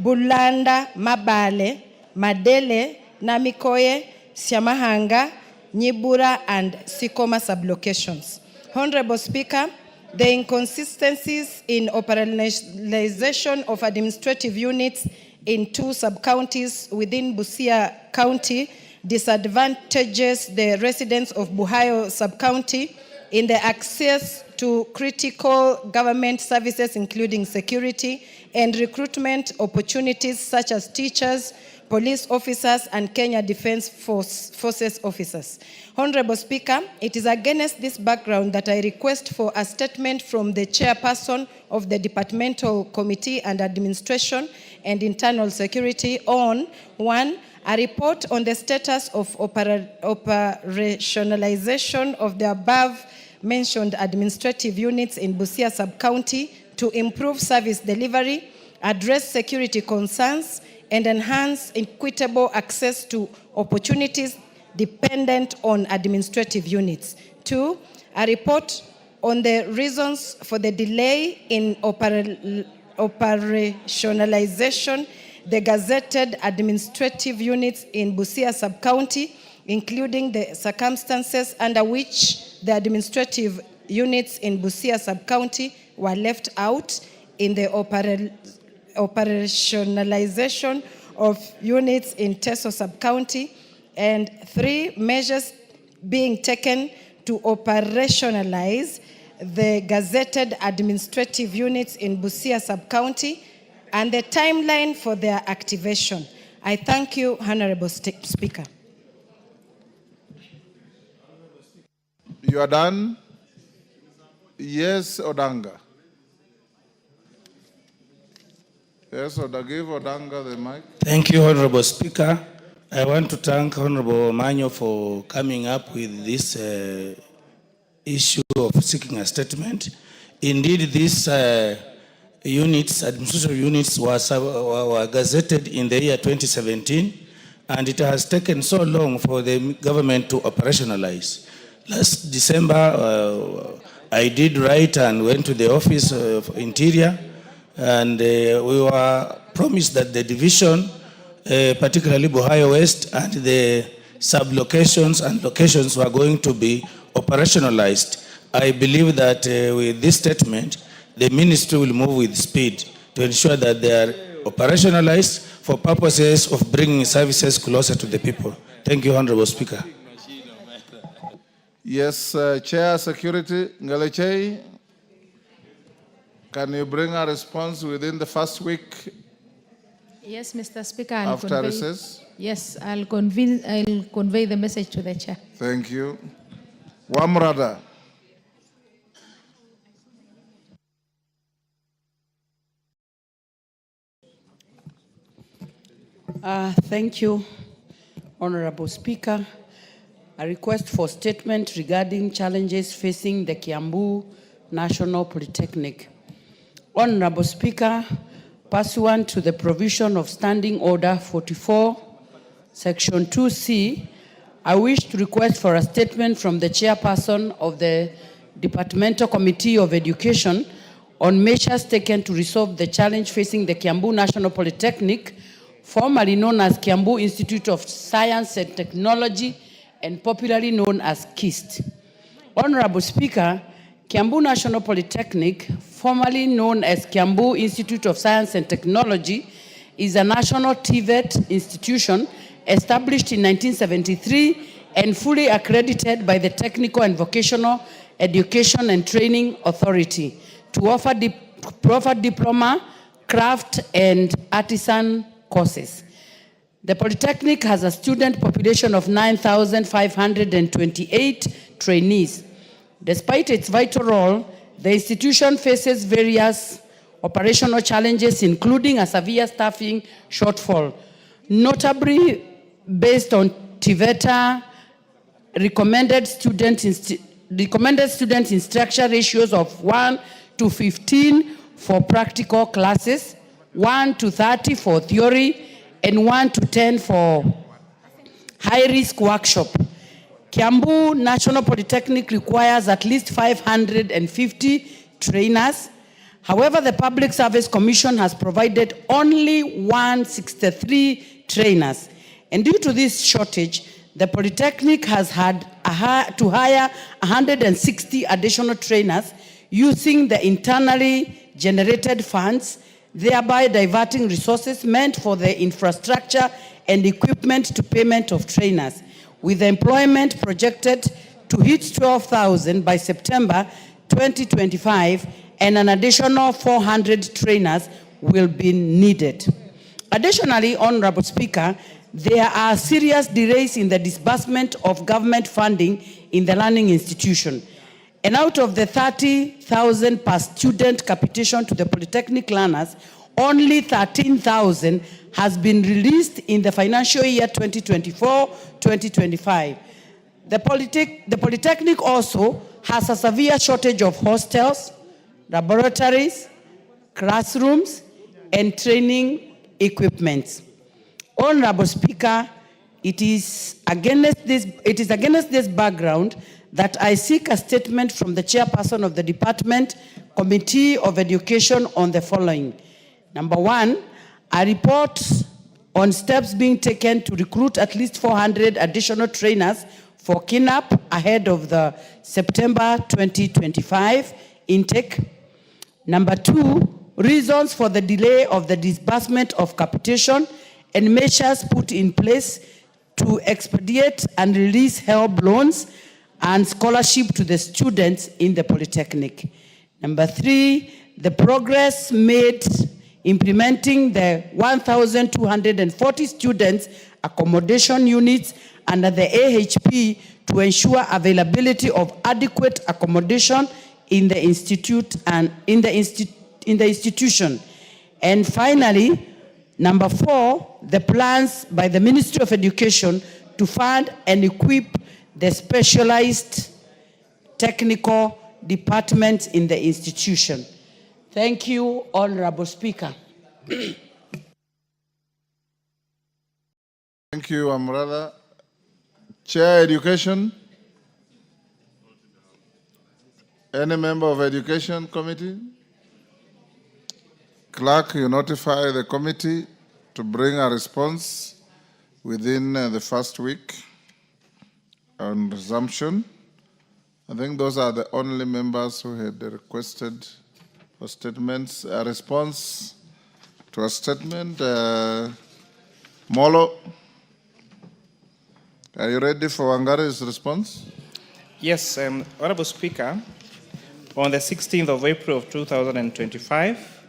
Bulanda, Mabale, Madele, Namikoye, Siamahanga, Nyibura, and Sikoma sublocations. Honorable Speaker, the inconsistencies in operationalization of administrative units in 2 sub-counties within Busia County disadvantages the residents of Buhayo sub-county in the access to critical government services, including security and recruitment opportunities such as teachers, police officers, and Kenya Defense Forces officers. Honorable Speaker, it is against this background that I request for a statement from the chairperson of the Departmental Committee and Administration and Internal Security on 1, a report on the status of operationalization of the above-mentioned administrative units in Busia sub-county to improve service delivery, address security concerns, and enhance equitable access to opportunities dependent on administrative units. 2, a report on the reasons for the delay in operationalization the gazetted administrative units in Busia sub-county, including the circumstances under which the administrative units in Busia sub-county were left out in the operationalization of units in Teso sub-county, and 3, measures being taken to operationalize the gazetted administrative units in Busia sub-county and the timeline for their activation. I thank you, Honorable Speaker. You are done? Yes, Odanga. Yes, give Odanga the mic. Thank you, Honorable Speaker. I want to thank Honorable Manyo for coming up with this issue of seeking a statement. Indeed, these units, administrative units, were gazetted in the year 2017, and it has taken so long for the government to operationalize. Last December, I did write and went to the Office of Interior, and we were promised that the division, particularly Buhayo West, and the sub-locations and locations were going to be operationalized, I believe that with this statement, the ministry will move with speed to ensure that they are operationalized for purposes of bringing services closer to the people. Thank you, Honorable Speaker. Yes, Chair Security, Ngalechei, can you bring a response within the first week Yes, Mr. Speaker. I'll after recess? Yes, I'll convey the message to the chair. Thank you. Wamrada. Thank you, Honorable Speaker. A request for statement regarding challenges facing the Kiambu National Polytechnic. Honorable Speaker, pursuant to the provision of Standing Order 44, Section 2C, I wish to request for a statement from the chairperson of the Departmental Committee of Education on measures taken to resolve the challenge facing the Kiambu National Polytechnic, formerly known as Kiambu Institute of Science and Technology, and popularly known as KIST. Honorable Speaker, Kiambu National Polytechnic, formerly known as Kiambu Institute of Science and Technology, is a national TVET institution established in 1973 and fully accredited by the Technical and Vocational Education and Training Authority to offer diploma, craft, and artisan courses. The Polytechnic has a student population of 9,528 trainees. Despite its vital role, the institution faces various operational challenges, including a severe staffing shortfall, notably based on TVETA recommended student instruction ratios of 1 to 15 for practical classes, 1 to 30 for theory, and 1 to 10 for high-risk workshop. Kiambu National Polytechnic requires at least 550 trainers. However, the Public Service Commission has provided only 163 trainers. And due to this shortage, the Polytechnic has had to hire 160 additional trainers using the internally generated funds, thereby diverting resources meant for the infrastructure and equipment to payment of trainers, with employment projected to hit 12,000 by September 2025, and an additional 400 trainers will be needed. Additionally, Honorable Speaker, there are serious delays in the disbursement of government funding in the learning institution. And out of the 30,000 per student capitation to the Polytechnic learners, only 13,000 has been released in the financial year 2024-2025. The Polytechnic also has a severe shortage of hostels, laboratories, classrooms, and training equipment. Honorable Speaker, it is against this background that I seek a statement from the chairperson of the Department Committee of Education on the following. Number one, a report on steps being taken to recruit at least 400 additional trainers for KINAP ahead of the September 2025 intake. Number two, reasons for the delay of the disbursement of capitation and measures put in place to expedite and release HELB loans and scholarship to the students in the Polytechnic. Number three, the progress made implementing the 1,240 students accommodation units under the AHP to ensure availability of adequate accommodation in the institute and in the institution. And finally, number four, the plans by the Ministry of Education to fund and equip the specialized technical departments in the institution. Thank you, Honorable Speaker. Thank you, Amrada. Chair Education. Any member of Education Committee? Clerk, you notify the committee to bring a response within the first week on resumption. I think those are the only members who had requested for statements. A response to a statement. Molo, are you ready for Wangari's response? Yes, Honorable Speaker, on the 16th of April of 2025,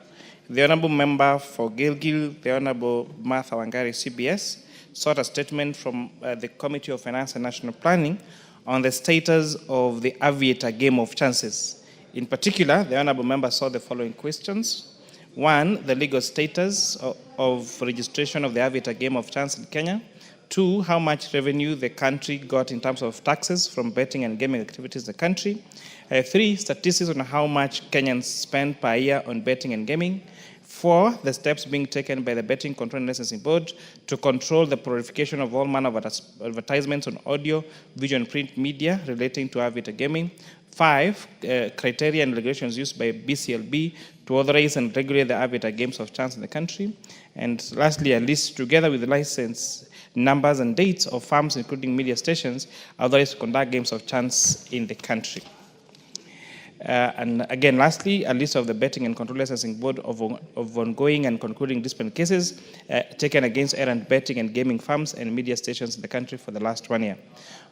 the Honorable Member for Gilgil, the Honorable Martha Wangari, CBS, sought a statement from the Committee of Finance and National Planning on the status of the Aviator game of chances. In particular, the Honorable Member saw the following questions. One, the legal status of registration of the Aviator game of chance in Kenya. Two, how much revenue the country got in terms of taxes from betting and gaming activities in the country. Three, statistics on how much Kenyans spend per year on betting and gaming. Four, the steps being taken by the Betting Control and Licensing Board to control the proliferation of all manner of advertisements on audio, video, and print media relating to Aviator gaming. Five, criteria and regulations used by BCLB to authorize and regulate the Aviator games of chance in the country. And lastly, a list together with the license numbers and dates of firms, including media stations, authorized to conduct games of chance in the country. And again, lastly, a list of the Betting and Control Licensing Board of ongoing and concluding discipline cases taken against errant betting and gaming firms and media stations in the country for the last 1 year.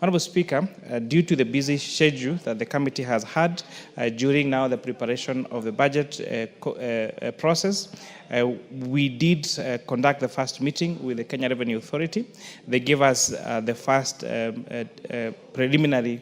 Honorable Speaker, due to the busy schedule that the committee has had during now the preparation of the budget process, we did conduct the first meeting with the Kenya Revenue Authority. They gave us the first preliminary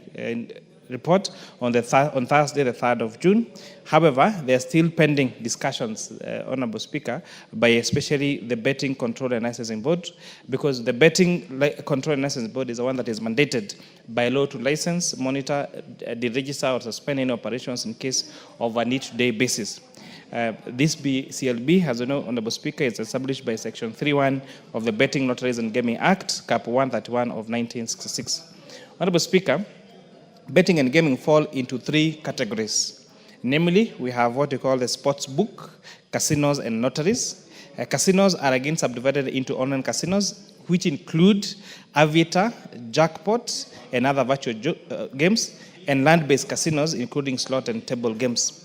report on Thursday, the 3rd of June. However, there are still pending discussions, Honorable Speaker, by especially the Betting Control and Licensing Board, because the Betting Control and Licensing Board is the one that is mandated by law to license, monitor, deregister, or suspend any operations in case of a need-to-day basis. This CLB, as you know, Honorable Speaker, is established by Section 3.1 of the Betting, Lotteries and Gaming Act, Cap 131 of 1966. Honorable Speaker, betting and gaming fall into three categories. Namely, we have what we call the sports book, casinos, and lotteries. Casinos are again subdivided into online casinos, which include Aviator, Jackpot, and other virtual games, and land-based casinos, including slot and table games.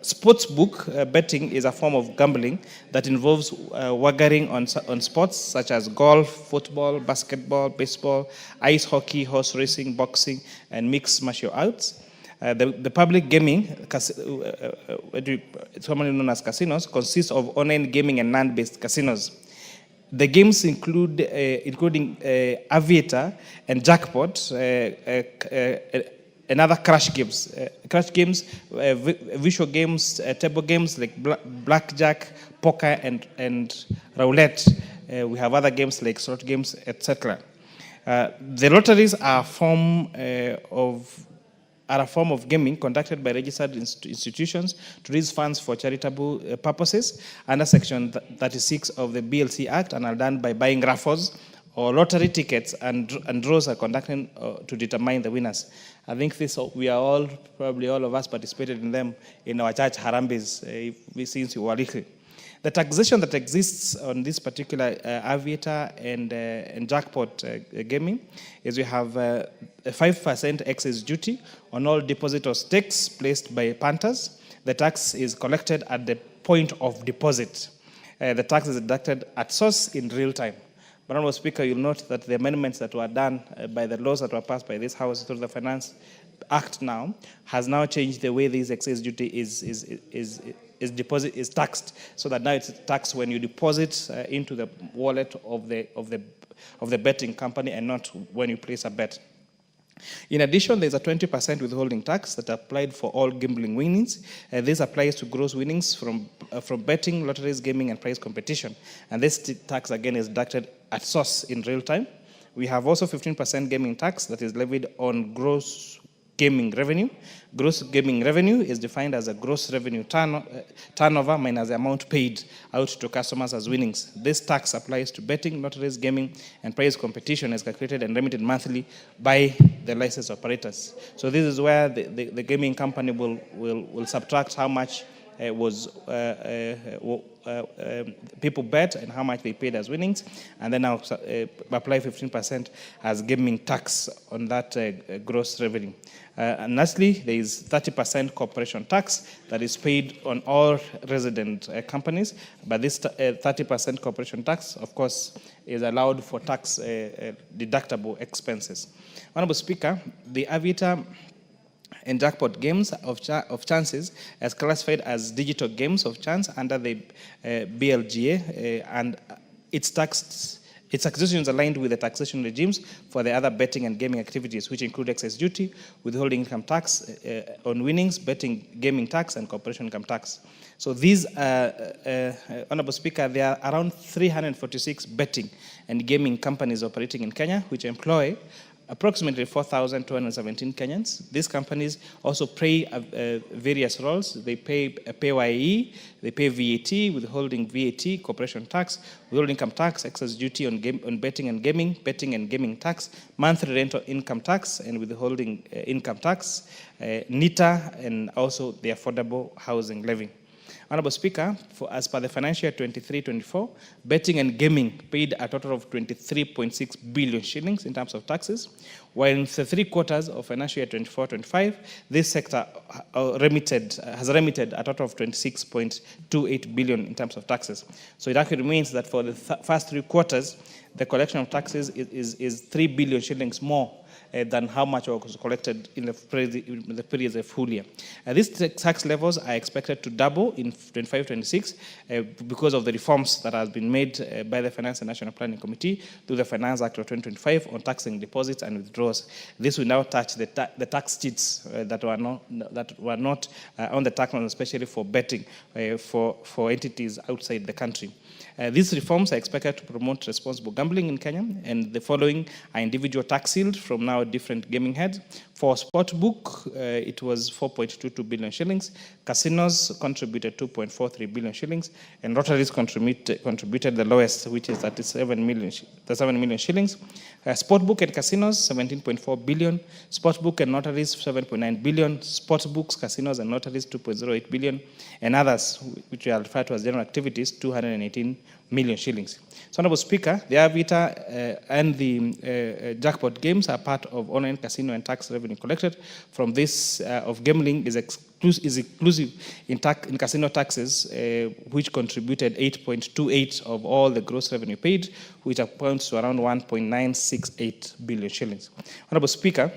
Sportsbook betting is a form of gambling that involves wagering on sports such as golf, football, basketball, baseball, ice hockey, horse racing, boxing, and mixed martial arts. The public gaming, commonly known as casinos, consists of online gaming and land-based casinos. The games include, including Aviator and Jackpot, and other crash games. Visual games, table games like blackjack, poker, and roulette. We have other games like slot games, etc. The lotteries are a form of gaming conducted by registered institutions to raise funds for charitable purposes under Section 36 of the BLC Act, and are done by buying raffles or lottery tickets, and draws are conducted to determine the winners. I think we are all, probably all of us, participated in them in our church harambes since we were little. The taxation that exists on this particular Aviator and Jackpot gaming is we have a 5% excess duty on all deposit or stakes placed by punters. The tax is collected at the point of deposit. The tax is deducted at source in real time. Honorable Speaker, you'll note that the amendments that were done by the laws that were passed by this House through the Finance Act now has now changed the way this excess duty is taxed, so that now it's taxed when you deposit into the wallet of the betting company and not when you place a bet. In addition, there's a 20% withholding tax that applied for all gambling winnings. This applies to gross winnings from betting, lotteries, gaming, and prize competition. And this tax, again, is deducted at source in real time. We have also 15% gaming tax that is levied on gross gaming revenue. Gross gaming revenue is defined as a gross revenue turnover minus the amount paid out to customers as winnings. This tax applies to betting, lotteries, gaming, and prize competition, is calculated and remitted monthly by the license operators. So this is where the gaming company will subtract how much people bet and how much they paid as winnings, and then now apply 15% as gaming tax on that gross revenue. And lastly, there is 30% corporation tax that is paid on all resident companies, but this 30% corporation tax, of course, is allowed for tax deductible expenses. Honorable Speaker, the Aviator and jackpot games of chances as classified as digital games of chance under the BLGA, and its taxation is aligned with the taxation regimes for the other betting and gaming activities, which include excise duty, withholding income tax on winnings, betting gaming tax, and corporation income tax. So these, Honorable Speaker, there are around 346 betting and gaming companies operating in Kenya, which employ approximately 4,217 Kenyans. These companies also pay various roles. They pay PAYE, they pay VAT, withholding VAT, corporation tax, withholding income tax, excess duty on betting and gaming tax, monthly rental income tax, and withholding income tax, NITA, and also the affordable housing levy. Honorable Speaker, as per the financial year 23-24, betting and gaming paid a total of 23.6 billion shillings in terms of taxes, while in the 3 quarters of financial year 24-25, this sector has remitted a total of 26.28 billion in terms of taxes. So it actually means that for the first 3 quarters, the collection of taxes is 3 billion shillings more than how much was collected in the previous full year. These tax levels are expected to double in 25-26 because of the reforms that have been made by the Finance and National Planning Committee through the Finance Act of 2025 on taxing deposits and withdrawals. This will now touch the tax cheats that were not on the tax, especially for betting for entities outside the country. These reforms are expected to promote responsible gambling in Kenya, and the following are individual tax shield from now different gaming heads. For Sportbook, it was 4.22 billion shillings. Casinos contributed 2.43 billion shillings, and lotteries contributed the lowest, which is 7 million shillings. Sportbook and casinos, 17.4 billion. Sportbook and lotteries, 7.9 billion. Sportsbooks, casinos, and lotteries, 2.08 billion. And others, which are referred to as general activities, 218 million shillings. So, Honorable Speaker, the Aviator and the jackpot games are part of online casino and tax revenue collected from this of gambling is inclusive in casino taxes, which contributed 8.28 of all the gross revenue paid, which amounts to around 1.968 billion shillings. Honorable Speaker,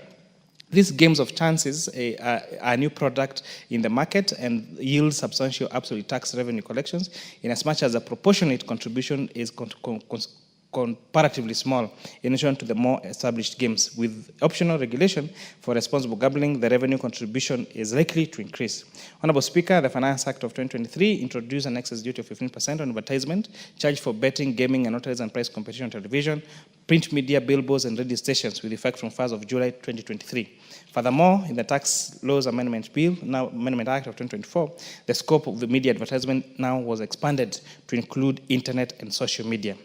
these games of chances are a new product in the market and yield substantial absolute tax revenue collections, in as much as a proportionate contribution is comparatively small in addition to the more established games. With optional regulation for responsible gambling, the revenue contribution is likely to increase. Honorable Speaker, the Finance Act of 2023 introduced an excess duty of 15% on advertisement charged for betting, gaming, and lotteries and prize competition on television, print media, billboards, and radio stations with effect from 1st of July 2023. Furthermore, in the Tax Laws Amendment Bill, now Amendment Act of 2024, the scope of the media advertisement now was expanded to include internet and social media.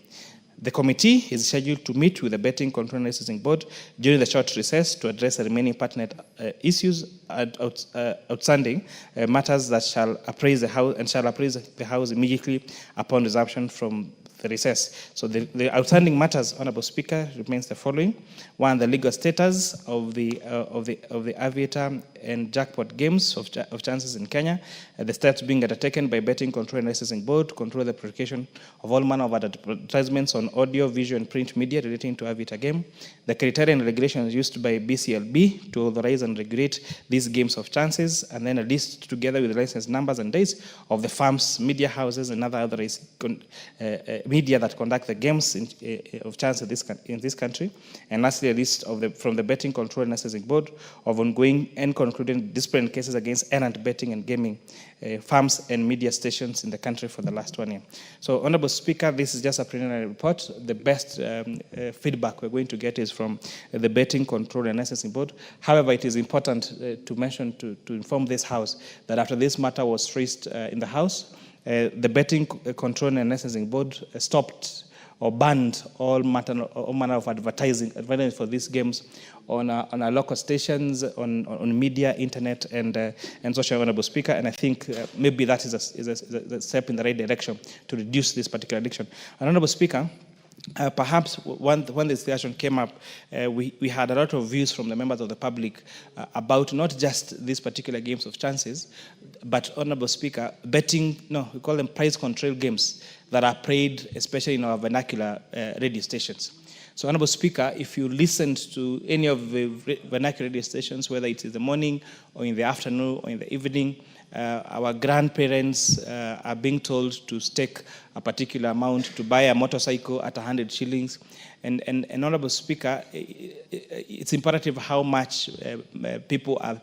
The committee is scheduled to meet with the Betting Control and Licensing Board during the short recess to address the remaining pertinent issues outstanding matters that shall appraise the House immediately upon resumption from the recess. So the outstanding matters, Honorable Speaker, remains the following: 1, the legal status of the Aviator and jackpot games of chances in Kenya, the steps being undertaken by Betting Control and Licensing Board to control the publication of all manner of advertisements on audio, visual, and print media relating to Aviator game, the criteria and regulations used by BCLB to authorize and regulate these games of chances, and then a list together with the license numbers and dates of the firms, media houses, and other authorized media that conduct the games of chance in this country, and lastly a list of from the Betting Control and Licensing Board of ongoing and concluding disciplinary cases against errant betting and gaming firms and media stations in the country for the last 1 year. So, Honorable Speaker, this is just a preliminary report. The best feedback we're going to get is from the Betting Control and Licensing Board. However, it is important to mention, to inform this House that after this matter was raised in the House, the Betting Control and Licensing Board stopped or banned all manner of advertising for these games on our local stations, on media, internet, and social, Honorable Speaker. And I think maybe that is a step in the right direction to reduce this particular addiction. And Honorable Speaker, perhaps when this discussion came up, we had a lot of views from the members of the public about not just these particular games of chances, but, Honorable Speaker, betting, we call them price control games that are played especially in our vernacular radio stations. So, Honorable Speaker, if you listened to any of the vernacular radio stations, whether it is the morning or in the afternoon or in the evening, our grandparents are being told to stake a particular amount to buy a motorcycle at 100 shillings. And Honorable Speaker, it's imperative how much people are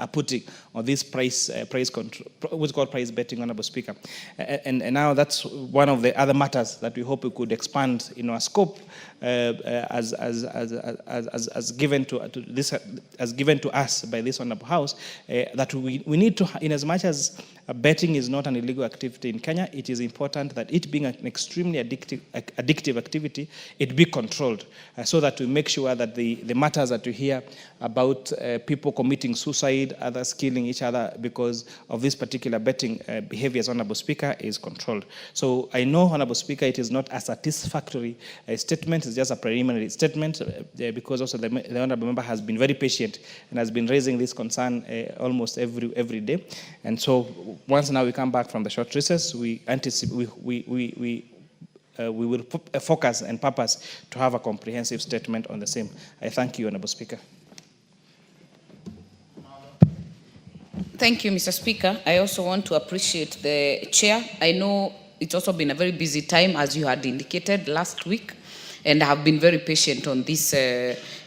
putting on this price control, what's called price betting, Honorable Speaker. And now that's one of the other matters that we hope we could expand in our scope as given to us by this Honorable House, that we need to, in as much as betting is not an illegal activity in Kenya, it is important that it being an extremely addictive activity, it be controlled, so that we make sure that the matters that we hear about people committing suicide, others killing each other because of this particular betting behaviors, Honorable Speaker, is controlled. So I know, Honorable Speaker, it is not a satisfactory statement, it's just a preliminary statement, because also the Honorable Member has been very patient and has been raising this concern almost every day. And so once now we come back from the short recess, we anticipate, we will focus and purpose to have a comprehensive statement on the same. I thank you, Honorable Speaker. Thank you, Mr. Speaker. I also want to appreciate the chair. I know it's also been a very busy time, as you had indicated last week, and I have been very patient on this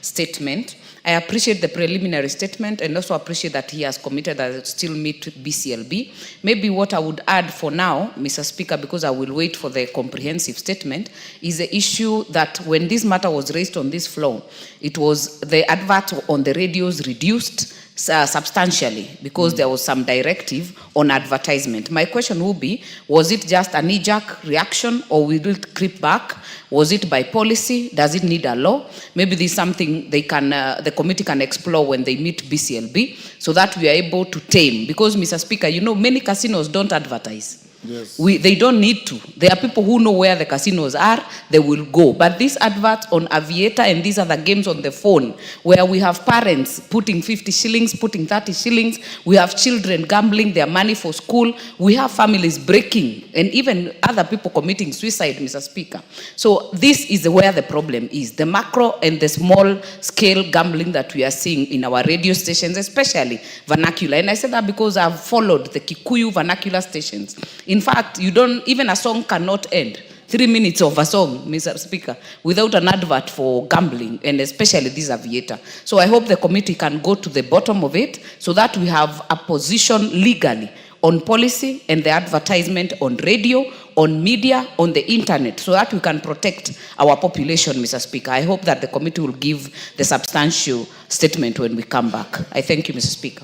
statement. I appreciate the preliminary statement and also appreciate that he has committed that it still meet BCLB. Maybe what I would add for now, Mr. Speaker, because I will wait for the comprehensive statement, is the issue that when this matter was raised on this floor, it was the advert on the radios reduced substantially because there was some directive on advertisement. My question will be, was it just a knee-jerk reaction or will it creep back? Was it by policy? Does it need a law? Maybe this is something they can, the committee can explore when they meet BCLB so that we are able to tame. Because, Mr. Speaker, you know, many casinos don't advertise. Yes. They don't need to. There are people who know where the casinos are, they will go. But these adverts on Aviator and these are the games on the phone where we have parents putting 50 shillings, putting 30 shillings. We have children gambling their money for school. We have families breaking and even other people committing suicide, Mr. Speaker. So this is where the problem is. The macro and the small scale gambling that we are seeing in our radio stations, especially vernacular. And I say that because I've followed the Kikuyu vernacular stations. In fact, even a song cannot end, 3 minutes of a song, Mr. Speaker, without an advert for gambling, and especially this Aviator. So I hope the committee can go to the bottom of it so that we have a position legally on policy and the advertisement on radio, on media, on the internet, so that we can protect our population, Mr. Speaker. I hope that the committee will give the substantial statement when we come back. I thank you, Mr. Speaker.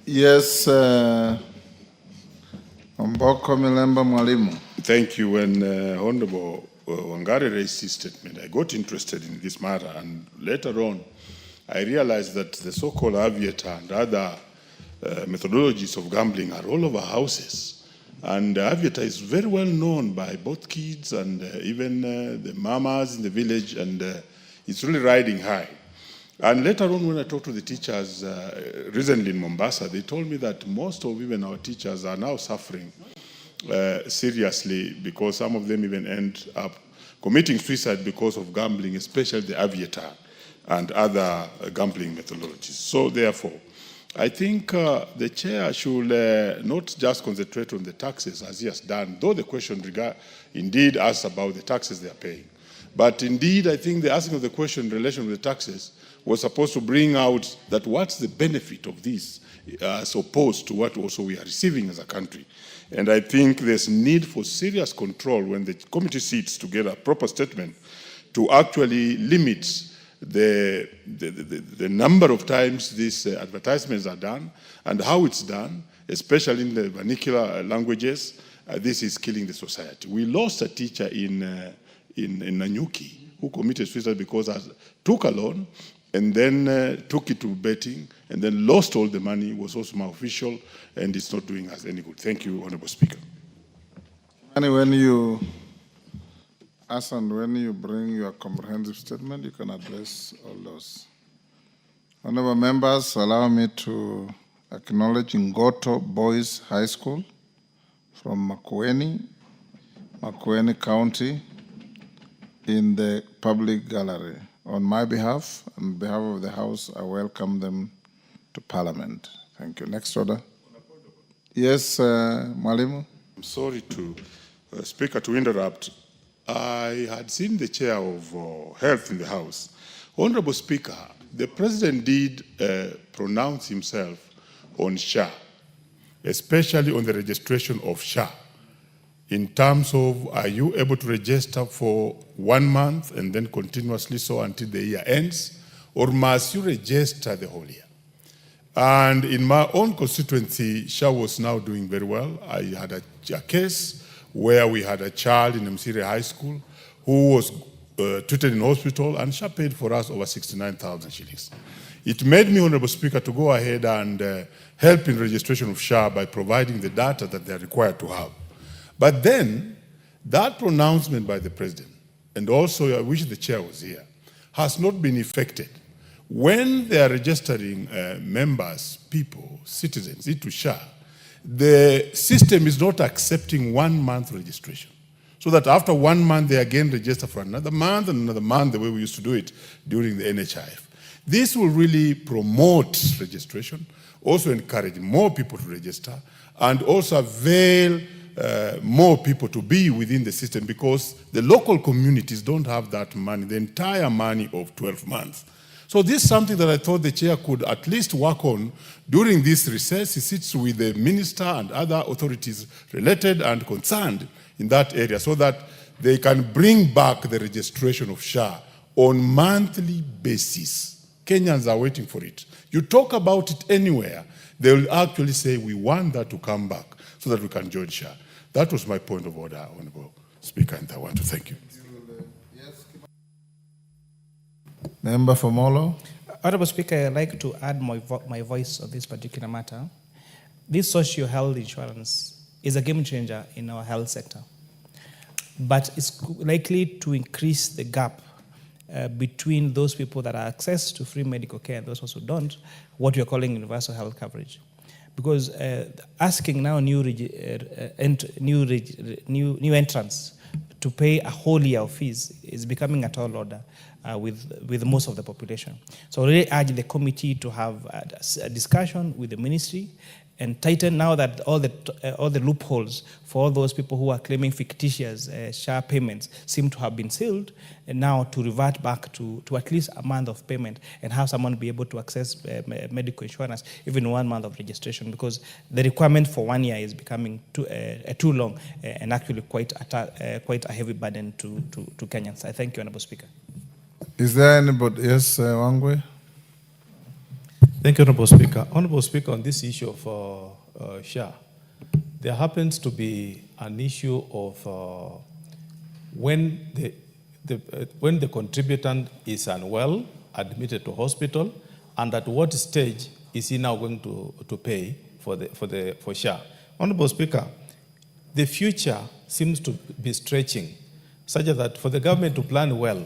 Yes, Mboko Milemba Mwalimu. Thank you. When Honorable Wangari raised his statement, I got interested in this matter, and later on, I realized that the so-called Aviator and other methodologies of gambling are all over houses. And Aviator is very well known by both kids and even the mamas in the village, and it's really riding high. And later on, when I talked to the teachers recently in Mombasa, they told me that most of even our teachers are now suffering seriously because some of them even end up committing suicide because of gambling, especially the Aviator and other gambling methodologies. So therefore, I think the chair should not just concentrate on the taxes as he has done, though the question indeed asks about the taxes they are paying. But indeed, I think the asking of the question in relation to the taxes was supposed to bring out that what's the benefit of this as opposed to what also we are receiving as a country. And I think there's need for serious control when the committee sits to get a proper statement to actually limit the number of times these advertisements are done and how it's done, especially in the vernacular languages. This is killing the society. We lost a teacher in in Nanyuki who committed suicide because he took a loan and then took it to betting and then lost all the money, was also my official, and it's not doing us any good. Thank you, Honorable Speaker. And when you bring your comprehensive statement, you can address all those. Honorable members, allow me to acknowledge Ngoto Boys High School from Makueni County in the public gallery. On my behalf, on behalf of the House, I welcome them to Parliament. Thank you. Next order. Yes, Mwalimu. I'm sorry to, Speaker, to interrupt. I had seen the chair of health in the House. Honorable Speaker, the President did pronounce himself on SHA, especially on the registration of SHA. In terms of, are you able to register for 1 month and then continuously so until the year ends, or must you register the whole year? And in my own constituency, SHA was now doing very well. I had a case where we had a child in Msiri High School who was treated in hospital, and SHA paid for us over 69,000 shillings. It made me, Honorable Speaker, to go ahead and help in registration of SHA by providing the data that they are required to have. But then, that pronouncement by the President, and also I wish the chair was here, has not been effected. When they are registering members, people, citizens into SHA, the system is not accepting 1 month registration. So that after 1 month, they again register for another month and another month, the way we used to do it during the NHIF. This will really promote registration, also encourage more people to register, and also avail more people to be within the system, because the local communities don't have that money, the entire money of 12 months. So this is something that I thought the chair could at least work on during this recess. He sits with the minister and other authorities related and concerned in that area so that they can bring back the registration of SHA on monthly basis. Kenyans are waiting for it. You talk about it anywhere, they will actually say, we want that to come back so that we can join SHA. That was my point of order, Honorable Speaker, and I want to thank you. Member for Molo. Honorable Speaker, I'd like to add my voice on this particular matter. This social health insurance is a game changer in our health sector, but it's likely to increase the gap between those people that have access to free medical care and those who don't, what we are calling universal health coverage. Because asking now new entrants to pay a whole year of fees is becoming a tall order with most of the population. So I really urge the committee to have a discussion with the ministry and tighten now that all the loopholes for all those people who are claiming fictitious SHA payments seem to have been sealed, and now to revert back to at least a month of payment and have someone be able to access medical insurance, even 1 month of registration, because the requirement for 1 year is becoming too long and actually quite a heavy burden to Kenyans. I thank you, Honorable Speaker. Is there anybody? Yes, Wangwe. Thank you, Honorable Speaker. Honorable Speaker, on this issue of SHA, there happens to be an issue of when the contributant is unwell, admitted to hospital, and at what stage is he now going to pay for SHA? Honorable Speaker, the future seems to be stretching, such that for the government to plan well,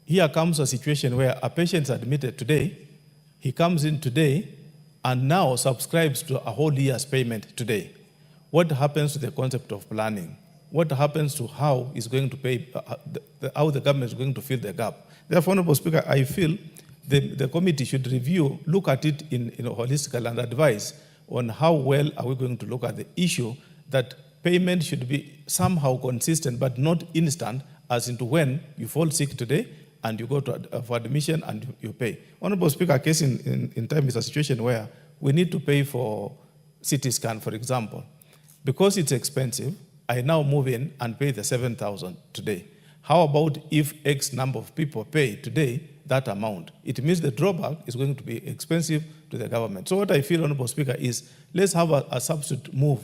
here comes a situation where a patient is admitted today, he comes in today and now subscribes to a whole year's payment today. What happens to the concept of planning? What happens to how is going to pay, how the government is going to fill the gap? Therefore, Honorable Speaker, I feel the committee should review, look at it in holistically and advise on how well are we going to look at the issue that payment should be somehow consistent but not instant, as into when you fall sick today and you go for admission and you pay. Honorable Speaker, a case in time is a situation where we need to pay for CT scan, for example. Because it's expensive, I now move in and pay the 7,000 today. How about if X number of people pay today that amount? It means the drawback is going to be expensive to the government. So what I feel, Honorable Speaker, is let's have a substitute move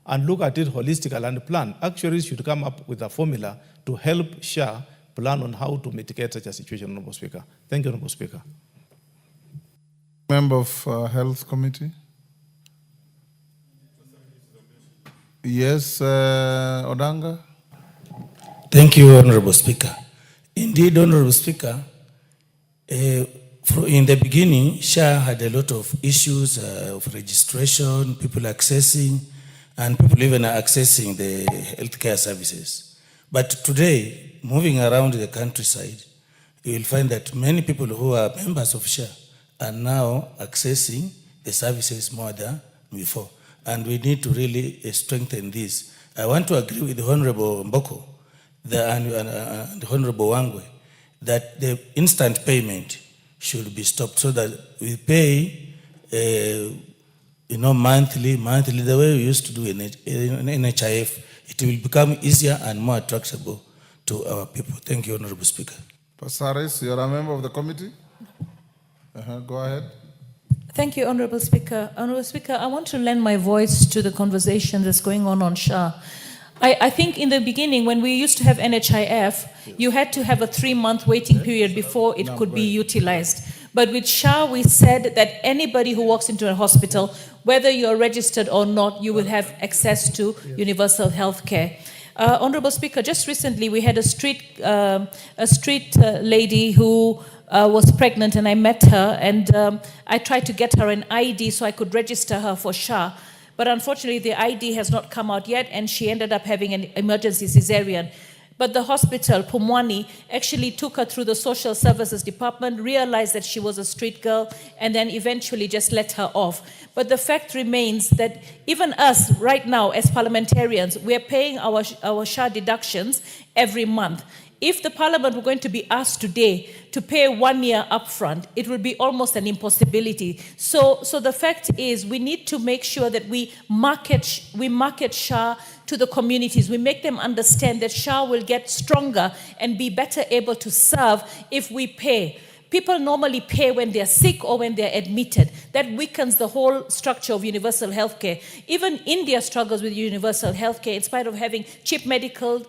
and look at it holistically and plan. Actuaries should come up with a formula to help SHA plan on how to mitigate such a situation, Honorable Speaker. Thank you, Honorable Speaker. Member of Health Committee. Yes, Odanga. Thank you, Honorable Speaker. Indeed, Honorable Speaker, in the beginning, SHA had a lot of issues of registration, people accessing, and people even accessing the healthcare services. But today, moving around the countryside, you will find that many people who are members of SHA are now accessing the services more than before. And we need to really strengthen this. I want to agree with the Honorable Mboko and the Honorable Wangwe that the instant payment should be stopped so that we pay, monthly, the way we used to do in NHIF. It will become easier and more attractable to our people. Thank you, Honorable Speaker. Pasaris, you're a member of the committee? Go ahead. Thank you, Honorable Speaker. Honorable Speaker, I want to lend my voice to the conversation that's going on SHA. I think in the beginning, when we used to have NHIF, you had to have a 3-month waiting period before it could be utilized. But with SHA, we said that anybody who walks into a hospital, whether you're registered or not, you will have access to universal health care. Honorable Speaker, just recently we had a street lady who was pregnant, and I met her, and I tried to get her an ID so I could register her for SHA. But unfortunately, the ID has not come out yet, and she ended up having an emergency cesarean. But the hospital, Pumwani, actually took her through the social services department, realized that she was a street girl, and then eventually just let her off. But the fact remains that even us right now as parliamentarians, we're paying our SHA deductions every month. If the parliament were going to be asked today to pay 1 year upfront, it would be almost an impossibility. So the fact is, we need to make sure that we market SHA to the communities. We make them understand that SHA will get stronger and be better able to serve if we pay. People normally pay when they're sick or when they're admitted. That weakens the whole structure of universal healthcare. Even India struggles with universal healthcare in spite of having cheap medical,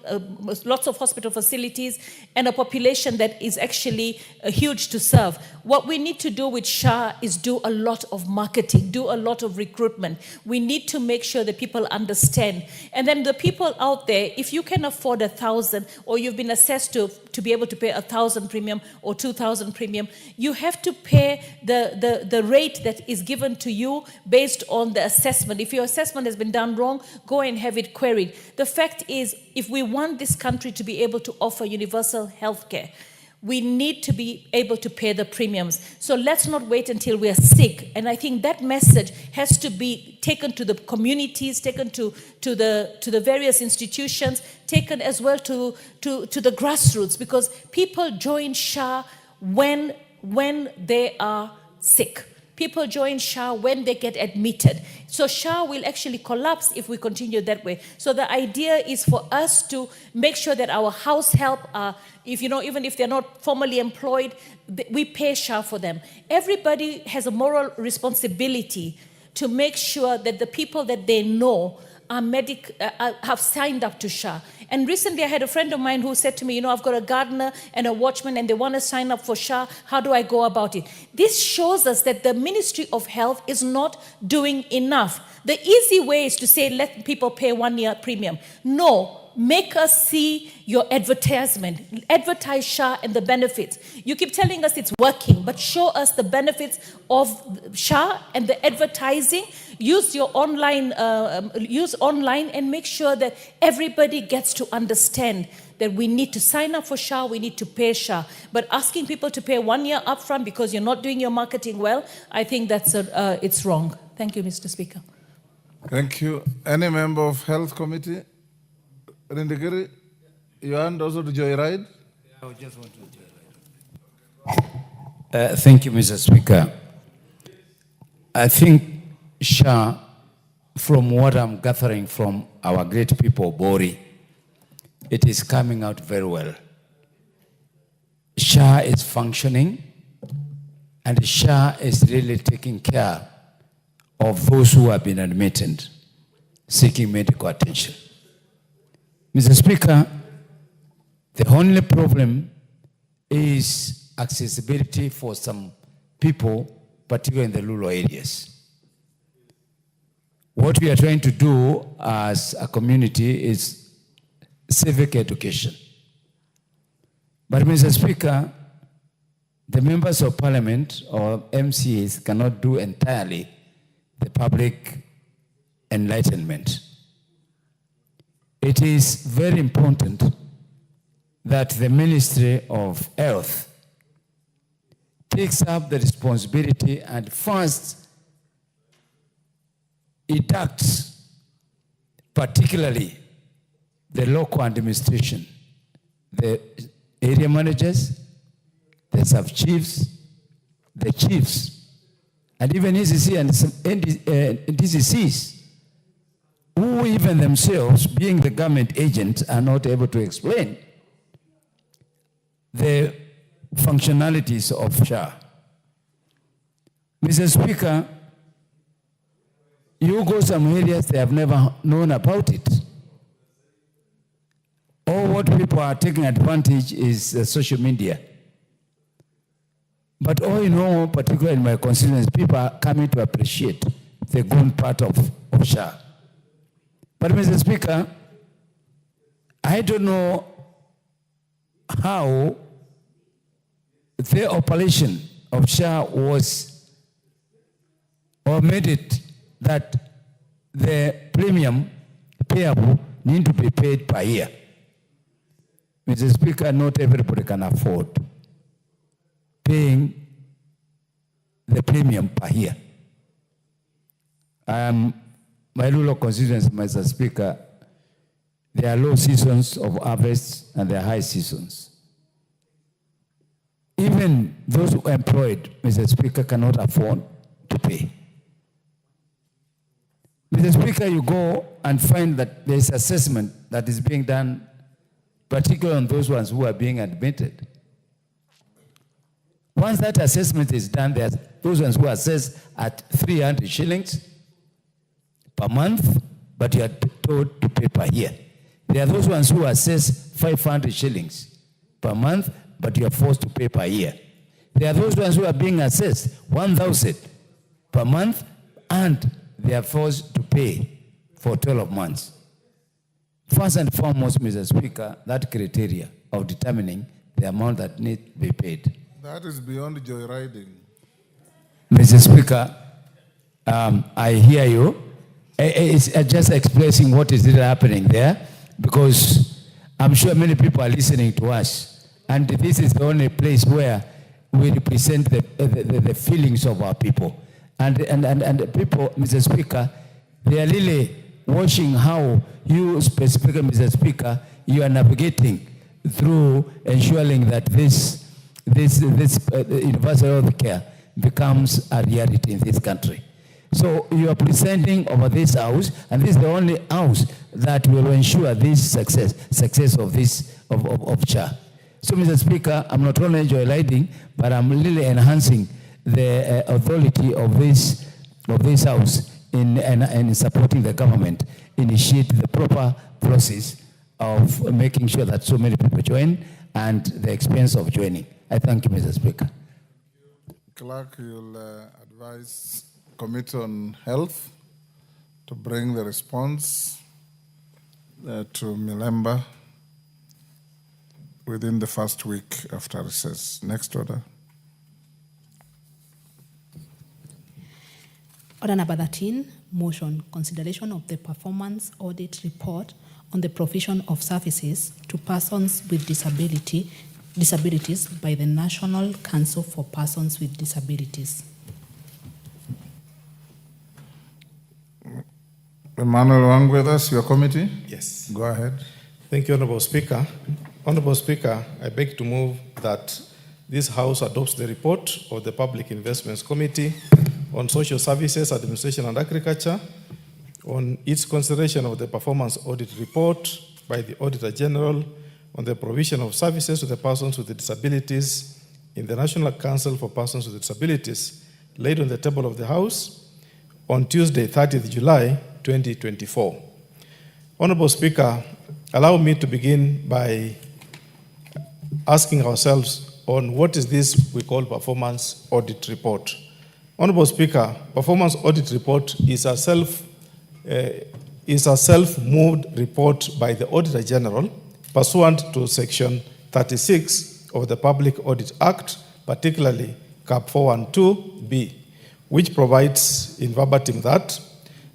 lots of hospital facilities, and a population that is actually huge to serve. What we need to do with SHA is do a lot of marketing, do a lot of recruitment. We need to make sure that people understand. And then the people out there, if you can afford 1,000, or you've been assessed to be able to pay 1,000 premium or 2,000 premium, you have to pay the rate that is given to you based on the assessment. If your assessment has been done wrong, go and have it queried. The fact is, if we want this country to be able to offer universal health care, we need to be able to pay the premiums. So let's not wait until we are sick. And I think that message has to be taken to the communities, taken to the various institutions, taken as well to the grassroots, because people join SHA when they are sick. People join SHA when they get admitted. So SHA will actually collapse if we continue that way. So the idea is for us to make sure that our house help are, even if they're not formally employed, we pay SHA for them. Everybody has a moral responsibility to make sure that the people that they know have signed up to SHA. And recently I had a friend of mine who said to me, I've got a gardener and a watchman and they want to sign up for SHA. How do I go about it? This shows us that the Ministry of Health is not doing enough. The easy way is to say, let people pay 1 year premium. No. Make us see your advertisement. Advertise SHA and the benefits. You keep telling us it's working, but show us the benefits of SHA and the advertising. Use your online, and make sure that everybody gets to understand that we need to sign up for SHA, we need to pay SHA. But asking people to pay 1 year upfront because you're not doing your marketing well, I think that's it's wrong. Thank you, Mr. Speaker. Thank you. Any member of Health Committee? Rindagiri, you want also to joyride? I just want to joyride. Thank you, Mr. Speaker. I think SHA, from what I'm gathering from our great people, Bori, it is coming out very well. SHA is functioning, and SHA is really taking care of those who have been admitted. seeking medical attention. Mr. Speaker, the only problem is accessibility for some people, particularly in the rural areas. What we are trying to do as a community is civic education. But Mr. Speaker, the members of parliament or MCAs cannot do entirely the public enlightenment. It is very important that the Ministry of Health takes up the responsibility and first inducts particularly the local administration, the area managers, the sub-chiefs, the chiefs, and even ECC and DCCs, who even themselves, being the government agents, are not able to explain the functionalities of SHA. Mr. Speaker, you go some areas they have never known about it. All what people are taking advantage is social media. But all in all, particularly in my constituency, people are coming to appreciate the good part of SHA. But Mr. Speaker, I don't know how the operation of SHA was or made it that the premium payable need to be paid per year. Mr. Speaker, not everybody can afford paying the premium per year. My rural constituency, Mr. Speaker, there are low seasons of harvest and there are high seasons. Even those who are employed, Mr. Speaker, cannot afford to pay. Mr. Speaker, you go and find that there is assessment that is being done, particularly on those ones who are being admitted. Once that assessment is done, there are those ones who are assessed at 300 shillings per month, but you are told to pay per year. There are those ones who are assessed 500 shillings per month, but you are forced to pay per year. There are those ones who are being assessed 1,000 per month, and they are forced to pay for 12 months. First and foremost, Mr. Speaker, that criteria of determining the amount that needs to be paid. That is beyond joyriding. Mr. Speaker, I hear you. It's just expressing what is really happening there, because I'm sure many people are listening to us, and this is the only place where we represent the feelings of our people. And people, Mr. Speaker, they are really watching how you specifically, Mr. Speaker, you are navigating through ensuring that this universal health care becomes a reality in this country. So you are presenting over this house, and this is the only house that will ensure this success of this of SHA. So, Mr. Speaker, I'm not only joyriding, but I'm really enhancing the authority of this house in supporting the government, initiate the proper process of making sure that so many people join and the expense of joining. I thank you, Mr. Speaker. Clerk, you'll advise Committee on Health to bring the response to Milemba within the first week after recess. Next order. Order number 13, motion, consideration of the performance audit report on the provision of services to persons with disabilities by the National Council for Persons with Disabilities. Emmanuel Wangwedas, your committee? Yes. Go ahead. Thank you, Honorable Speaker. Honorable Speaker, I beg to move that this House adopts the report of the Public Investments Committee on Social Services, Administration and Agriculture on its consideration of the performance audit report by the Auditor General on the provision of services to the persons with disabilities in the National Council for Persons with Disabilities, laid on the table of the House on Tuesday, 30th July 2024. Honorable Speaker, allow me to begin by asking ourselves on what is this we call performance audit report. Honorable Speaker, performance audit report is a self-moved report by the Auditor General pursuant to Section 36 of the Public Audit Act, particularly Cap 412B, which provides in verbatim that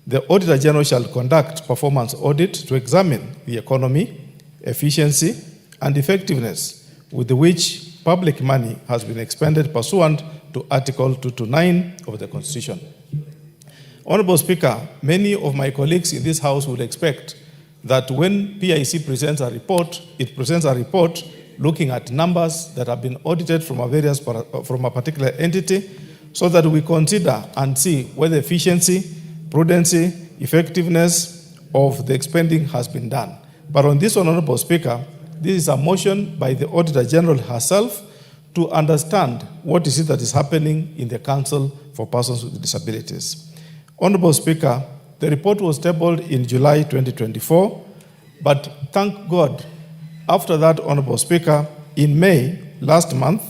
the Auditor General shall conduct performance audit to examine the economy, efficiency, and effectiveness with which public money has been expended pursuant to Article 229 of the Constitution. Honorable Speaker, many of my colleagues in this House would expect that when PIC presents a report, it presents a report looking at numbers that have been audited from a particular entity, so that we consider and see whether efficiency, prudency, effectiveness of the expending has been done. But on this one, Honorable Speaker, this is a motion by the Auditor General herself to understand what is it that is happening in the Council for Persons with Disabilities. Honorable Speaker, the report was tabled in July 2024, but thank God, after that, Honorable Speaker, in May last month,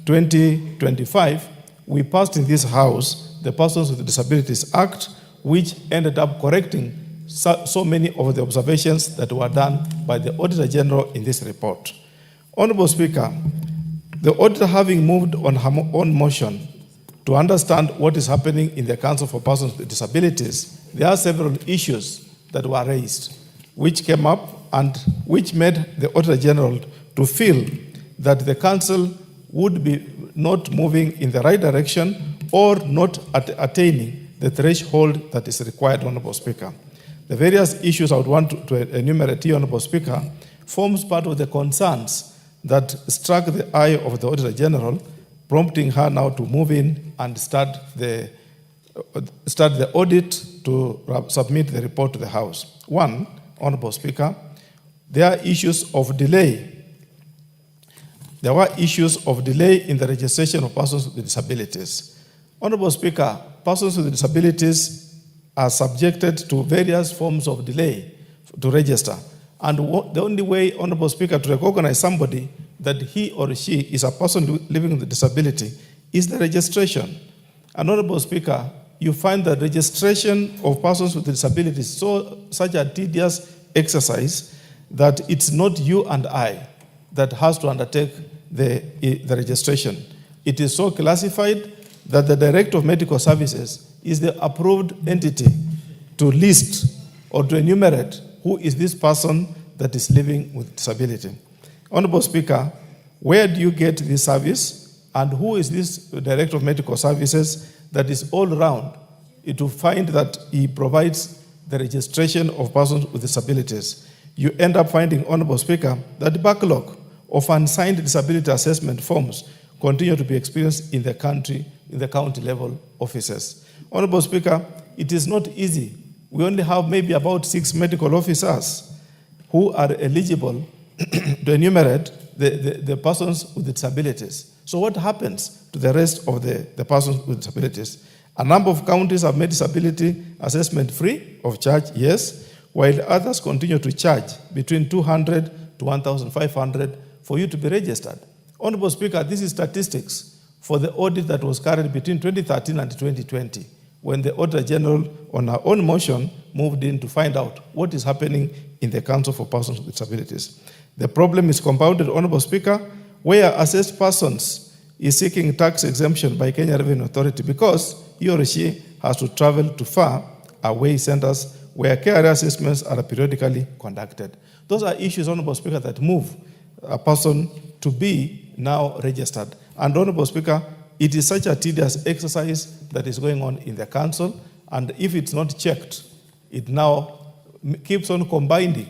2025, we passed in this House the Persons with Disabilities Act, which ended up correcting so many of the observations that were done by the Auditor General in this report. Honorable Speaker, the Auditor, having moved on her own motion to understand what is happening in the Council for Persons with Disabilities, there are several issues that were raised, which came up and which made the Auditor General to feel that the Council would be not moving in the right direction or not attaining the threshold that is required, Honorable Speaker. The various issues I would want to enumerate here, Honorable Speaker, forms part of the concerns that struck the eye of the Auditor General, prompting her now to move in and start the audit to submit the report to the House. One, Honorable Speaker, there are issues of delay. There were issues of delay in the registration of persons with disabilities. Honorable Speaker, persons with disabilities are subjected to various forms of delay to register. And the only way, Honorable Speaker, to recognize somebody that he or she is a person living with a disability is the registration. And Honorable Speaker, you find that registration of persons with disabilities is such a tedious exercise that it's not you and I that has to undertake the registration. It is so classified that the Director of Medical Services is the approved entity to list or to enumerate who is this person that is living with disability. Honorable Speaker, where do you get this service and who is this Director of Medical Services that is all round to find that he provides the registration of persons with disabilities? You end up finding, Honorable Speaker, that the backlog of unsigned disability assessment forms continue to be experienced in the county level offices. Honorable Speaker, it is not easy. We only have maybe about 6 medical officers who are eligible to enumerate the persons with disabilities. So what happens to the rest of the persons with disabilities? A number of counties have made disability assessment free of charge, yes, while others continue to charge between 200 to 1,500 for you to be registered. Honorable Speaker, this is statistics for the audit that was carried between 2013 and 2020, when the Auditor General, on her own motion, moved in to find out what is happening in the Council for Persons with Disabilities. The problem is compounded, Honorable Speaker, where assessed persons is seeking tax exemption by Kenya Revenue Authority because he or she has to travel to far away centers where KRA assessments are periodically conducted. Those are issues, Honorable Speaker, that move a person to be now registered. And Honorable Speaker, it is such a tedious exercise that is going on in the Council, and if it's not checked, it now keeps on compounding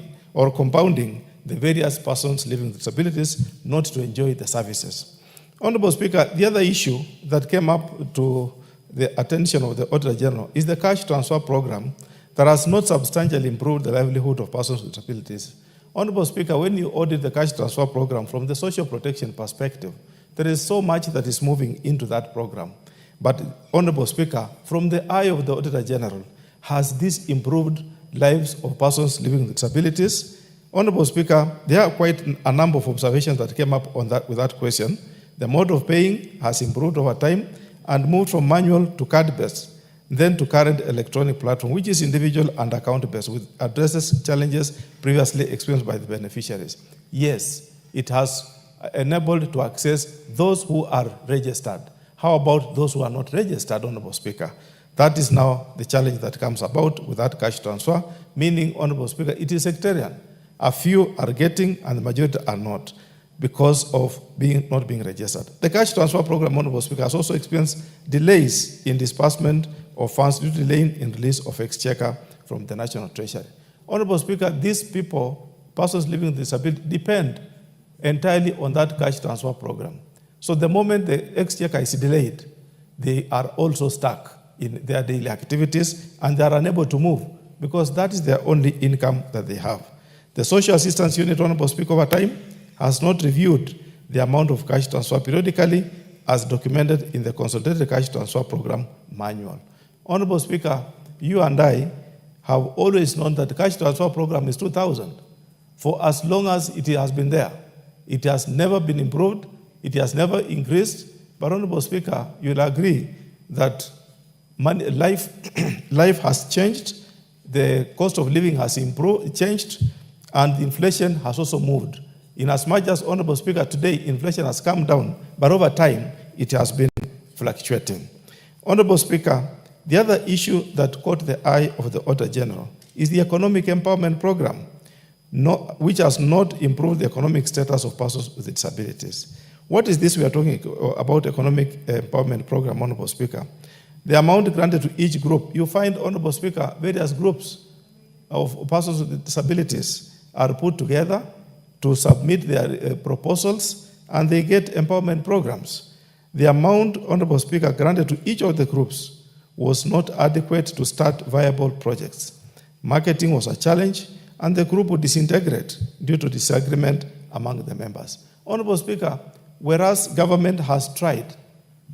the various persons living with disabilities not to enjoy the services. Honorable Speaker, the other issue that came up to the attention of the Auditor General is the cash transfer program that has not substantially improved the livelihood of persons with disabilities. Honorable Speaker, when you audit the cash transfer program from the social protection perspective, there is so much that is moving into that program. But, Honorable Speaker, from the eye of the Auditor General, Has this improved lives of persons living with disabilities? Honorable Speaker, there are quite a number of observations that came up on that with that question. The mode of paying has improved over time and moved from manual to card-based, then to current electronic platform, which is individual and account-based, which addresses challenges previously experienced by the beneficiaries. Yes, it has enabled to access those who are registered. How about those who are not registered, Honorable Speaker? That is now the challenge that comes about with that cash transfer, meaning, Honorable Speaker, it is sectarian. A few are getting and the majority are not because of not being registered. The cash transfer program, Honorable Speaker, has also experienced delays in disbursement of funds due to delay in release of exchequer from the National Treasury. Honorable Speaker, these people, persons living with disability, depend entirely on that cash transfer program. So the moment the exchequer is delayed, they are also stuck in their daily activities and they are unable to move because that is their only income that they have. The Social Assistance Unit, Honorable Speaker, over time has not reviewed the amount of cash transfer periodically as documented in the Consolidated Cash Transfer Program Manual. Honorable Speaker, you and I have always known that the cash transfer program is 2,000 for as long as it has been there. It has never been improved. It has never increased. But Honorable Speaker, you'll agree that life has changed, the cost of living has changed, and the inflation has also moved. In as much as, Honorable Speaker, today inflation has come down, but over time it has been fluctuating. Honorable Speaker, the other issue that caught the eye of the Auditor General is the Economic Empowerment Program, which has not improved the economic status of persons with disabilities. What is this we are talking about, Economic Empowerment Program, Honorable Speaker? The amount granted to each group, you find, Honorable Speaker, various groups of persons with disabilities are put together to submit their proposals and they get empowerment programs. The amount, Honorable Speaker, granted to each of the groups was not adequate to start viable projects. Marketing was a challenge and the group would disintegrate due to disagreement among the members. Honorable Speaker, whereas government has tried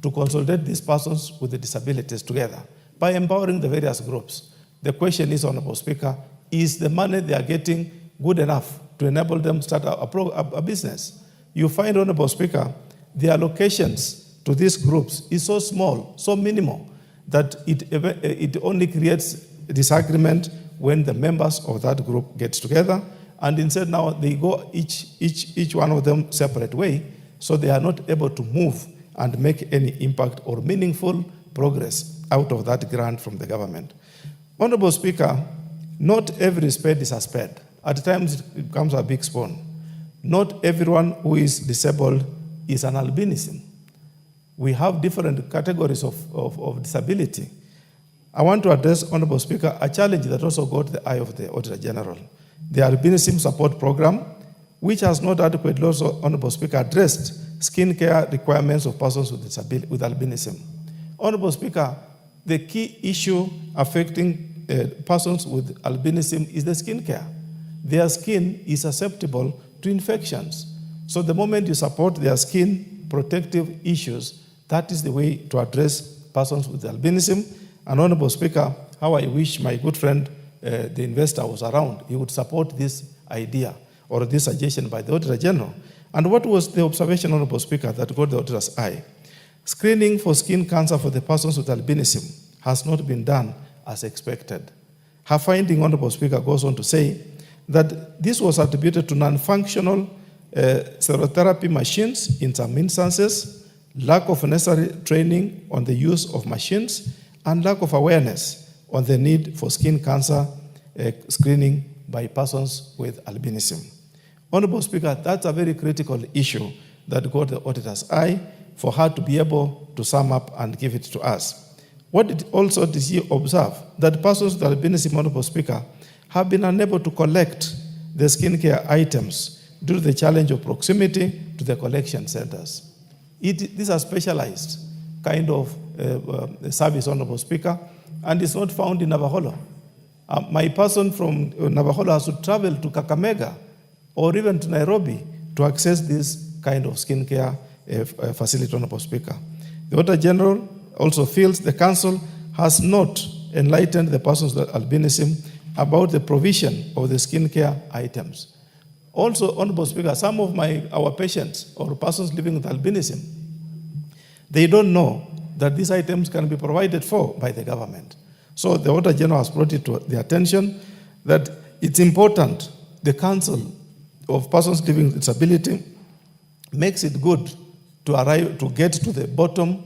to consolidate these persons with the disabilities together by empowering the various groups, the question is, Honorable Speaker, is the money they are getting good enough to enable them to start a business? You find, Honorable Speaker, the allocations to these groups is so small, so minimal, that it only creates disagreement when the members of that group get together, and instead now they go each one of them separate way, so they are not able to move and make any impact or meaningful progress out of that grant from the government. Honorable Speaker, not every spade is a spade. At times it becomes a big spoon. Not everyone who is disabled is an albinism. We have different categories of disability. I want to address, Honorable Speaker, a challenge that also got the eye of the Auditor General. The Albinism Support Program, which has not adequately also, Honorable Speaker, addressed skin care requirements of persons with albinism. Honorable Speaker, the key issue affecting persons with albinism is the skin care. Their skin is susceptible to infections. So the moment you support their skin protective issues, that is the way to address persons with albinism. And Honorable Speaker, how I wish my good friend, the investor, was around. He would support this idea or this suggestion by the Auditor General. And what was the observation, Honorable Speaker, that got the Auditor's eye? Screening for skin cancer for the persons with albinism has not been done as expected. Her finding, Honorable Speaker, goes on to say that this was attributed to non-functional serotherapy machines in some instances, lack of necessary training on the use of machines, and lack of awareness on the need for skin cancer screening by persons with albinism. Honorable Speaker, that's a very critical issue that got the Auditor's eye for her to be able to sum up and give it to us. What did she observe? That persons with albinism, Honorable Speaker, have been unable to collect the skincare items due to the challenge of proximity to the collection centers. These are specialized kind of service, Honorable Speaker, and it's not found in Navajo. My person from Navajo has to travel to Kakamega or even to Nairobi to access this kind of skincare facility, Honorable Speaker. The Auditor General also feels the Council has not enlightened the persons with albinism about the provision of the skincare items. Also, Honorable Speaker, some of our patients or persons living with albinism, they don't know that these items can be provided for by the government. So the Auditor General has brought it to the attention that it's important the Council of Persons Living with Disability makes it good to get to the bottom,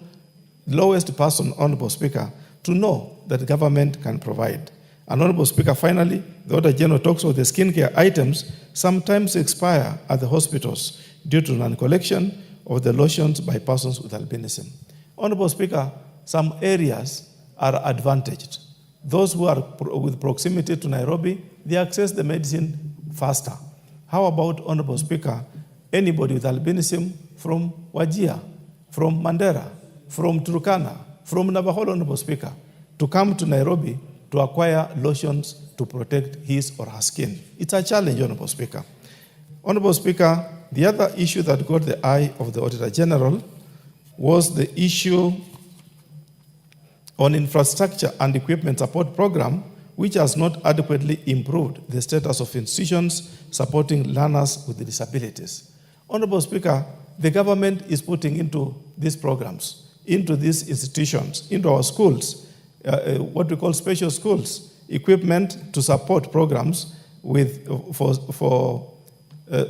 lowest person, Honorable Speaker, to know that the government can provide. And Honorable Speaker, finally, the Auditor General talks of the skincare items sometimes expire at the hospitals due to non-collection of the lotions by persons with albinism. Honorable Speaker, some areas are advantaged. Those who are with proximity to Nairobi, they access the medicine faster. How about, Honorable Speaker, anybody with albinism from Wajir, from Mandera, from Turkana, from Navajo, Honorable Speaker, to come to Nairobi to acquire lotions to protect his or her skin? It's a challenge, Honorable Speaker. Honorable Speaker, the other issue that got the eye of the Auditor General was the issue on infrastructure and equipment support program, which has not adequately improved the status of institutions supporting learners with disabilities. Honorable Speaker, the government is putting into these programs, into these institutions, into our schools, what we call special schools, equipment to support programs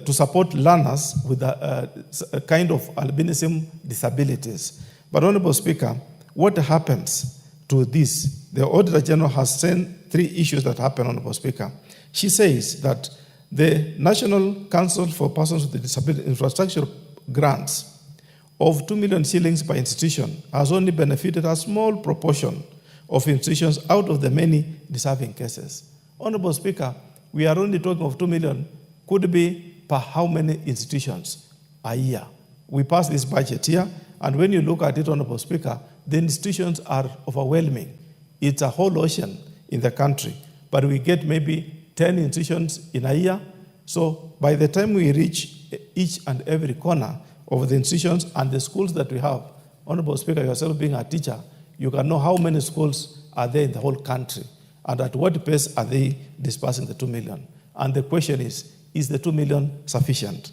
to support learners with a kind of albinism disabilities. But Honorable Speaker, what happens to this? The Auditor General has sent 3 issues that happen, Honorable Speaker. She says that the National Council for Persons with Disability Infrastructure grants of 2 million shillings per institution has only benefited a small proportion of institutions out of the many deserving cases. Honorable Speaker, we are only talking of 2 million, could be per how many institutions a year? We pass this budget here, and when you look at it, Honorable Speaker, the institutions are overwhelming. It's a whole ocean in the country, but we get maybe 10 institutions in a year. So by the time we reach each and every corner of the institutions and the schools that we have, Honorable Speaker, yourself being a teacher, you can know how many schools are there in the whole country and at what pace are they dispersing the 2 million. And the question is the 2 million sufficient?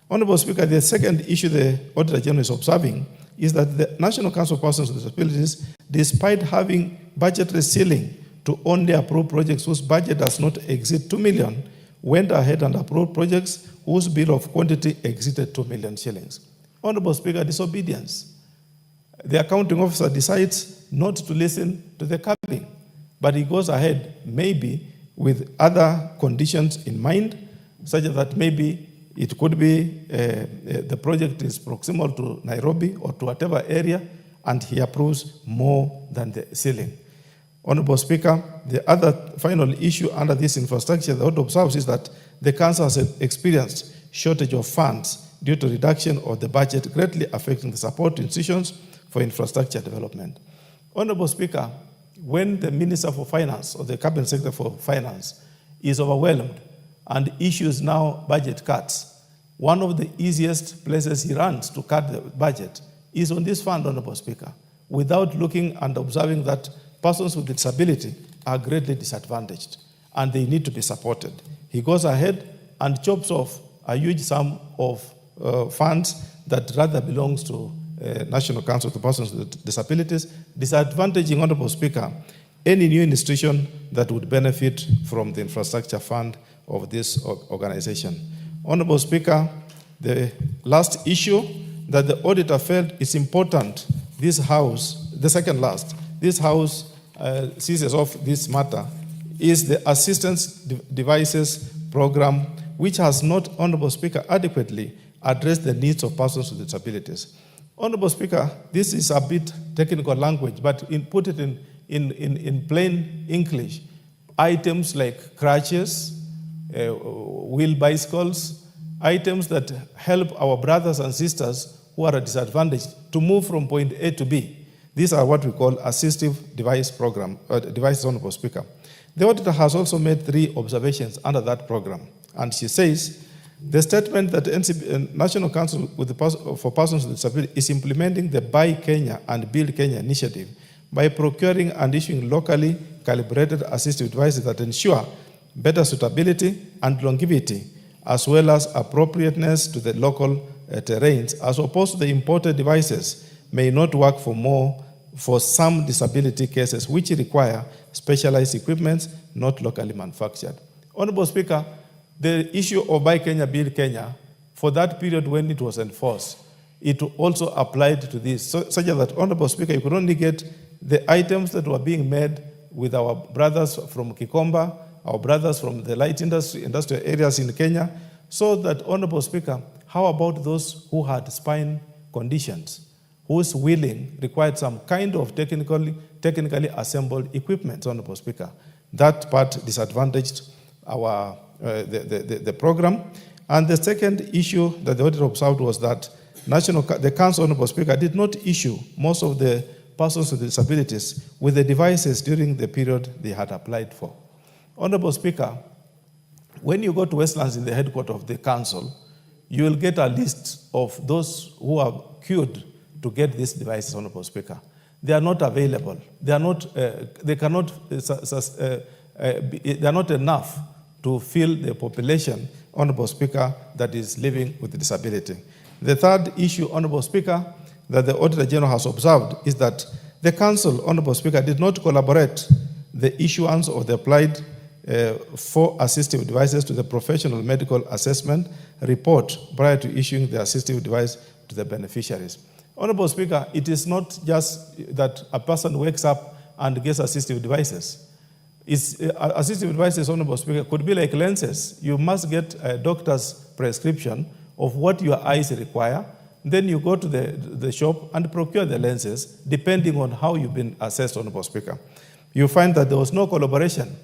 Honorable Speaker, the second issue the Auditor General is observing is that the National Council of Persons with Disabilities, despite having budgetary ceiling to only approve projects whose budget does not exceed 2 million, went ahead and approved projects whose bill of quantity exceeded 2 million shillings. Honorable Speaker, disobedience. The accounting officer decides not to listen to the cabin, but he goes ahead maybe with other conditions in mind, such that maybe it could be the project is proximal to Nairobi or to whatever area, and he approves more than the ceiling. Honorable Speaker, the other final issue under this infrastructure the Auditor observes is that the Council has experienced shortage of funds due to reduction of the budget, greatly affecting the support to institutions for infrastructure development. Honorable Speaker, when the Minister for Finance or the Cabinet Secretary for Finance is overwhelmed and issues now budget cuts, one of the easiest places he runs to cut the budget is on this fund, Honorable Speaker, without looking and observing that persons with disability are greatly disadvantaged and they need to be supported. He goes ahead and chops off a huge sum of funds that rather belongs to National Council for Persons with Disabilities, disadvantaging, Honorable Speaker, any new institution that would benefit from the infrastructure fund of this organization. Honorable Speaker, the last issue that the auditor felt is important, this House, the second last, this House seizes off this matter, is the assistance devices program, which has not, Honorable Speaker, adequately addressed the needs of persons with disabilities. Honorable Speaker, this is a bit technical language, but put it in plain English. Items like crutches, wheel bicycles, items that help our brothers and sisters who are disadvantaged to move from point A to B. These are what we call assistive device program, devices, Honorable Speaker. The auditor has also made 3 observations under that program, and she says, the statement that National Council for Persons with Disabilities is implementing the Buy Kenya and Build Kenya initiative, by procuring and issuing locally calibrated assistive devices that ensure better suitability and longevity, as well as appropriateness to the local terrains, as opposed to the imported devices may not work for some disability cases which require specialized equipment not locally manufactured. Honorable Speaker, the issue of Buy Kenya, Build Kenya, for that period when it was enforced, it also applied to this, such that, Honorable Speaker, you could only get the items that were being made with our brothers from Kikomba, our brothers from the light industrial areas in Kenya, so that, Honorable Speaker, how about those who had spine conditions, whose wheeling required some kind of technically assembled equipment, Honorable Speaker? That part disadvantaged our the program. And the second issue that the audit observed was that the Council, Honorable Speaker, did not issue most of the persons with disabilities with the devices during the period they had applied for. Honorable Speaker, when you go to Westlands in the headquarters of the Council, you will get a list of those who are queued to get these devices, Honorable Speaker. They are not available. They are not. They cannot. They are not enough to fill the population, Honorable Speaker, that is living with disability. The third issue, Honorable Speaker, that the Auditor General has observed is that the Council, Honorable Speaker, did not collaborate the issuance of the applied for assistive devices to the professional medical assessment report prior to issuing the assistive device to the beneficiaries. Honorable Speaker, it is not just that a person wakes up and gets assistive devices. Assistive devices, Honorable Speaker, could be like lenses. You must get a doctor's prescription of what your eyes require. Then you go to the shop and procure the lenses, depending on how you've been assessed, Honorable Speaker. You find that there was no collaboration.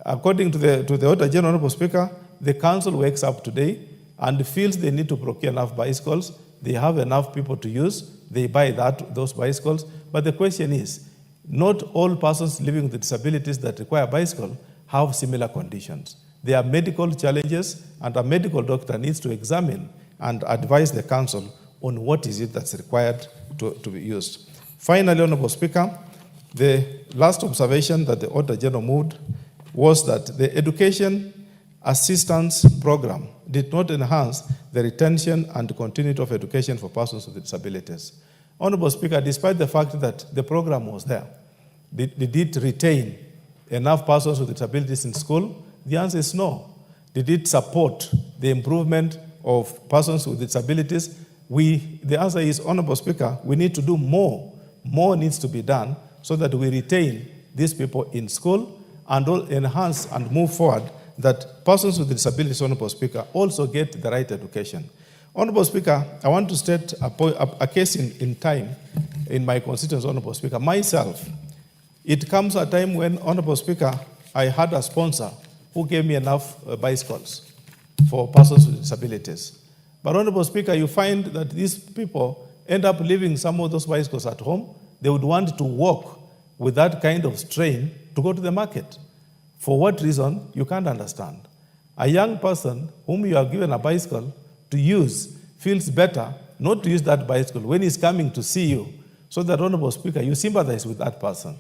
According to the Auditor General, Honorable Speaker, the Council wakes up today and feels they need to procure enough bicycles. They have enough people to use. They buy those bicycles. But the question is, not all persons living with disabilities that require a bicycle have similar conditions. There are medical challenges, and a medical doctor needs to examine and advise the Council on what is it that's required to be used. Finally, Honorable Speaker, the last observation that the Auditor General moved was that the education assistance program did not enhance the retention and continuity of education for persons with disabilities. Honorable Speaker, despite the fact that the program was there, did it retain enough persons with disabilities in school? The answer is no. Did it support the improvement of persons with disabilities? The answer is, Honorable Speaker, we need to do more. More needs to be done so that we retain these people in school and enhance and move forward that persons with disabilities, Honorable Speaker, also get the right education. Honorable Speaker, I want to state a case in time in my constituency, Honorable Speaker. Myself, it comes a time when, Honorable Speaker, I had a sponsor who gave me enough bicycles for persons with disabilities. But, Honorable Speaker, you find that these people end up leaving some of those bicycles at home. They would want to walk with that kind of strain to go to the market. For what reason, you can't understand. A young person whom you have given a bicycle to use feels better not to use that bicycle when he's coming to see you, so that, Honorable Speaker, you sympathize with that person.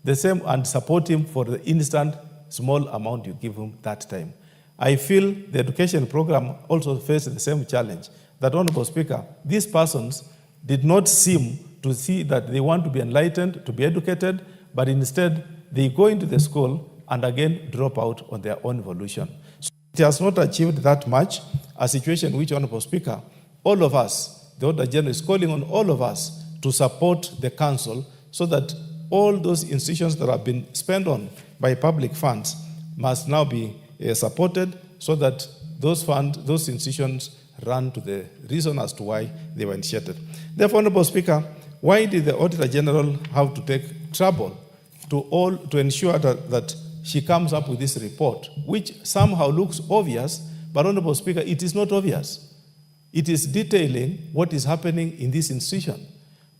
The same, and support him for the instant small amount you give him that time. I feel the education program also faces the same challenge, that, Honorable Speaker, these persons did not seem to see that they want to be enlightened, to be educated, but instead they go into the school and again drop out on their own evolution. So it has not achieved that much, a situation which, Honorable Speaker, all of us, the Auditor General is calling on all of us to support the Council so that all those institutions that have been spent on by public funds must now be supported so that those institutions run to the reason as to why they were initiated. Therefore, Honorable Speaker, why did the Auditor General have to take trouble to ensure that she comes up with this report, which somehow looks obvious, but, Honorable Speaker, it is not obvious. It is detailing what is happening in this institution,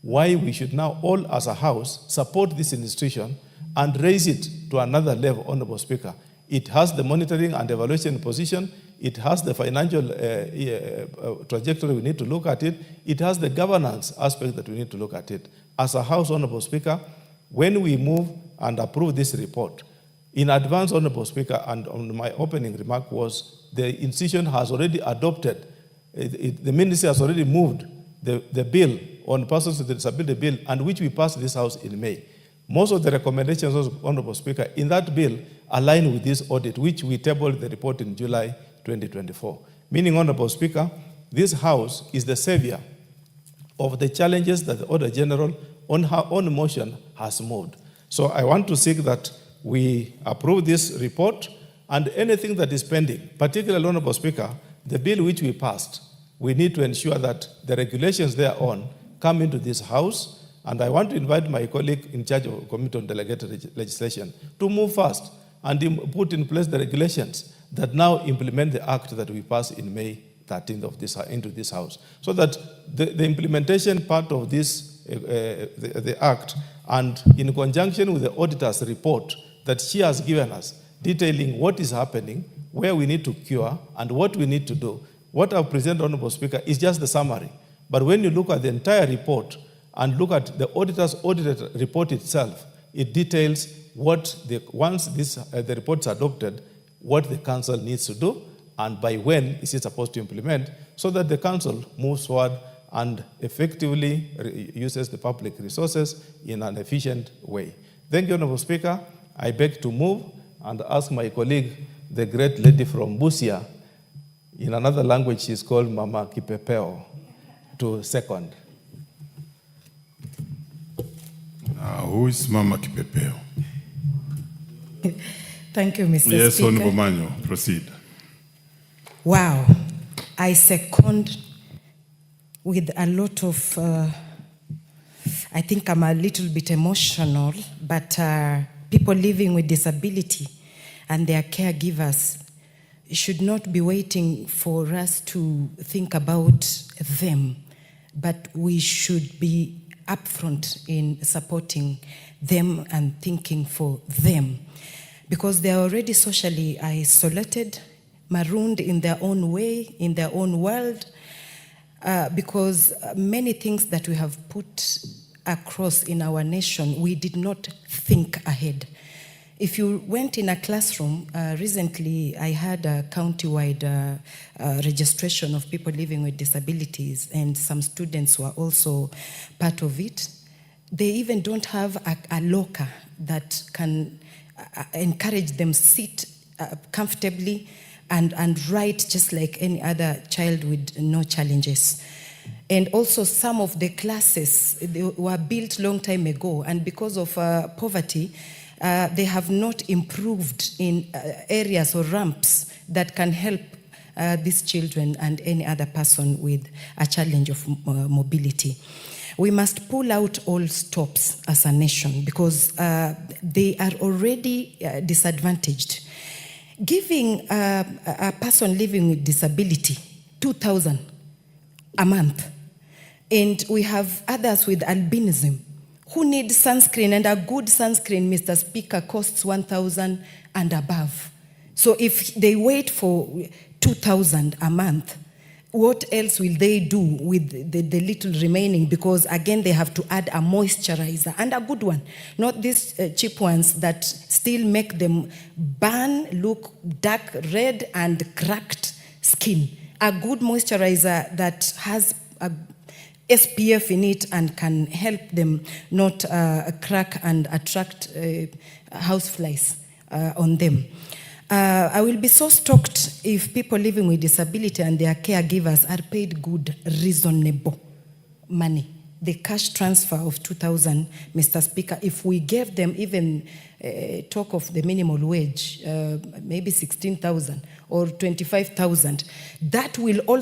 why we should now all as a House support this institution and raise it to another level, Honorable Speaker. It has the monitoring and evaluation position. It has the financial trajectory we need to look at it. It has the governance aspect that we need to look at it. As a House, Honorable Speaker, When we move and approve this report, in advance, Honorable Speaker, and on my opening remark was the institution has already adopted, the ministry has already moved the bill on persons with disability bill, and which we passed this House in May. Most of the recommendations, Honorable Speaker, in that bill align with this audit, which we tabled the report in July 2024. Meaning, Honorable Speaker, this House is the savior of the challenges that the Auditor General on her own motion has moved. So I want to seek that we approve this report and anything that is pending, particularly, Honorable Speaker, the bill which we passed, we need to ensure that the regulations thereon come into this House. And I want to invite my colleague in charge of Committee on Delegated Legislation to move fast and put in place the regulations that now implement the act that we passed in May 13th of this, into this House. So that the implementation part of this, the act, and in conjunction with the auditor's report that she has given us, detailing what is happening, where we need to cure, and what we need to do. What I've presented, Honorable Speaker, is just the summary. But when you look at the entire report, and look at the auditor's audited report itself, it details what once the report is adopted, what the council needs to do, and by when is it supposed to implement, so that the council moves forward and effectively uses the public resources in an efficient way. Thank you, Honorable Speaker. I beg to move and ask my colleague, the great lady from Busia, in another language she's called Mama Kipepeo, to second. Who is Mama Kipepeo? Thank you, Mr. Speaker. Yes, Honorable Manyo, proceed. Wow. I second with a lot of, I think I'm a little bit emotional, but people living with disability and their caregivers should not be waiting for us to think about them, but we should be upfront in supporting them and thinking for them, because they are already socially isolated, marooned in their own way, in their own world, because many things that we have put across in our nation, we did not think ahead. If you went in a classroom, recently I had a county-wide registration of people living with disabilities, and some students were also part of it. They even don't have a locker that can encourage them sit comfortably and write just like any other child with no challenges. And also some of the classes, they were built long time ago, and because of poverty, they have not improved in areas or ramps that can help these children and any other person with a challenge of mobility. We must pull out all stops as a nation, because they are already disadvantaged. Giving a person living with disability 2,000 a month, and we have others with albinism who need sunscreen, and a good sunscreen, Mr. Speaker, costs 1,000 and above. So if they wait for 2,000 a month, what else will they do with the little remaining? Because again, they have to add a moisturizer, and a good one, not these cheap ones that still make them burn, look dark red, and cracked skin. A good moisturizer that has a SPF in it and can help them not crack and attract houseflies on them. I will be so stoked if people living with disability and their caregivers are paid good, reasonable money. The cash transfer of 2,000, Mr. Speaker, if we gave them even talk of the minimum wage, maybe 16,000 or 25,000, that will also